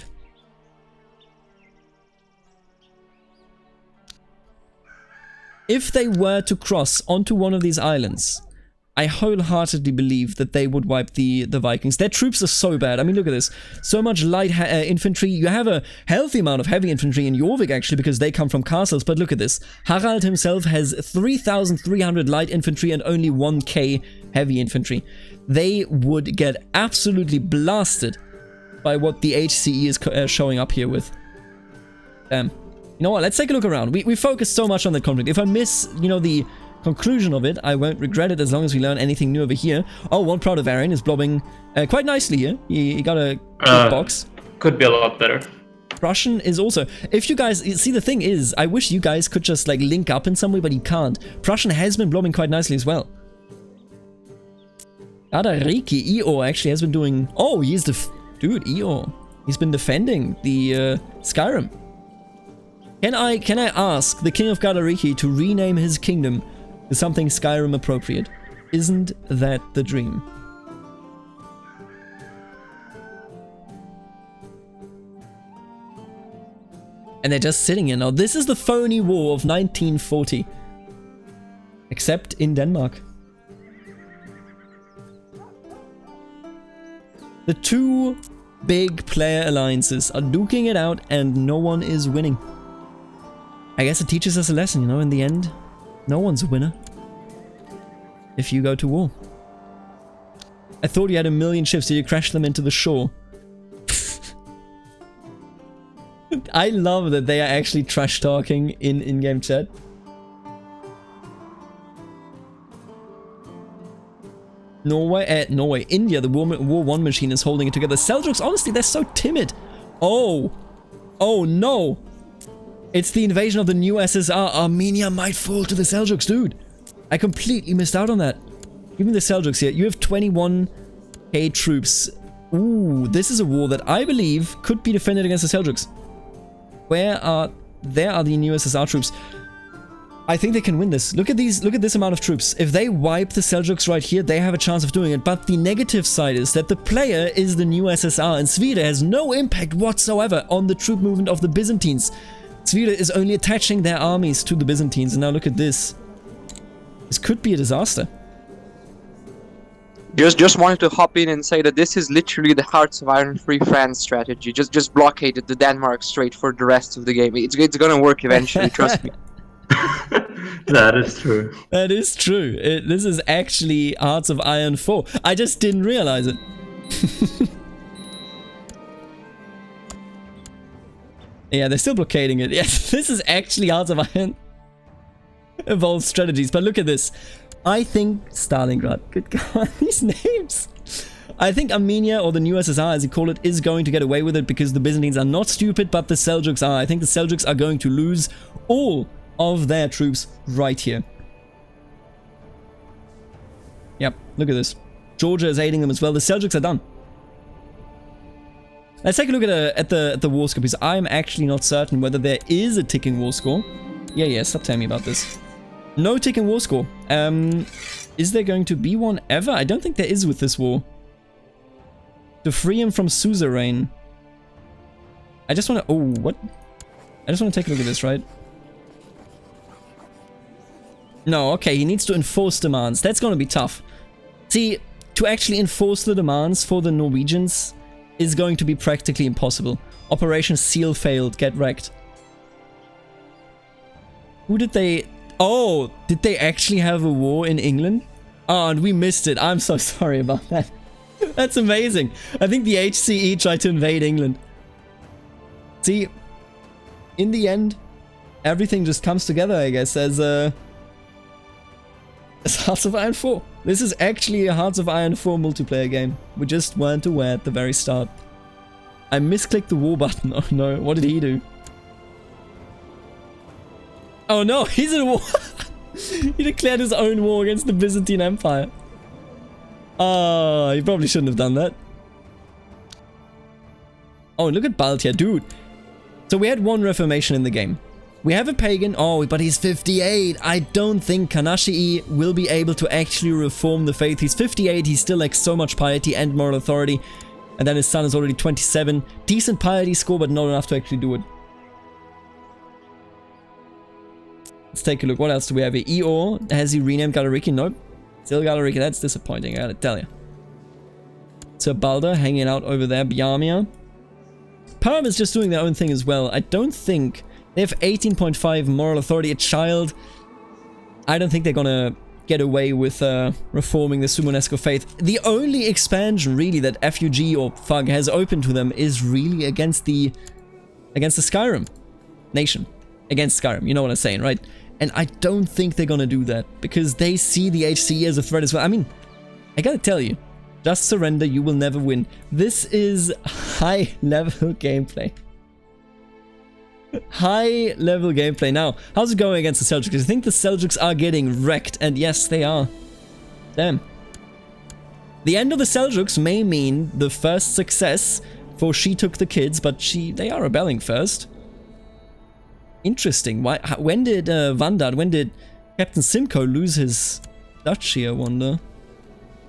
[SPEAKER 1] If they were to cross onto one of these islands, I wholeheartedly believe that they would wipe the Vikings. Their troops are so bad. I mean, look at this. So much light infantry. You have a healthy amount of heavy infantry in Jorvik, actually, because they come from castles. But look at this. Harald himself has 3,300 light infantry and only 1k heavy infantry. They would get absolutely blasted by what the HCE is showing up here with. You know what? Let's take a look around. We focus so much on the conflict. If I miss, you know, the conclusion of it, I won't regret it as long as we learn anything new over here. Oh, one Proud Bavarian is blobbing quite nicely here. He got a good box.
[SPEAKER 2] Could be a lot better.
[SPEAKER 1] Prussian is also... If you guys... See, the thing is, I wish you guys could just, like, link up in some way, but you can't. Prussian has been blobbing quite nicely as well. Adariki, Eo actually has been doing... Oh, he's the... Dude, Eo. He's been defending the Skyrim. Can I ask the King of Gadariki to rename his kingdom to something Skyrim appropriate? Isn't that the dream? And they're just sitting here now. This is the phony war of 1940. Except in Denmark. The two big player alliances are duking it out and no one is winning. I guess it teaches us a lesson, you know, in the end, no one's a winner if you go to war. I thought you had 1 million ships, so you crashed them into the shore. I love that they are actually trash talking in in-game chat. Norway, India, the War 1 machine is holding it together. Seljuks, honestly, they're so timid. Oh no. It's the invasion of the new SSR. Armenia might fall to the Seljuks, dude. I completely missed out on that. Give me the Seljuks here. You have 21k troops. Ooh, this is a war that I believe could be defended against the Seljuks. There are the new SSR troops. I think they can win this. Look at this amount of troops. If they wipe the Seljuks right here, they have a chance of doing it. But the negative side is that the player is the new SSR, and Sweden has no impact whatsoever on the troop movement of the Byzantines. Sweden is only attaching their armies to the Byzantines, and now look at this. This could be a disaster.
[SPEAKER 6] Just wanted to hop in and say that this is literally the Hearts of Iron Free France strategy. Just blockaded the Denmark Strait for the rest of the game. It's gonna work eventually, trust me.
[SPEAKER 2] That is true.
[SPEAKER 1] That is true. This is actually Hearts of Iron 4. I just didn't realize it. Yeah, they're still blockading it. Yes, this is actually Hearts of Iron evolved strategies. But look at this. I think Stalingrad, good God, these names. I think Armenia, or the new SSR as you call it, is going to get away with it because the Byzantines are not stupid, but the Seljuks are. I think the Seljuks are going to lose all of their troops right here. Yep, look at this. Georgia is aiding them as well. The Seljuks are done. Let's take a look at the war score, because I'm actually not certain whether there is a ticking war score. Yeah, stop telling me about this. No ticking war score. Is there going to be one ever? I don't think there is with this war. To free him from suzerain. I just want to... Oh, what? I just want to take a look at this, right? No, okay, he needs to enforce demands. That's going to be tough. See, to actually enforce the demands for the Norwegians is going to be practically impossible. Operation Seal failed. Get wrecked. Who did they... Oh, did they actually have a war in England? Oh, and we missed it. I'm so sorry about that. That's amazing. I think the HCE tried to invade England. See, in the end, everything just comes together, I guess, as Hearts of Iron 4. This is actually a Hearts of Iron 4 multiplayer game. We just weren't aware at the very start. I misclicked the war button. Oh no, what did he do? Oh no, he's in a war. He declared his own war against the Byzantine Empire. He probably shouldn't have done that. Oh, look at Baltia, dude. So we had one reformation in the game. We have a pagan. Oh, but he's 58. I don't think Kanashii will be able to actually reform the faith. He's 58. He still lacks so much piety and moral authority. And then his son is already 27. Decent piety score, but not enough to actually do it. Let's take a look. What else do we have here? Eeyore. Has he renamed Galariki? Nope. Still Galariki. That's disappointing, I gotta tell you. Sir Balder hanging out over there. Biamia. Perm is just doing their own thing as well. I don't think... They have 18.5 moral authority. A child. I don't think they're gonna get away with reforming the Sumonesco faith. The only expansion really that FUG or FUG has open to them is really against the Skyrim nation. Against Skyrim, you know what I'm saying, right? And I don't think they're gonna do that because they see the HCE as a threat as well. I mean, I gotta tell you, just surrender, you will never win. This is high level gameplay. High level gameplay. Now, how's it going against the Seljuks? I think the Seljuks are getting wrecked, and yes, they are. Damn. The end of the Seljuks may mean the first success for She Took the Kids, but they are rebelling first. Interesting. When did Vandad, when did Captain Simcoe lose his duchy, I wonder?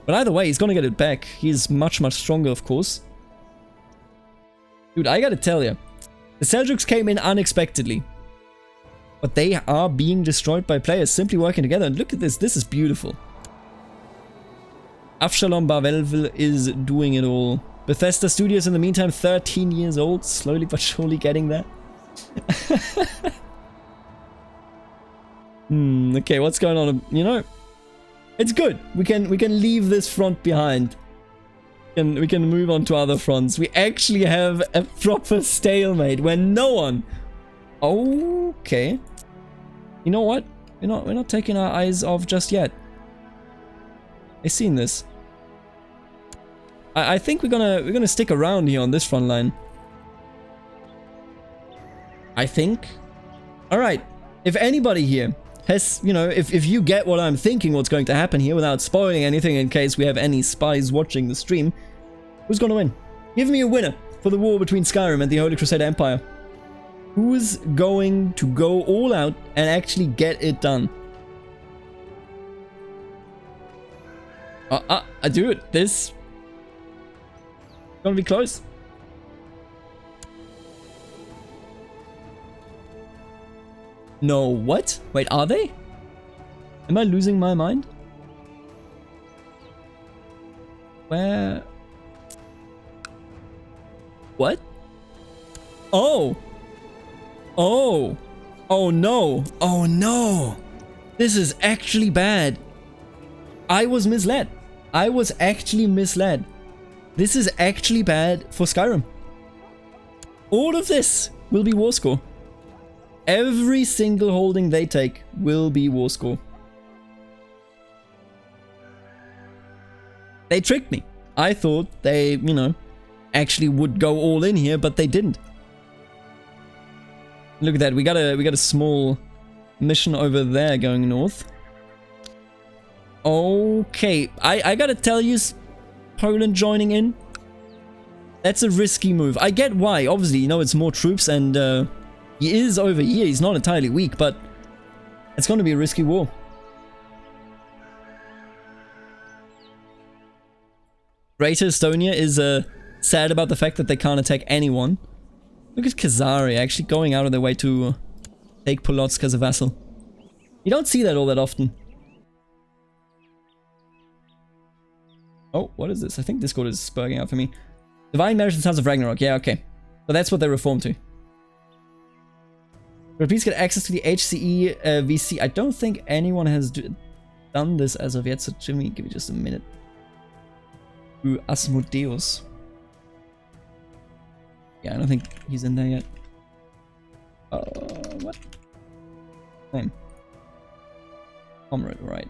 [SPEAKER 1] But either way, he's gonna get it back. He's much, much stronger, of course. Dude, I gotta tell you. The Seljuks came in unexpectedly. But they are being destroyed by players simply working together. And look at this. This is beautiful. Avshalom Barvelvel is doing it all. Bethesda Studios in the meantime, 13 years old. Slowly but surely getting there. Okay, what's going on? You know, it's good. We can leave this front behind. We can move on to other fronts. We actually have a proper stalemate where no one... Okay. You know what? We're not taking our eyes off just yet. I've seen this. I think we're gonna stick around here on this front line. I think. Alright. If anybody here has, you know, if you get what I'm thinking what's going to happen here without spoiling anything in case we have any spies watching the stream, who's gonna win? Give me a winner for the war between Skyrim and the Holy Crusader Empire. Who's going to go all out and actually get it done? Dude, this gonna be close. No, what? Wait, are they? Am I losing my mind? Where? What? Oh! Oh! Oh no! Oh no! This is actually bad. I was misled. I was actually misled. This is actually bad for Skyrim. All of this will be war score. Every single holding they take will be war score. They tricked me. I thought they, you know, actually would go all in here, but they didn't. Look at that. We got a small mission over there going north. Okay, I gotta tell you, Poland joining in, that's a risky move. I get why. Obviously, you know, it's more troops and he is over here. He's not entirely weak, but it's going to be a risky war. Greater Estonia is sad about the fact that they can't attack anyone. Look at Khazari actually going out of their way to take Polotsk as a vassal. You don't see that all that often. Oh, what is this? I think Discord is spurring out for me. Divine Marriage and Sons of Ragnarok. Yeah, okay. So that's what they reformed to. But please get access to the HCE VC. I don't think anyone has done this as of yet, so Jimmy, give me just a minute. To Asmodeus. Yeah, I don't think he's in there yet. What? Name. Comrade, right.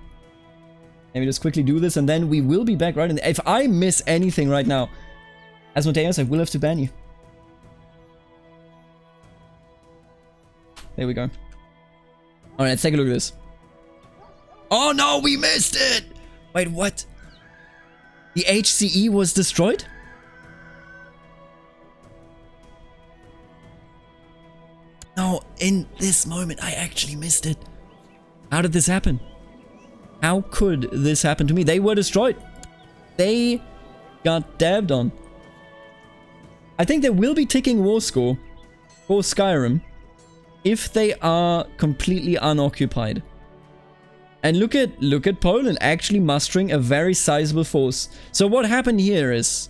[SPEAKER 1] Maybe just quickly do this and then we will be back right in the... If I miss anything right now, Asmodeus, I will have to ban you. There we go. Alright, let's take a look at this. Oh no, we missed it! Wait, what? The HCE was destroyed? No, in this moment, I actually missed it. How did this happen? How could this happen to me? They were destroyed. They got dabbed on. I think they will be ticking war score for Skyrim if they are completely unoccupied. And look at Poland actually mustering a very sizable force. So what happened here is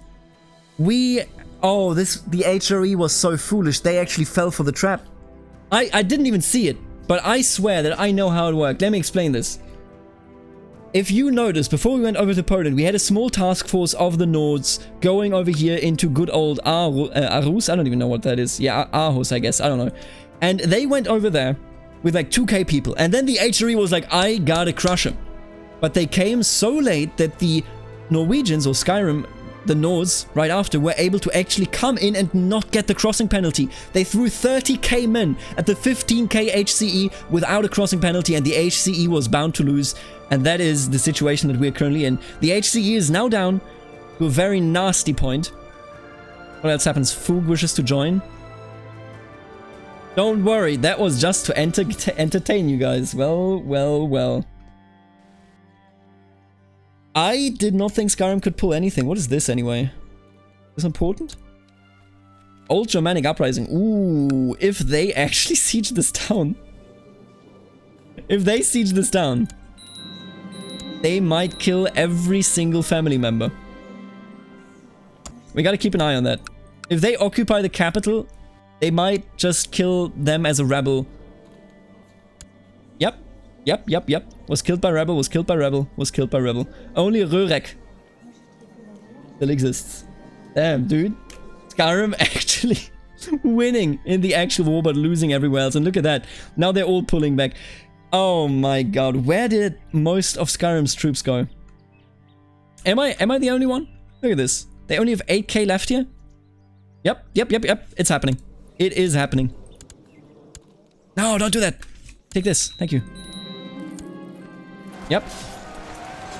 [SPEAKER 1] the HRE was so foolish. They actually fell for the trap. I didn't even see it, but I swear that I know how it worked. Let me explain this. If you notice, before we went over to Poland, we had a small task force of the Nords going over here into good old Aarhus. I don't even know what that is. Yeah, Aarhus, I guess. I don't know. And they went over there with like 2k people. And then the HRE was like, I gotta crush them. But they came so late that the Norwegians, or Skyrim, the Nords, right after, were able to actually come in and not get the crossing penalty. They threw 30k men at the 15k HCE without a crossing penalty, and the HCE was bound to lose. And that is the situation that we're currently in. The HCE is now down to a very nasty point. What else happens? Fug wishes to join. Don't worry, that was just to entertain you guys. Well. I did not think Skyrim could pull anything. What is this anyway? Is this important? Old Germanic Uprising. Ooh, if they actually siege this town. If they siege this town, they might kill every single family member. We gotta keep an eye on that. If they occupy the capital, they might just kill them as a rebel. Yep. Was killed by rebel, was killed by rebel, was killed by rebel. Only Rurek still exists. Damn, dude. Skyrim actually winning in the actual war, but losing everywhere else. And look at that. Now they're all pulling back. Oh my god. Where did most of Skyrim's troops go? Am I the only one? Look at this. They only have 8k left here. Yep. It's happening. It is happening. No, don't do that. Take this. Thank you. Yep.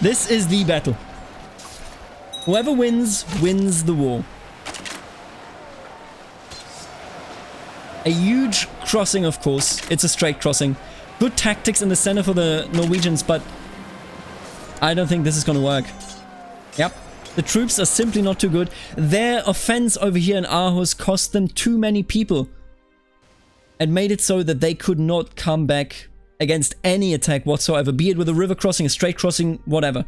[SPEAKER 1] This is the battle. Whoever wins, wins the war. A huge crossing, of course. It's a straight crossing. Good tactics in the center for the Norwegians, but I don't think this is going to work. Yep. The troops are simply not too good. Their offense over here in Aarhus cost them too many people and made it so that they could not come back against any attack whatsoever, be it with a river crossing, a straight crossing, whatever.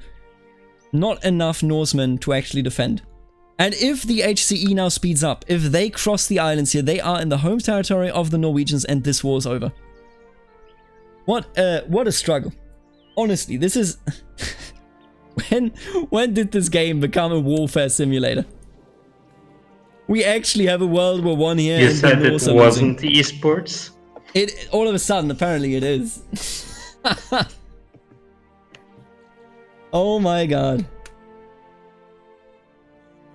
[SPEAKER 1] Not enough Norsemen to actually defend. And if the HCE now speeds up, if they cross the islands here, they are in the home territory of the Norwegians and this war's over. What a struggle. Honestly, this is... when did this game become a warfare simulator? We actually have a World War One here.
[SPEAKER 2] You
[SPEAKER 1] and
[SPEAKER 2] said
[SPEAKER 1] the
[SPEAKER 2] it
[SPEAKER 1] Norse are
[SPEAKER 2] wasn't
[SPEAKER 1] losing.
[SPEAKER 2] esports?
[SPEAKER 1] It all of a sudden, apparently, it is. Oh my god.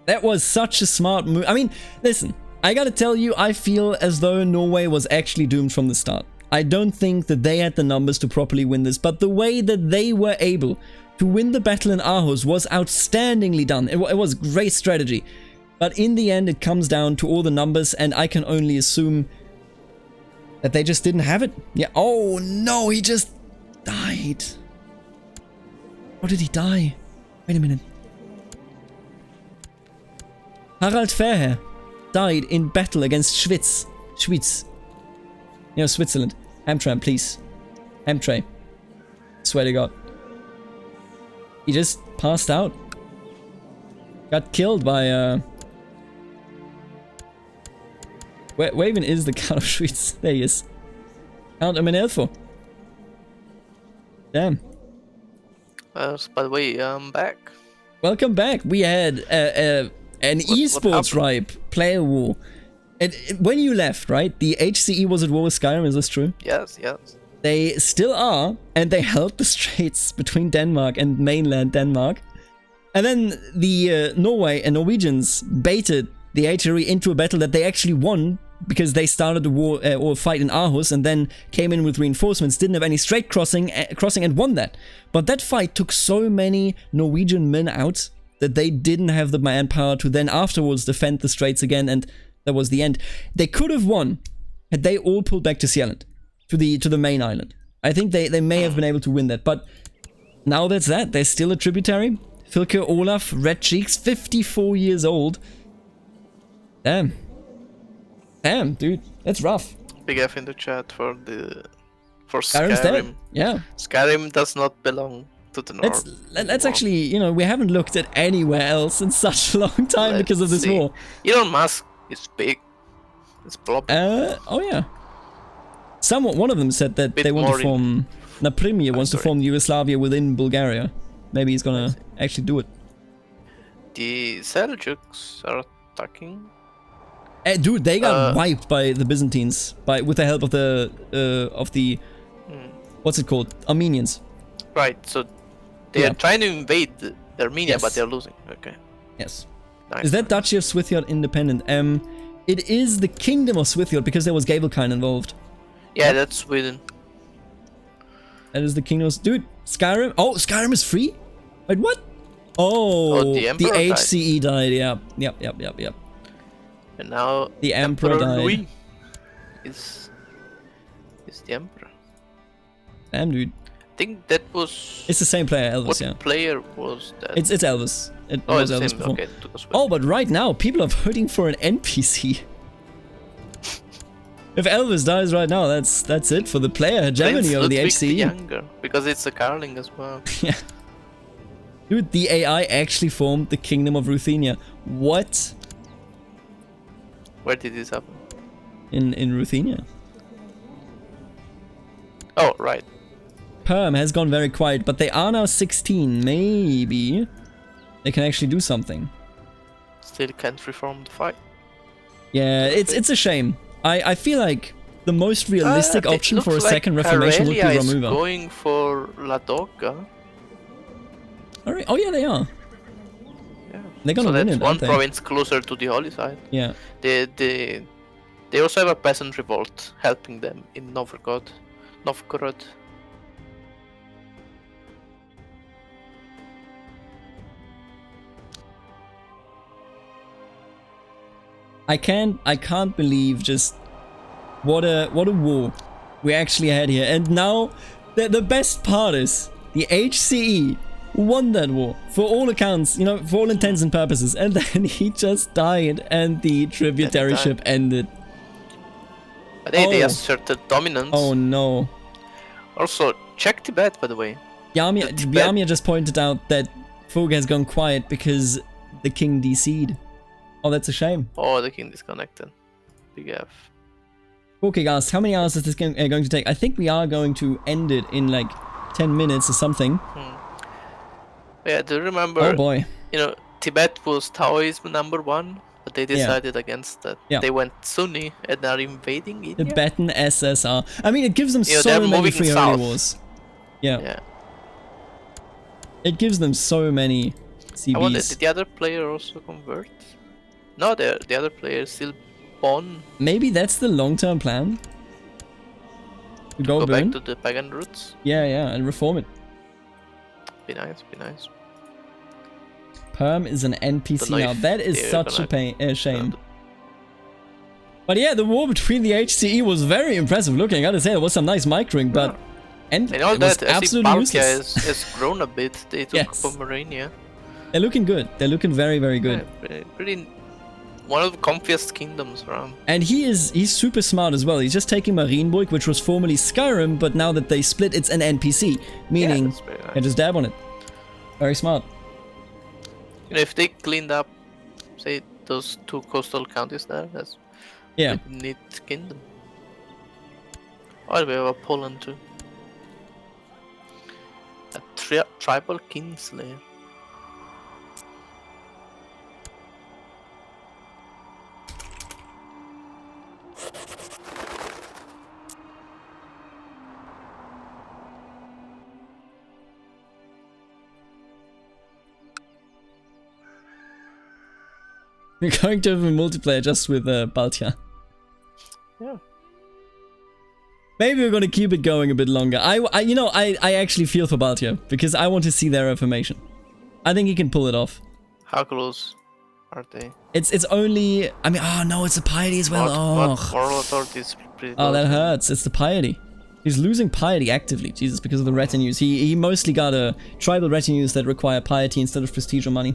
[SPEAKER 1] That was such a smart move. I mean, listen, I gotta tell you, I feel as though Norway was actually doomed from the start. I don't think that they had the numbers to properly win this, but the way that they were able to win the battle in Aarhus was outstandingly done. It was great strategy. But in the end, it comes down to all the numbers, and I can only assume that they just didn't have it. Yeah. Oh no, he just died. How did he die? Wait a minute. Harald Fairhair died in battle against Schwyz. You know, Switzerland. Hamtram, please. Hamtray. Swear to God. He just passed out. Got killed by, Where even is the Count of Schwyz? There he is. Count Eminelfo. Damn.
[SPEAKER 3] By the way, I'm back.
[SPEAKER 1] Welcome back. We had an esports ripe player war. And when you left, right? The HCE was at war with Skyrim, is this true?
[SPEAKER 3] Yes, yes.
[SPEAKER 1] They still are, and they held the straits between Denmark and mainland Denmark. And then the Norway and Norwegians baited the HRE into a battle that they actually won because they started a war or fight in Aarhus and then came in with reinforcements, didn't have any strait crossing and won that. But that fight took so many Norwegian men out that they didn't have the manpower to then afterwards defend the straits again, and that was the end. They could have won had they all pulled back to Sealand, to the main island. I think they may have been able to win that, but now that's that. They're still a tributary. Filke Olaf, Red Cheeks, 54 years old. Damn. Damn, dude. That's rough.
[SPEAKER 3] Big F in the chat for
[SPEAKER 1] Skyrim's dead.
[SPEAKER 3] Skyrim.
[SPEAKER 1] Yeah.
[SPEAKER 3] Skyrim does not belong to the North.
[SPEAKER 1] Let's actually, you know, we haven't looked at anywhere else in such a long time because of this war.
[SPEAKER 3] Elon Musk is big. It's blobbing.
[SPEAKER 1] Oh yeah. One of them said that they want to form... Naprimir wants to form Yugoslavia within Bulgaria. Maybe he's gonna actually do it.
[SPEAKER 3] The Seljuks are attacking.
[SPEAKER 1] Dude, they got wiped by the Byzantines with the help of the what's it called? Armenians.
[SPEAKER 3] Right. So they are trying to invade Armenia, but they're losing. Okay.
[SPEAKER 1] Yes.
[SPEAKER 3] Nice.
[SPEAKER 1] Is that Duchy of Swithrod independent? It is the Kingdom of Swithrod because there was Gavelkind involved.
[SPEAKER 3] Yeah, that's Sweden.
[SPEAKER 1] That is the Kingdom of... Dude, Skyrim... Oh, Skyrim is free? Wait, what? Oh,
[SPEAKER 3] the Emperor
[SPEAKER 1] HCE died. Yep.
[SPEAKER 3] And now
[SPEAKER 1] the Emperor died.
[SPEAKER 3] Louis is the Emperor.
[SPEAKER 1] Damn, dude.
[SPEAKER 3] I think that was...
[SPEAKER 1] It's the same player, Elvis,
[SPEAKER 3] what player was that?
[SPEAKER 1] It's Elvis. It
[SPEAKER 3] oh,
[SPEAKER 1] was
[SPEAKER 3] it's
[SPEAKER 1] Elvis
[SPEAKER 3] him.
[SPEAKER 1] before.
[SPEAKER 3] Okay,
[SPEAKER 1] oh, but right now, people are voting for an NPC. If Elvis dies right now, that's it for the player hegemony of the HCE.
[SPEAKER 3] Younger, because it's a Carling as well.
[SPEAKER 1] Yeah. Dude, the AI actually formed the Kingdom of Ruthenia. What?
[SPEAKER 3] Where did this happen?
[SPEAKER 1] In Ruthenia.
[SPEAKER 3] Oh, right.
[SPEAKER 1] Perm has gone very quiet, but they are now 16. Maybe they can actually do something.
[SPEAKER 3] Still can't reform the fight.
[SPEAKER 1] Yeah, it's a shame. I feel like the most realistic option for a second reformation would be
[SPEAKER 3] Karelia
[SPEAKER 1] Ramuva.
[SPEAKER 3] is going for Ladoga.
[SPEAKER 1] Alright. Oh yeah, they are.
[SPEAKER 3] Yeah.
[SPEAKER 1] They're gonna
[SPEAKER 3] so
[SPEAKER 1] win
[SPEAKER 3] that's
[SPEAKER 1] it,
[SPEAKER 3] one
[SPEAKER 1] aren't they?
[SPEAKER 3] province closer to the holy side.
[SPEAKER 1] Yeah.
[SPEAKER 3] They also have a peasant revolt helping them in Novgorod.
[SPEAKER 1] I can't believe just what a war we actually had here. And now the best part is the HCE won that war for all accounts, you know, for all intents and purposes, and then he just died and the tributaryship ended.
[SPEAKER 3] But they asserted dominance.
[SPEAKER 1] Oh no.
[SPEAKER 3] Also, check Tibet, by the way.
[SPEAKER 1] Yamia just pointed out that Fug has gone quiet because the king DC'd. Oh, that's a shame.
[SPEAKER 3] Oh, the king disconnected. Big F.
[SPEAKER 1] Okay, guys, how many hours is this going to take? I think we are going to end it in like 10 minutes or something.
[SPEAKER 3] Yeah, do you remember?
[SPEAKER 1] Oh boy.
[SPEAKER 3] You know, Tibet was Taoism #1, but they decided against that.
[SPEAKER 1] Yeah.
[SPEAKER 3] They went Sunni and are invading India.
[SPEAKER 1] The Tibetan SSR. I mean, it gives them
[SPEAKER 3] they're
[SPEAKER 1] so many
[SPEAKER 3] moving
[SPEAKER 1] free holy
[SPEAKER 3] south.
[SPEAKER 1] wars. Yeah.
[SPEAKER 3] Yeah.
[SPEAKER 1] It gives them so many
[SPEAKER 3] I wonder,
[SPEAKER 1] CBs.
[SPEAKER 3] did the other player also convert? No, the other player is still born
[SPEAKER 1] Maybe that's the long-term plan. To
[SPEAKER 3] go
[SPEAKER 1] burn.
[SPEAKER 3] back to the pagan roots.
[SPEAKER 1] Yeah, and reform it.
[SPEAKER 3] Be nice, be nice.
[SPEAKER 1] Perm is an NPC
[SPEAKER 3] Don't know
[SPEAKER 1] now.
[SPEAKER 3] if
[SPEAKER 1] That is
[SPEAKER 3] they're
[SPEAKER 1] such
[SPEAKER 3] gonna-
[SPEAKER 1] a shame. But yeah, the war between the HCE was very impressive looking. I gotta say, there was some nice microing, but and
[SPEAKER 3] And all
[SPEAKER 1] it was
[SPEAKER 3] that, I think
[SPEAKER 1] absolutely
[SPEAKER 3] Balkia
[SPEAKER 1] useless.
[SPEAKER 3] has grown a bit. They took
[SPEAKER 1] Yes.
[SPEAKER 3] Pomerania.
[SPEAKER 1] They're looking good. They're looking very, very good.
[SPEAKER 3] Yeah, pretty one of the comfiest kingdoms around.
[SPEAKER 1] And he's super smart as well. He's just taking Marienburg, which was formerly Skyrim, but now that they split, it's an NPC, meaning
[SPEAKER 3] that's very
[SPEAKER 1] you
[SPEAKER 3] nice.
[SPEAKER 1] can just dab on it. Very smart.
[SPEAKER 3] You know, if they cleaned up, say, those two coastal counties there, that's
[SPEAKER 1] Yeah.
[SPEAKER 3] a neat kingdom. Oh, we have a Poland too. A tribal kinslayer.
[SPEAKER 1] We're going to have a multiplayer just with Baltia.
[SPEAKER 3] Yeah.
[SPEAKER 1] Maybe we're gonna keep it going a bit longer. I actually feel for Baltia because I want to see their reformation. I think he can pull it off.
[SPEAKER 3] How close are they?
[SPEAKER 1] It's only. I mean, oh no, it's the piety as well. Oh,
[SPEAKER 3] Moral authority is pretty
[SPEAKER 1] oh,
[SPEAKER 3] low.
[SPEAKER 1] that hurts. It's the piety. He's losing piety actively, Jesus, because of the retinues. He mostly got tribal retinues that require piety instead of prestige or money.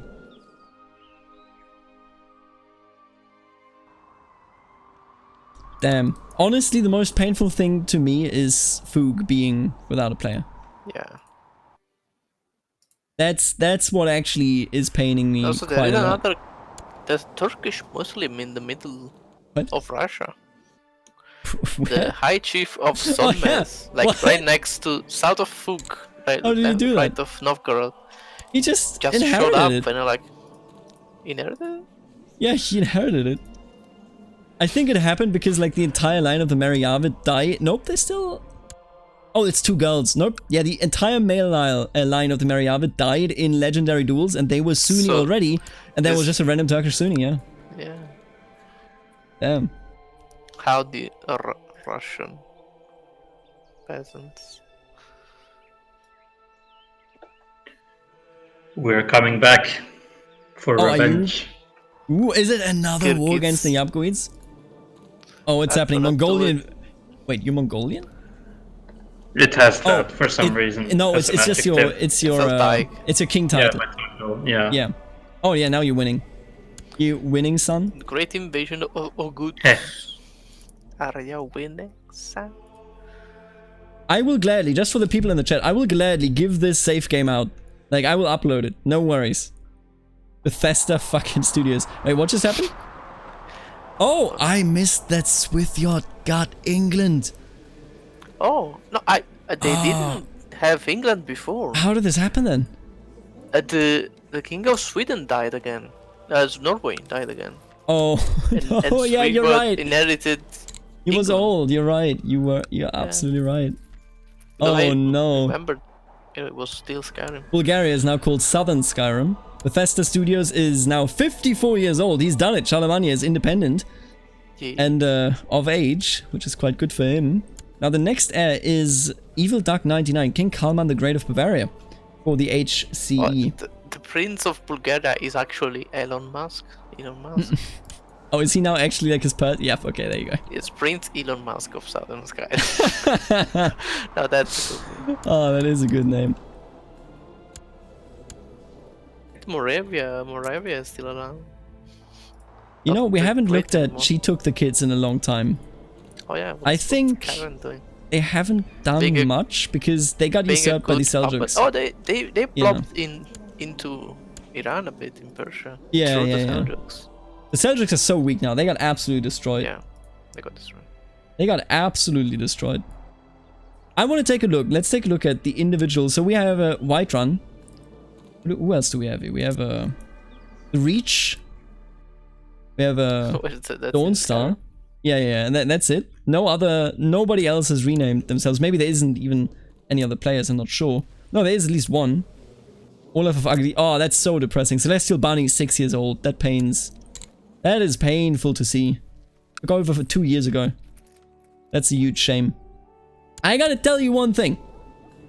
[SPEAKER 1] Damn. Honestly, the most painful thing to me is Fug being without a player.
[SPEAKER 3] Yeah.
[SPEAKER 1] That's what actually is paining me
[SPEAKER 3] Also, there
[SPEAKER 1] quite
[SPEAKER 3] is
[SPEAKER 1] a lot.
[SPEAKER 3] another. There's Turkish Muslim in the middle
[SPEAKER 1] What?
[SPEAKER 3] of Russia.
[SPEAKER 1] Where?
[SPEAKER 3] The High Chief of
[SPEAKER 1] Oh,
[SPEAKER 3] Solmez,
[SPEAKER 1] yeah.
[SPEAKER 3] like
[SPEAKER 1] What?
[SPEAKER 3] right next to south of Fug, right?
[SPEAKER 1] How did he do that?
[SPEAKER 3] Right of Novgorod.
[SPEAKER 1] He just
[SPEAKER 3] Just showed
[SPEAKER 1] inherited
[SPEAKER 3] up
[SPEAKER 1] it.
[SPEAKER 3] and I'm like, inherited?
[SPEAKER 1] Yeah, he inherited it. I think it happened because like the entire line of the Meryavid died. Nope, they still... Oh, it's two girls. Nope. Yeah, the entire male line of the Meryavid died in legendary duels and they were Sunni
[SPEAKER 3] So,
[SPEAKER 1] already. And that
[SPEAKER 3] this-
[SPEAKER 1] was just a random Turkish Sunni, yeah.
[SPEAKER 3] Yeah.
[SPEAKER 1] Damn.
[SPEAKER 3] How the Russian peasants.
[SPEAKER 2] We're coming back for
[SPEAKER 1] Oh, are you?
[SPEAKER 2] revenge.
[SPEAKER 1] Ooh, is it another war
[SPEAKER 3] Kyrgyz.
[SPEAKER 1] against the Yapgoids? Oh, it's
[SPEAKER 3] I
[SPEAKER 1] happening.
[SPEAKER 3] cannot do
[SPEAKER 1] Mongolian... Wait, you're Mongolian?
[SPEAKER 2] It has that for some
[SPEAKER 1] it-
[SPEAKER 2] reason.
[SPEAKER 1] No,
[SPEAKER 2] as
[SPEAKER 1] it's
[SPEAKER 2] an
[SPEAKER 1] just your...
[SPEAKER 2] adjective.
[SPEAKER 1] It's your...
[SPEAKER 3] a Daig.
[SPEAKER 1] It's your king
[SPEAKER 2] Yeah,
[SPEAKER 1] title.
[SPEAKER 2] my title. Yeah.
[SPEAKER 1] Yeah. Oh, yeah, now you're winning. You winning, son?
[SPEAKER 3] Great invasion of Ogut.
[SPEAKER 2] Heh.
[SPEAKER 3] Are you winning, son?
[SPEAKER 1] I will gladly, just for the people in the chat, I will gladly give this safe game out. Like, I will upload it. No worries. Bethesda fucking studios. Wait, what just happened? Oh, I missed that with your gut, England.
[SPEAKER 3] Oh, no, they didn't have England before.
[SPEAKER 1] How did this happen then?
[SPEAKER 3] The king of Sweden died again. As Norway died again.
[SPEAKER 1] Oh,
[SPEAKER 3] And,
[SPEAKER 1] no,
[SPEAKER 3] and
[SPEAKER 1] yeah, you're
[SPEAKER 3] Sweden
[SPEAKER 1] right.
[SPEAKER 3] inherited
[SPEAKER 1] He was
[SPEAKER 3] England.
[SPEAKER 1] old, you're right. You're absolutely right.
[SPEAKER 3] But
[SPEAKER 1] Oh
[SPEAKER 3] I
[SPEAKER 1] no.
[SPEAKER 3] remember it was still Skyrim.
[SPEAKER 1] Bulgaria is now called Southern Skyrim. Bethesda Studios is now 54 years old. He's done it. Charlemagne is independent
[SPEAKER 3] Yeah.
[SPEAKER 1] and of age, which is quite good for him. Now the next heir is Evil Duck 99, King Kalman the Great of Bavaria, for the HCE.
[SPEAKER 3] The prince of Bulgaria is actually Elon Musk. Elon Musk.
[SPEAKER 1] Oh, is he now actually like his Yeah, okay, there you go.
[SPEAKER 3] It's Prince Elon Musk of Southern Skyrim. Now that's a good name.
[SPEAKER 1] Oh, that is a good name.
[SPEAKER 3] Moravia is still around.
[SPEAKER 1] You know, we
[SPEAKER 3] the
[SPEAKER 1] haven't
[SPEAKER 3] great
[SPEAKER 1] looked at
[SPEAKER 3] one.
[SPEAKER 1] She Took the Kids in a long time.
[SPEAKER 3] Oh yeah.
[SPEAKER 1] I
[SPEAKER 3] what's
[SPEAKER 1] think
[SPEAKER 3] Karen doing?
[SPEAKER 1] they haven't done
[SPEAKER 3] Being a-
[SPEAKER 1] much because they got
[SPEAKER 3] Being a
[SPEAKER 1] usurped by the
[SPEAKER 3] good puppet.
[SPEAKER 1] Seljuks.
[SPEAKER 3] Oh, they
[SPEAKER 1] Yeah.
[SPEAKER 3] plopped into Iran a bit in Persia.
[SPEAKER 1] Yeah,
[SPEAKER 3] through
[SPEAKER 1] yeah,
[SPEAKER 3] the
[SPEAKER 1] yeah.
[SPEAKER 3] Seljuks.
[SPEAKER 1] The Seljuks are so weak now. They got absolutely destroyed.
[SPEAKER 3] Yeah, they got destroyed.
[SPEAKER 1] They got absolutely destroyed. I want to take a look. Let's take a look at the individual. So we have a Whiterun. Who else do we have here? We have the Reach. We have a
[SPEAKER 3] That's
[SPEAKER 1] Dawn Star. Yeah, and that's it. Nobody else has renamed themselves. Maybe there isn't even any other players, I'm not sure. No, there is at least one. Olaf of Ugly. Oh, that's so depressing. Celestial Bunny, 6 years old. That pains. That is painful to see. Took over for 2 years ago. That's a huge shame. I gotta tell you one thing.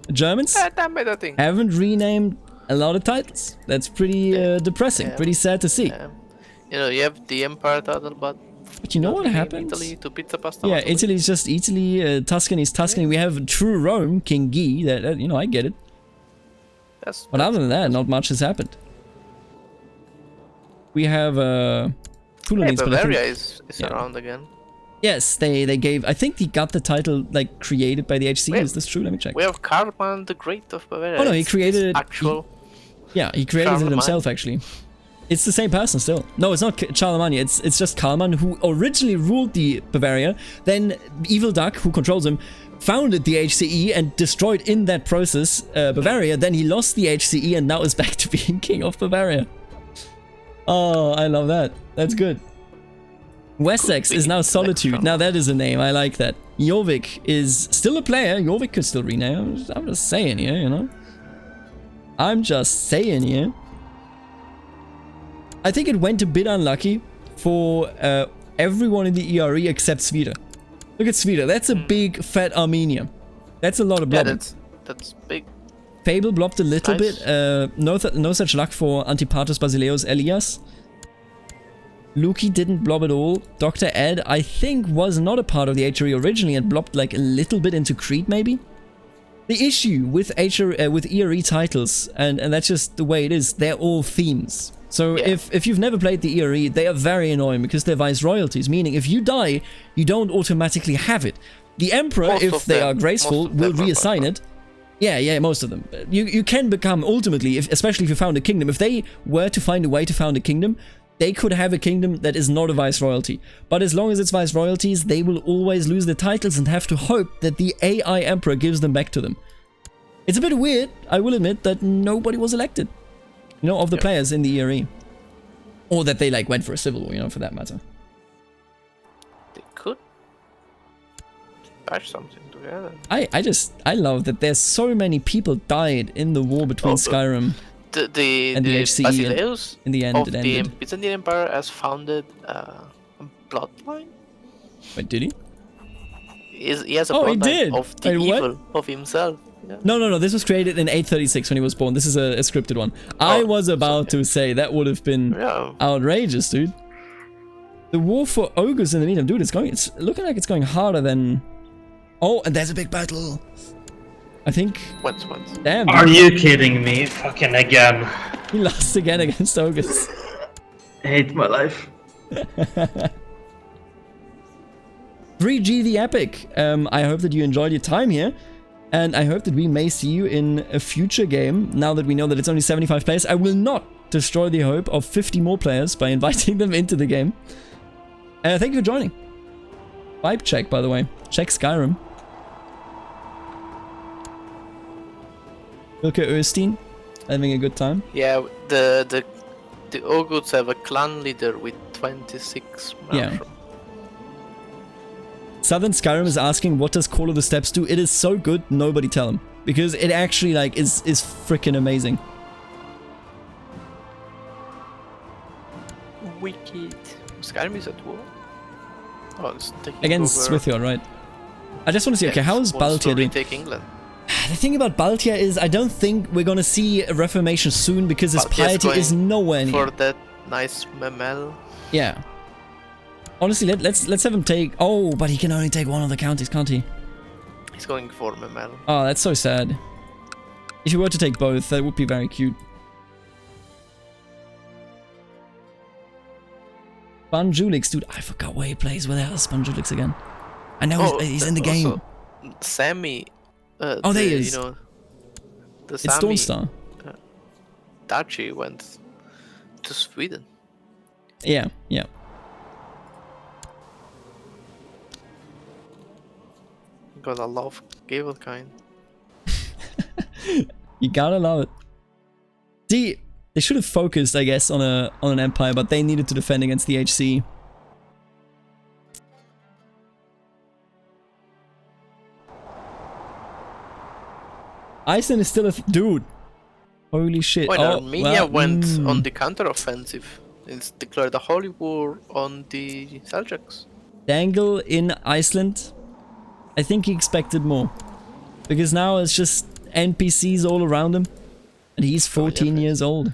[SPEAKER 1] The Germans haven't renamed a lot of titles. That's pretty depressing. Pretty sad to see.
[SPEAKER 3] You know, you have the Empire title, but
[SPEAKER 1] you know what happens?
[SPEAKER 3] Italy to pizza pasta.
[SPEAKER 1] Yeah, Italy is just Italy. Tuscany is Tuscany. We have true Rome, King Guy. That you know, I get it. But other than that, not much has happened. We have cooler names,
[SPEAKER 3] Bavaria is around again.
[SPEAKER 1] Yes, they gave. I think he got the title like created by the HC. Is this true? Let me check.
[SPEAKER 3] We have Karlman the Great of Bavaria.
[SPEAKER 1] Oh no, he created it.
[SPEAKER 3] Actual.
[SPEAKER 1] He created it himself actually. It's the same person still. No, it's not Charlemagne. It's just Karlman who originally ruled the Bavaria. Then Evil Duck, who controls him, founded the HCE and destroyed in that process Bavaria. Then he lost the HCE and now is back to being king of Bavaria. Oh, I love that. That's good. Wessex is now Solitude. Now that is a name. I like that. Jorvik is still a player. Jorvik could still rename. I'm just saying here, you know. I'm just saying here. I think it went a bit unlucky for everyone in the ERE except Svida. Look at Svida. That's a big fat Armenia. That's a lot of blobbing.
[SPEAKER 3] Yeah, that's big.
[SPEAKER 1] Fable blobbed a little bit. No such luck for Antipatus Basileus Elias. Luki didn't blob at all. Dr. Ed, I think, was not a part of the HRE originally and blobbed like a little bit into Crete, maybe? The issue with ERE titles, and that's just the way it is, they're all themes. So if you've never played the ERE, they are very annoying because they're vice-royalties, meaning if you die, you don't automatically have it. The Emperor, if they are graceful, will reassign it. Yeah, most of them. You can become, ultimately, especially if you found a kingdom, if they were to find a way to found a kingdom, they could have a kingdom that is not a vice-royalty. But as long as it's vice-royalties, they will always lose their titles and have to hope that the AI Emperor gives them back to them. It's a bit weird, I will admit, that nobody was elected. You know, of the players in the ERE. Or that they, like, went for a civil war, you know, for that matter.
[SPEAKER 3] They could patch something together.
[SPEAKER 1] I love that there's so many people died in the war between Skyrim
[SPEAKER 3] and the
[SPEAKER 1] HCE.
[SPEAKER 3] Basileus
[SPEAKER 1] In the end,
[SPEAKER 3] of
[SPEAKER 1] it
[SPEAKER 3] the
[SPEAKER 1] ended.
[SPEAKER 3] Byzantine Empire has founded a bloodline.
[SPEAKER 1] Wait, did he?
[SPEAKER 3] He has a
[SPEAKER 1] Oh, he
[SPEAKER 3] bloodline
[SPEAKER 1] did?
[SPEAKER 3] of the
[SPEAKER 1] Wait, what?
[SPEAKER 3] evil of himself. Yeah.
[SPEAKER 1] No, this was created in 836 when he was born. This is a scripted one. I was about to say that would have been outrageous, dude. The war for ogres in the medium, dude, it's looking like it's going harder than... Oh, and there's a big battle. I think...
[SPEAKER 3] Once.
[SPEAKER 1] Damn.
[SPEAKER 2] Are you kidding me? Fucking again.
[SPEAKER 1] He lost again against ogres.
[SPEAKER 2] I hate my life.
[SPEAKER 1] 3G the Epic. I hope that you enjoyed your time here. And I hope that we may see you in a future game, now that we know that it's only 75 players. I will not destroy the hope of 50 more players by inviting them into the game. Thank you for joining. Vibe check, by the way. Check Skyrim. Wilke Östein, having a good time.
[SPEAKER 3] Yeah, the Oguts have a clan leader with 26
[SPEAKER 1] Yeah. Southern Skyrim is asking, what does Call of the Steppes do? It is so good, nobody tell him. Because it actually, like, is freaking amazing.
[SPEAKER 3] Wicked. Skyrim is at war? Oh, it's taking
[SPEAKER 1] Against
[SPEAKER 3] over.
[SPEAKER 1] Swithyard, right? I just want to see, okay, how is Baltia doing?
[SPEAKER 3] Take England.
[SPEAKER 1] The thing about Baltia is I don't think we're gonna see a reformation soon because his
[SPEAKER 3] Baltia's
[SPEAKER 1] piety is
[SPEAKER 3] going
[SPEAKER 1] nowhere near.
[SPEAKER 3] For that nice memel.
[SPEAKER 1] Yeah. Honestly, let's have him take... Oh, but he can only take one of the counties, can't he?
[SPEAKER 3] He's going for memel.
[SPEAKER 1] Oh, that's so sad. If he were to take both, that would be very cute. Sponjulix, dude, I forgot where he plays. Where the hell is Sponjulix again? I know he's in the game.
[SPEAKER 3] Sammy.
[SPEAKER 1] There he is.
[SPEAKER 3] You know, the
[SPEAKER 1] It's
[SPEAKER 3] Sammy
[SPEAKER 1] Dawnstar.
[SPEAKER 3] Dachi went to Sweden.
[SPEAKER 1] Yeah.
[SPEAKER 3] Because I love Gavelkind.
[SPEAKER 1] You gotta love it. See, They should have focused, I guess, on an empire, but they needed to defend against the HC. Iceland is still a dude. Holy shit!
[SPEAKER 3] Well,
[SPEAKER 1] oh,
[SPEAKER 3] Armenia went on the counter-offensive. It's declared a holy war on the Seljuks.
[SPEAKER 1] Dangle in Iceland. I think he expected more, because now it's just NPCs all around him, and he's 14 years old.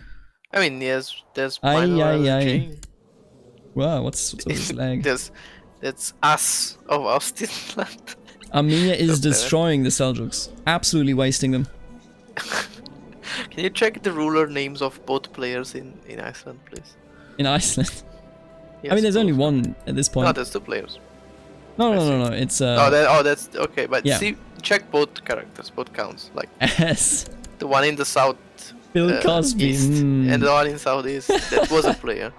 [SPEAKER 3] I mean, yes, there's
[SPEAKER 1] Aye,
[SPEAKER 3] minor
[SPEAKER 1] aye, aye.
[SPEAKER 3] LG.
[SPEAKER 1] Wow, what's all this lag?
[SPEAKER 3] That's us of Austinland.
[SPEAKER 1] Armenia is
[SPEAKER 3] Up there.
[SPEAKER 1] destroying the Seljuks, absolutely wasting them.
[SPEAKER 3] Can you check the ruler names of both players in Iceland, please?
[SPEAKER 1] In Iceland.
[SPEAKER 3] Yes,
[SPEAKER 1] I mean, there's only
[SPEAKER 3] both.
[SPEAKER 1] one at this point.
[SPEAKER 3] No, there's 2 players.
[SPEAKER 1] No. It's
[SPEAKER 3] That's okay. But
[SPEAKER 1] yeah.
[SPEAKER 3] see, check both characters, both counts. Like
[SPEAKER 1] S.
[SPEAKER 3] the one in the south,
[SPEAKER 1] Bill Cosby.
[SPEAKER 3] east, and the one in southeast. That was a player.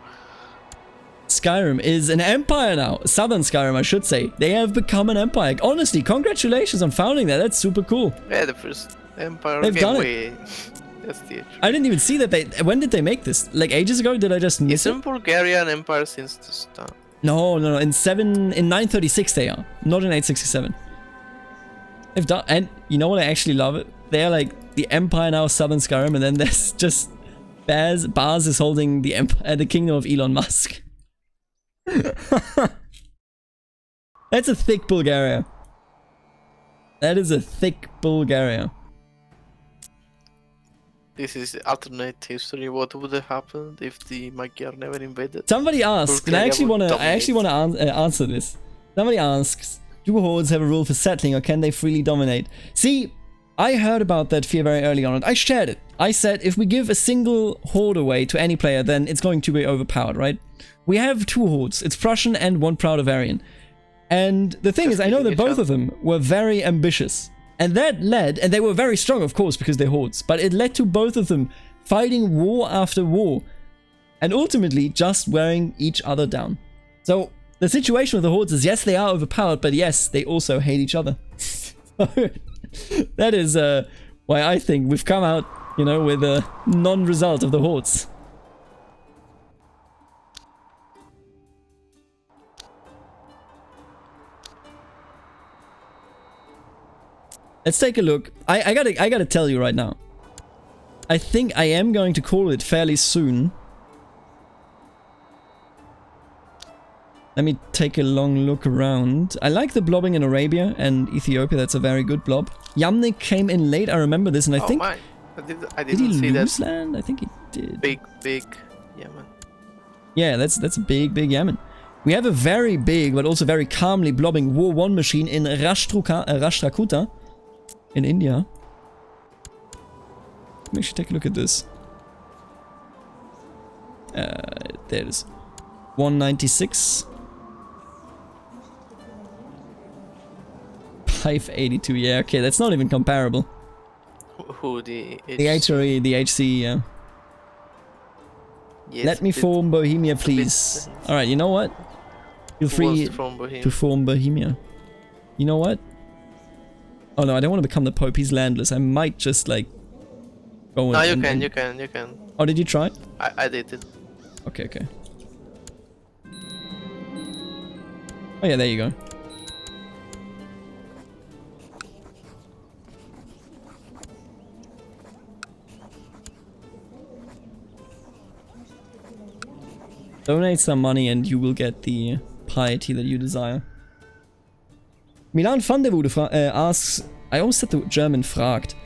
[SPEAKER 1] Skyrim is an empire now. Southern Skyrim, I should say. They have become an empire. Honestly, congratulations on founding that. That's super cool.
[SPEAKER 3] Yeah, the first empire
[SPEAKER 1] They've done
[SPEAKER 3] game. That's the
[SPEAKER 1] I didn't even see that they... When did they make this? Like ages ago? Did I just miss
[SPEAKER 3] Isn't
[SPEAKER 1] it?
[SPEAKER 3] Bulgaria an empire since the start?
[SPEAKER 1] No. In 936 they are. Not in 867. They've done... And you know what? I actually love it. They're like the empire now, Southern Skyrim, and then there's just... Baz is holding the empire, the kingdom of Elon Musk. That's a thick Bulgaria. That is a thick Bulgaria.
[SPEAKER 3] This is alternate history. What would have happened if the Magyar never invaded?
[SPEAKER 1] Somebody asked, and I
[SPEAKER 3] Bulgaria
[SPEAKER 1] actually
[SPEAKER 3] would
[SPEAKER 1] want to answer this. Somebody asks, do hordes have a rule for settling, or can they freely dominate? See, I heard about that fear very early on, and I shared it. I said, if we give a single horde away to any player, then it's going to be overpowered, right? We have 2 hordes. It's Prussian and 1 Proud Bavarian. And the thing is, I know that both of them were very ambitious. And that led, and they were very strong, of course, because they're hordes, but it led to both of them fighting war after war, and ultimately just wearing each other down. So, the situation with the hordes is, yes, they are overpowered, but yes, they also hate each other. That is why I think we've come out, you know, with a non-result of the hordes. Let's take a look. I gotta tell you right now. I think I am going to call it fairly soon. Let me take a long look around. I like the blobbing in Arabia and Ethiopia. That's a very good blob. Yamnik came in late. I remember this, and I think...
[SPEAKER 3] I
[SPEAKER 1] did
[SPEAKER 3] didn't
[SPEAKER 1] he
[SPEAKER 3] see
[SPEAKER 1] lose
[SPEAKER 3] that.
[SPEAKER 1] land? I think he did.
[SPEAKER 3] Big Yemen.
[SPEAKER 1] Yeah, that's a big Yemen. We have a very big, but also very calmly blobbing War 1 machine in Rashtrakuta in India. Let me actually take a look at this. There it is. 196. 582, yeah, okay, that's not even comparable.
[SPEAKER 3] Who the
[SPEAKER 1] HRE, the HC, yeah.
[SPEAKER 3] Yes,
[SPEAKER 1] Let me form Bohemia, please. Alright, you know what? Feel free to form Bohemia. You know what? Oh no, I don't want to become the Pope, he's landless. I might just like... go
[SPEAKER 3] No, you
[SPEAKER 1] and,
[SPEAKER 3] can.
[SPEAKER 1] Oh, did you try?
[SPEAKER 3] I did it.
[SPEAKER 1] Okay. Oh yeah, there you go. Donate some money and you will get the piety that you desire. Milan van der Woede asks, I almost said the German fragt,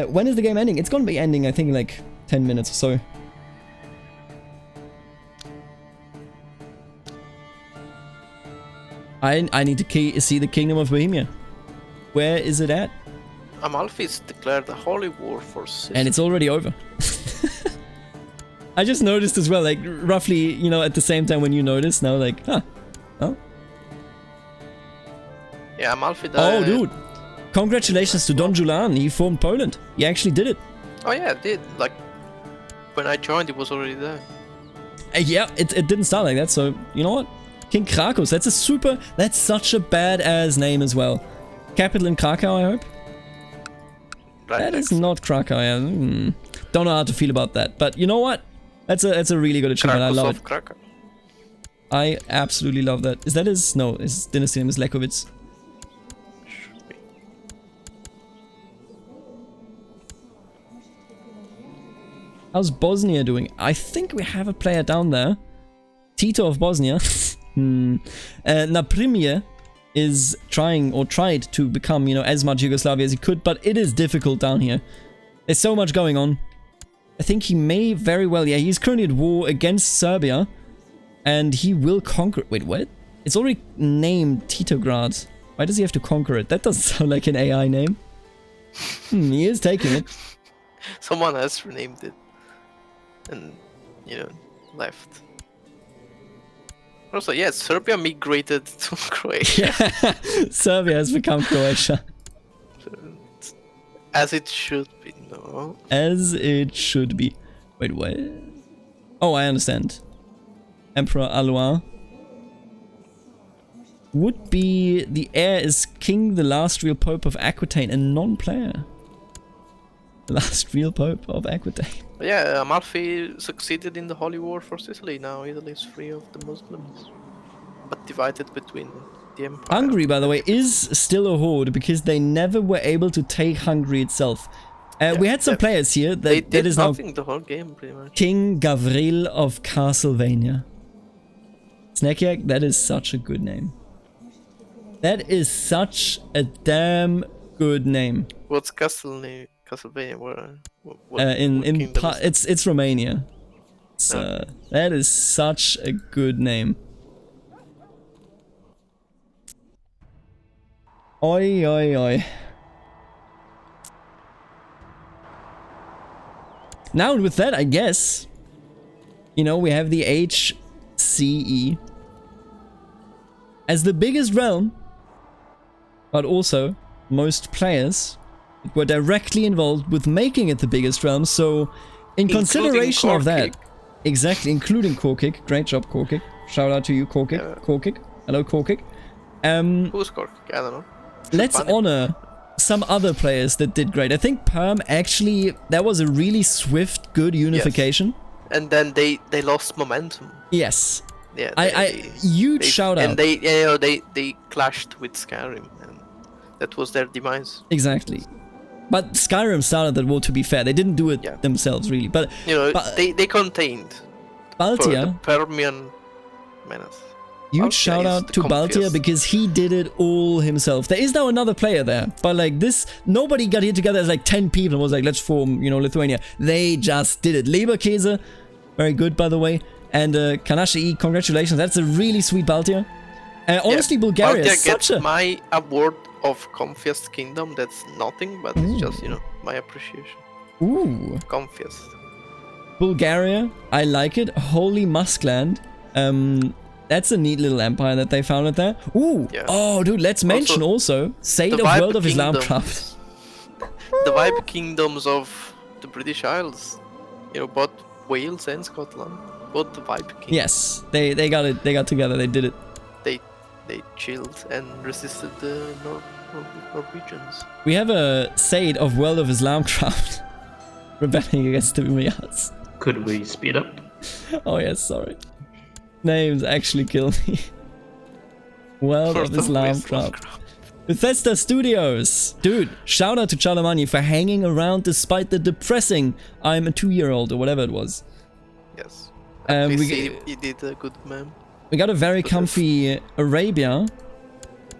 [SPEAKER 1] when is the game ending? It's gonna be ending, I think, in like 10 minutes or so. I need to see the Kingdom of Bohemia. Where is it at?
[SPEAKER 3] Amalfi's declared a holy war for Sicily.
[SPEAKER 1] And it's already over. I just noticed as well, like, roughly, you know, at the same time when you noticed, now, like, huh. Oh.
[SPEAKER 3] Yeah, Amalfi died.
[SPEAKER 1] Oh, dude. Congratulations to Don Julian. He formed Poland. He actually did it.
[SPEAKER 3] Oh, yeah, it did. Like, when I joined, it was already there.
[SPEAKER 1] Yeah, it didn't start like that, so, you know what? King Krakos. That's such a badass name as well. Capital in Krakow, I hope?
[SPEAKER 3] Right
[SPEAKER 1] That is
[SPEAKER 3] next.
[SPEAKER 1] not Krakow, yeah. Don't know how to feel about that. But you know what? That's a really good achievement. I love it.
[SPEAKER 3] Krakow.
[SPEAKER 1] I absolutely love that. Is that his? No, his dynasty name is Lekovitz.
[SPEAKER 3] Should be.
[SPEAKER 1] How's Bosnia doing? I think we have a player down there. Tito of Bosnia. Naprimje is trying or tried to become, as much Yugoslavia as he could, but it is difficult down here. There's so much going on. I think he may very well, yeah, he's currently at war against Serbia, and he will conquer. Wait, what? It's already named Titograd. Why does he have to conquer it? That doesn't sound like an AI name. He is taking it.
[SPEAKER 3] Someone else renamed it. And, left. Also, yeah, Serbia migrated to Croatia.
[SPEAKER 1] Serbia has become Croatia.
[SPEAKER 3] As it should be, no?
[SPEAKER 1] As it should be. Wait, what? Oh, I understand. Emperor Alois would be the heir is king, the last real pope of Aquitaine, a non-player. The last real pope of Aquitaine.
[SPEAKER 3] Yeah, Amalfi succeeded in the Holy War for Sicily. Now Italy is free of the Muslims, but divided between the empire.
[SPEAKER 1] Hungary, by the way, is still a horde because they never were able to take Hungary itself. We had some players here
[SPEAKER 3] They
[SPEAKER 1] that
[SPEAKER 3] did
[SPEAKER 1] is now
[SPEAKER 3] nothing the whole game, pretty much.
[SPEAKER 1] King Gavril of Castlevania. Snakiak, that is such a good name. That is such a damn good name.
[SPEAKER 3] What's Castlevania?
[SPEAKER 1] It's Romania. That is such a good name. Oi, oi, oi. Now with that, I guess, we have the HCE as the biggest realm, but also most players were directly involved with making it the biggest realm, so in consideration of that, exactly, including Korkik, great job Korkik, shout out to you Korkik, Korkik, hello Korkik.
[SPEAKER 3] Who's Korkik? I don't know.
[SPEAKER 1] Let's honor some other players that did great. I think Perm actually, that was a really swift, good unification.
[SPEAKER 3] Yes. And then they lost momentum.
[SPEAKER 1] Yes.
[SPEAKER 3] Yeah.
[SPEAKER 1] Huge shout out.
[SPEAKER 3] And they clashed with Skyrim, and that was their demise.
[SPEAKER 1] Exactly. But Skyrim started that war, to be fair. They didn't do it themselves, really. But
[SPEAKER 3] they contained
[SPEAKER 1] Baltia,
[SPEAKER 3] the Permian menace.
[SPEAKER 1] Huge shout out to Baltia because he did it all himself. There is now another player there, but like this, nobody got here together as like 10 people and was like, let's form, Lithuania. They just did it. Leberkäse, very good, by the way. And Kanashi, congratulations. That's a really sweet Baltia. Honestly, Bulgaria
[SPEAKER 3] Baltia
[SPEAKER 1] is such
[SPEAKER 3] gets my award of comfiest kingdom. That's nothing, but it's just, my appreciation.
[SPEAKER 1] Ooh.
[SPEAKER 3] Comfiest.
[SPEAKER 1] Bulgaria, I like it. Holy Muskland. That's a neat little empire that they founded there. Ooh! Yeah. Oh, dude, let's mention also Sade of World of Islam Craft.
[SPEAKER 3] The Vibe Kingdoms of the British Isles. Both Wales and Scotland. Both the Vibe Kingdoms.
[SPEAKER 1] Yes, they got it. They got together. They did it.
[SPEAKER 3] They chilled and resisted the Norwegians.
[SPEAKER 1] We have a Sade of World of Islam Craft rebelling against the Umayyads.
[SPEAKER 2] Could we speed up?
[SPEAKER 1] Oh yes, sorry. Names actually kill me. World of Islam Craft. Bethesda Studios. Dude, shout out to Charlemagne for hanging around despite the depressing I'm a 2-year-old or whatever it was.
[SPEAKER 3] Yes.
[SPEAKER 1] He
[SPEAKER 3] did a good meme.
[SPEAKER 1] We got a very comfy Arabia.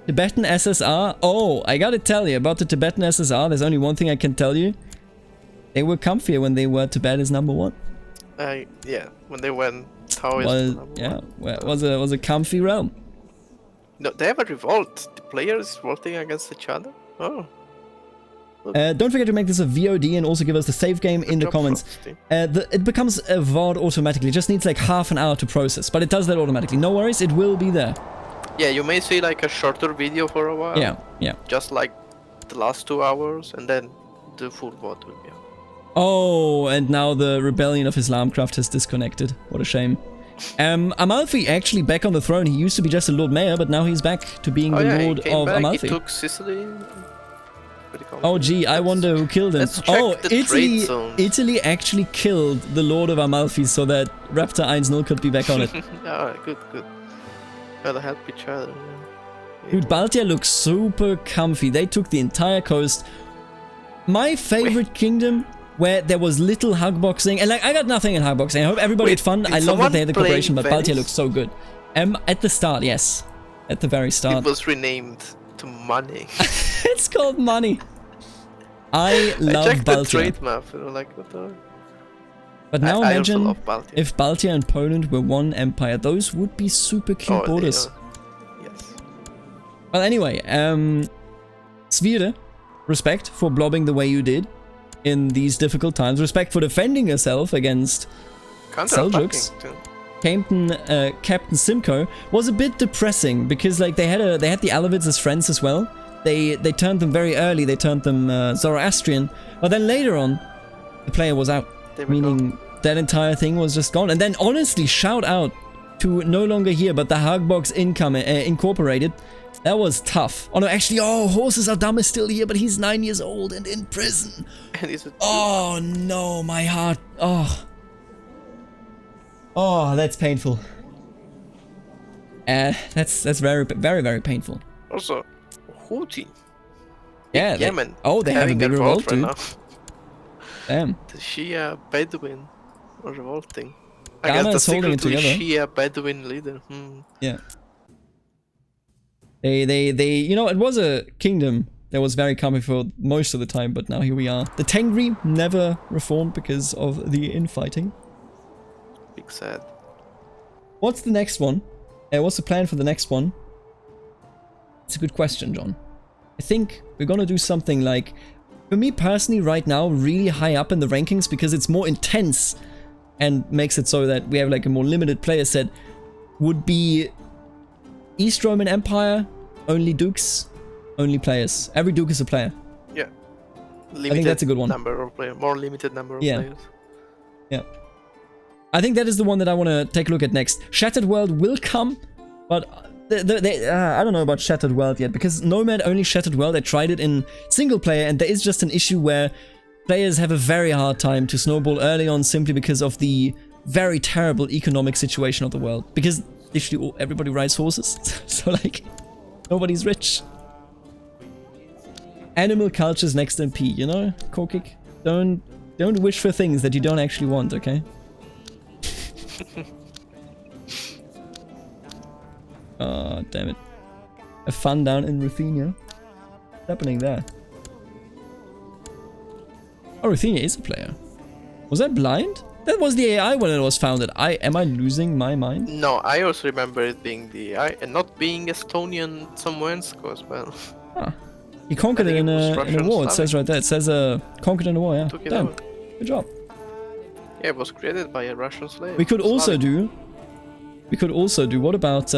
[SPEAKER 1] Tibetan SSR. Oh, I gotta tell you about the Tibetan SSR. There's only one thing I can tell you. They were comfier when they were Tibet is #1.
[SPEAKER 3] Yeah, when they went Taoism.
[SPEAKER 1] Was a comfy realm.
[SPEAKER 3] No, they have a revolt. The players revolting against each other. Oh.
[SPEAKER 1] Don't forget to make this a VOD and also give us the save game in the comments. It becomes a VOD automatically. It just needs like half an hour to process, but it does that automatically. No worries, it will be there.
[SPEAKER 3] Yeah, you may see like a shorter video for a while.
[SPEAKER 1] Yeah. Just
[SPEAKER 3] like the last 2 hours, and then the full VOD will be out.
[SPEAKER 1] Oh, and now the Rebellion of Islamcraft has disconnected. What a shame. Amalfi actually back on the throne. He used to be just a Lord Mayor, but now he's back to being the Lord of Amalfi.
[SPEAKER 3] He took Sicily. pretty common.
[SPEAKER 1] Oh gee, I wonder who killed him.
[SPEAKER 3] Let's check
[SPEAKER 1] Oh,
[SPEAKER 3] the trade zones.
[SPEAKER 1] Italy actually killed the Lord of Amalfi so that Raptor 1-0 could be back on it.
[SPEAKER 3] Yeah, good. Gotta help each other. Yeah.
[SPEAKER 1] Dude, Baltia looks super comfy. They took the entire coast. My favorite kingdom where there was little hug boxing, and like I got nothing in hug boxing. I hope everybody had fun. I love that they had the cooperation, but Baltia looks so good. At the start, yes. At the very start.
[SPEAKER 3] It was renamed to Money.
[SPEAKER 1] It's called Money. I love
[SPEAKER 3] I checked
[SPEAKER 1] Baltia.
[SPEAKER 3] the trade map, like what the...
[SPEAKER 1] But now
[SPEAKER 3] I also
[SPEAKER 1] imagine
[SPEAKER 3] love Baltia.
[SPEAKER 1] if Baltia and Poland were one empire. Those would be super cute borders.
[SPEAKER 3] Yes.
[SPEAKER 1] Well, anyway, Svire, respect for blobbing the way you did in these difficult times. Respect for defending yourself against Seljuks. Captain Simcoe was a bit depressing because like they had the Alavids as friends as well. They turned them very early. They turned them Zoroastrian, but then later on, the player was out, meaning that entire thing was just gone. And then honestly, shout out to no longer here, but the Hugbox Incorporated. That was tough. Oh no, actually, Horses Are Dumb is still here, but he's 9 years old and in prison.
[SPEAKER 3] And he's
[SPEAKER 1] Oh no, my heart. Oh, that's painful. That's very, very, very painful.
[SPEAKER 3] Also, Houthi.
[SPEAKER 1] Yeah.
[SPEAKER 3] Yemen.
[SPEAKER 1] They have a big revolt, dude.
[SPEAKER 3] now.
[SPEAKER 1] Damn.
[SPEAKER 3] The Shia Bedouin are revolting. I
[SPEAKER 1] Ghana
[SPEAKER 3] guess
[SPEAKER 1] is
[SPEAKER 3] the
[SPEAKER 1] holding it
[SPEAKER 3] secretly
[SPEAKER 1] together.
[SPEAKER 3] Shia Bedouin leader.
[SPEAKER 1] Yeah. They, you know, it was a kingdom that was very coming for most of the time, but now here we are. The Tengri never reformed because of the infighting.
[SPEAKER 3] Big sad.
[SPEAKER 1] What's the next one? What's the plan for the next one? It's a good question, John. I think we're gonna do something like, for me personally right now, really high up in the rankings because it's more intense and makes it so that we have like a more limited player set, would be East Roman Empire, only dukes, only players. Every duke is a player.
[SPEAKER 3] Yeah. Limited
[SPEAKER 1] I think that's a good one.
[SPEAKER 3] More limited number of players.
[SPEAKER 1] Yeah. I think that is the one that I want to take a look at next. Shattered World will come, but I don't know about Shattered World yet, because Nomad only Shattered World. I tried it in single player, and there is just an issue where players have a very hard time to snowball early on simply because of the very terrible economic situation of the world. Because literally everybody rides horses, so like nobody's rich. Animal culture's next MP, you know, Kokik? Don't wish for things that you don't actually want, okay? Oh, damn it. A fun down in Ruthenia. What's happening there? Oh, Ruthenia is a player. Was that blind? That was the AI when it was founded. Am I losing my mind?
[SPEAKER 3] No, I also remember it being the AI and not being Estonian Samoensko as well.
[SPEAKER 1] Huh. He conquered it in a war, it says right there. It says conquered in a war, yeah. Damn.
[SPEAKER 3] Over.
[SPEAKER 1] Good job.
[SPEAKER 3] Yeah, it was created by a Russian slave.
[SPEAKER 1] We could also do, what about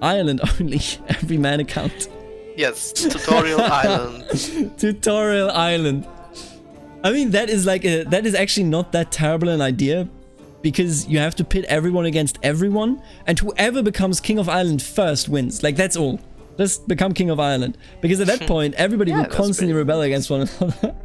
[SPEAKER 1] Ireland only, every man account?
[SPEAKER 3] Yes, Tutorial Island.
[SPEAKER 1] Tutorial Island. I mean, that is actually not that terrible an idea, because you have to pit everyone against everyone, and whoever becomes King of Ireland first wins. Like, that's all. Just become King of Ireland. Because at that point, everybody will constantly rebel against one another.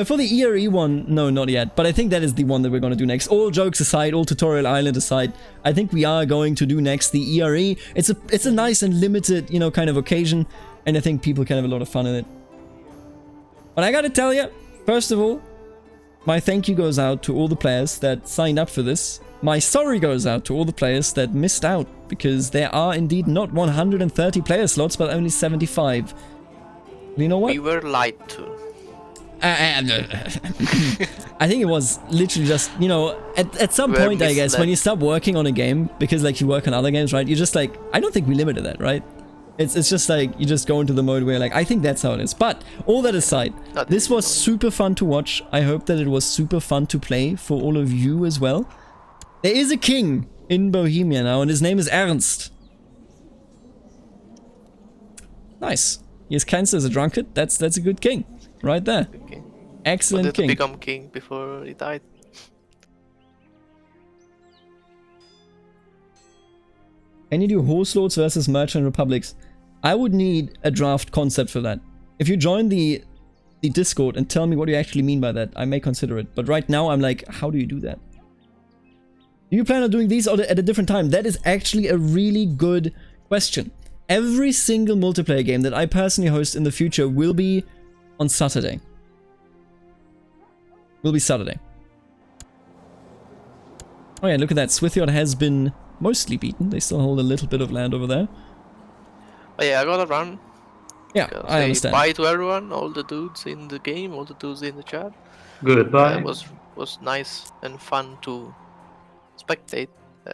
[SPEAKER 1] For the ERE one, no, not yet. But I think that is the one that we're going to do next. All jokes aside, all Tutorial Island aside, I think we are going to do next the ERE. It's a nice and limited, you know, kind of occasion, and I think people can have a lot of fun in it. But I gotta tell you, first of all, my thank you goes out to all the players that signed up for this. My sorry goes out to all the players that missed out, because there are indeed not 130 player slots, but only 75. You know what?
[SPEAKER 3] We were lied to.
[SPEAKER 1] I think it was literally just, you know, at some point, I guess, when you stop working on a game, because like you work on other games, right? You're just like, I don't think we limited that, right? It's just like, you just go into the mode where like, I think that's how it is. But all that aside, this was super fun to watch. I hope that it was super fun to play for all of you as well. There is a king in Bohemia now, and his name is Ernst. Nice. He has cancer as a drunkard. That's a good king. Right there.
[SPEAKER 3] Okay.
[SPEAKER 1] Excellent king.
[SPEAKER 3] To become king before he died.
[SPEAKER 1] Can you do horse lords versus merchant republics? I would need a draft concept for that. If you join the Discord and tell me what you actually mean by that, I may consider it. But right now I'm like, how do you do that? Do you plan on doing these at a different time? That is actually a really good question. Every single multiplayer game that I personally host in the future will be on Saturday. Will be Saturday. Oh yeah, look at that. Swithyard has been mostly beaten. They still hold a little bit of land over there.
[SPEAKER 3] But yeah, I gotta run.
[SPEAKER 1] Yeah, I understand.
[SPEAKER 3] Bye to everyone, all the dudes in the game, all the dudes in the chat.
[SPEAKER 2] Goodbye.
[SPEAKER 3] It was nice and fun to spectate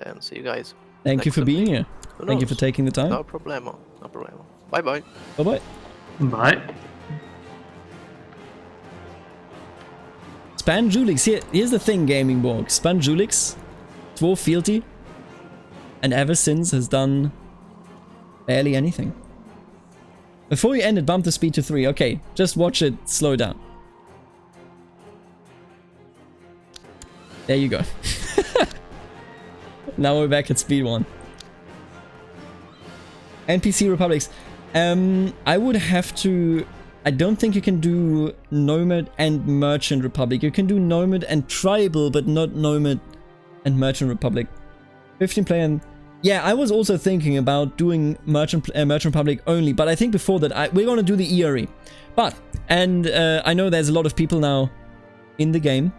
[SPEAKER 3] and see you guys.
[SPEAKER 1] Thank you for being here. Thank you for taking the time.
[SPEAKER 3] No problemo. No problemo. Bye bye.
[SPEAKER 1] Bye bye.
[SPEAKER 2] Bye.
[SPEAKER 1] Spanjulix, here's the thing, Gaming Borg. Spanjulix, 2 fealty, and ever since has done barely anything. Before you end it, bump the speed to 3. Okay, just watch it slow down. There you go. Now we're back at speed 1. NPC Republics. I would have to... I don't think you can do Nomad and Merchant Republic. You can do Nomad and Tribal, but not Nomad and Merchant Republic. 15 player and... Yeah, I was also thinking about doing Merchant Republic only, but I think before that we're going to do the ERE. But, and I know there's a lot of people now in the game.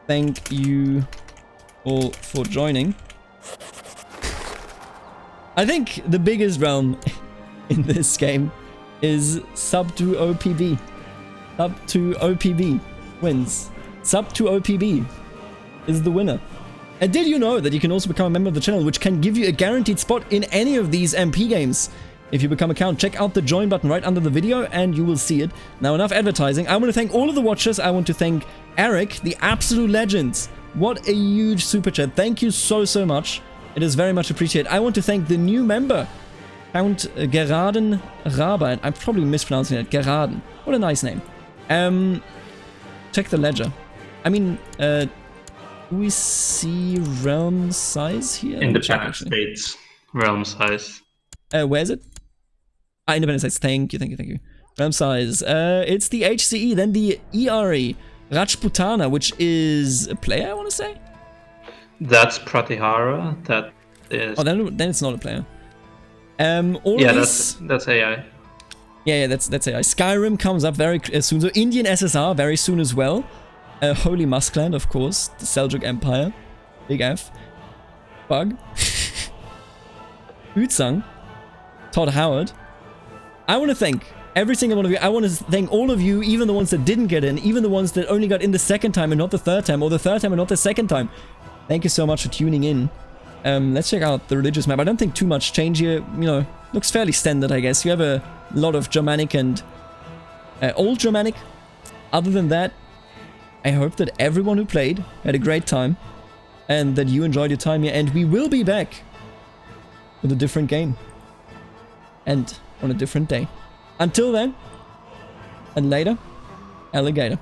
[SPEAKER 1] Thank you all for joining. I think the biggest realm in this game is Sub 2 OPB. Sub 2 OPB wins. Sub 2 OPB is the winner. And did you know that you can also become a member of the channel, which can give you a guaranteed spot in any of these MP games? If you become a account, check out the join button right under the video and you will see it. Now, enough advertising. I want to thank all of the watchers. I want to thank Eric, the absolute legends. What a huge super chat. Thank you so much. It is very much appreciated. I want to thank the new member, Count Geraden Raber. I'm probably mispronouncing it. Geraden. What a nice name. Check the ledger. I mean, do we see realm size here?
[SPEAKER 2] Independent states realm size.
[SPEAKER 1] Where is it? Independent states. Thank you. Realm size. It's the HCE, then the ERE. Rajputana, which is a player, I want to say?
[SPEAKER 2] That's Pratihara. That is...
[SPEAKER 1] Oh, then it's not a player.
[SPEAKER 2] That's AI.
[SPEAKER 1] Yeah, that's AI. Skyrim comes up very soon. So Indian SSR very soon as well. Holy Muskland, of course. The Seljuk Empire. Big F. Bug. Utsang. Todd Howard. I want to thank every single one of you. I want to thank all of you, even the ones that didn't get in, even the ones that only got in the second time and not the third time, or the third time and not the second time. Thank you so much for tuning in. Let's check out the religious map. I don't think too much change here. You know, looks fairly standard, I guess. You have a lot of Germanic and Old Germanic. Other than that, I hope that everyone who played had a great time and that you enjoyed your time here. And we will be back with a different game and on a different day. Until then, and later, alligator.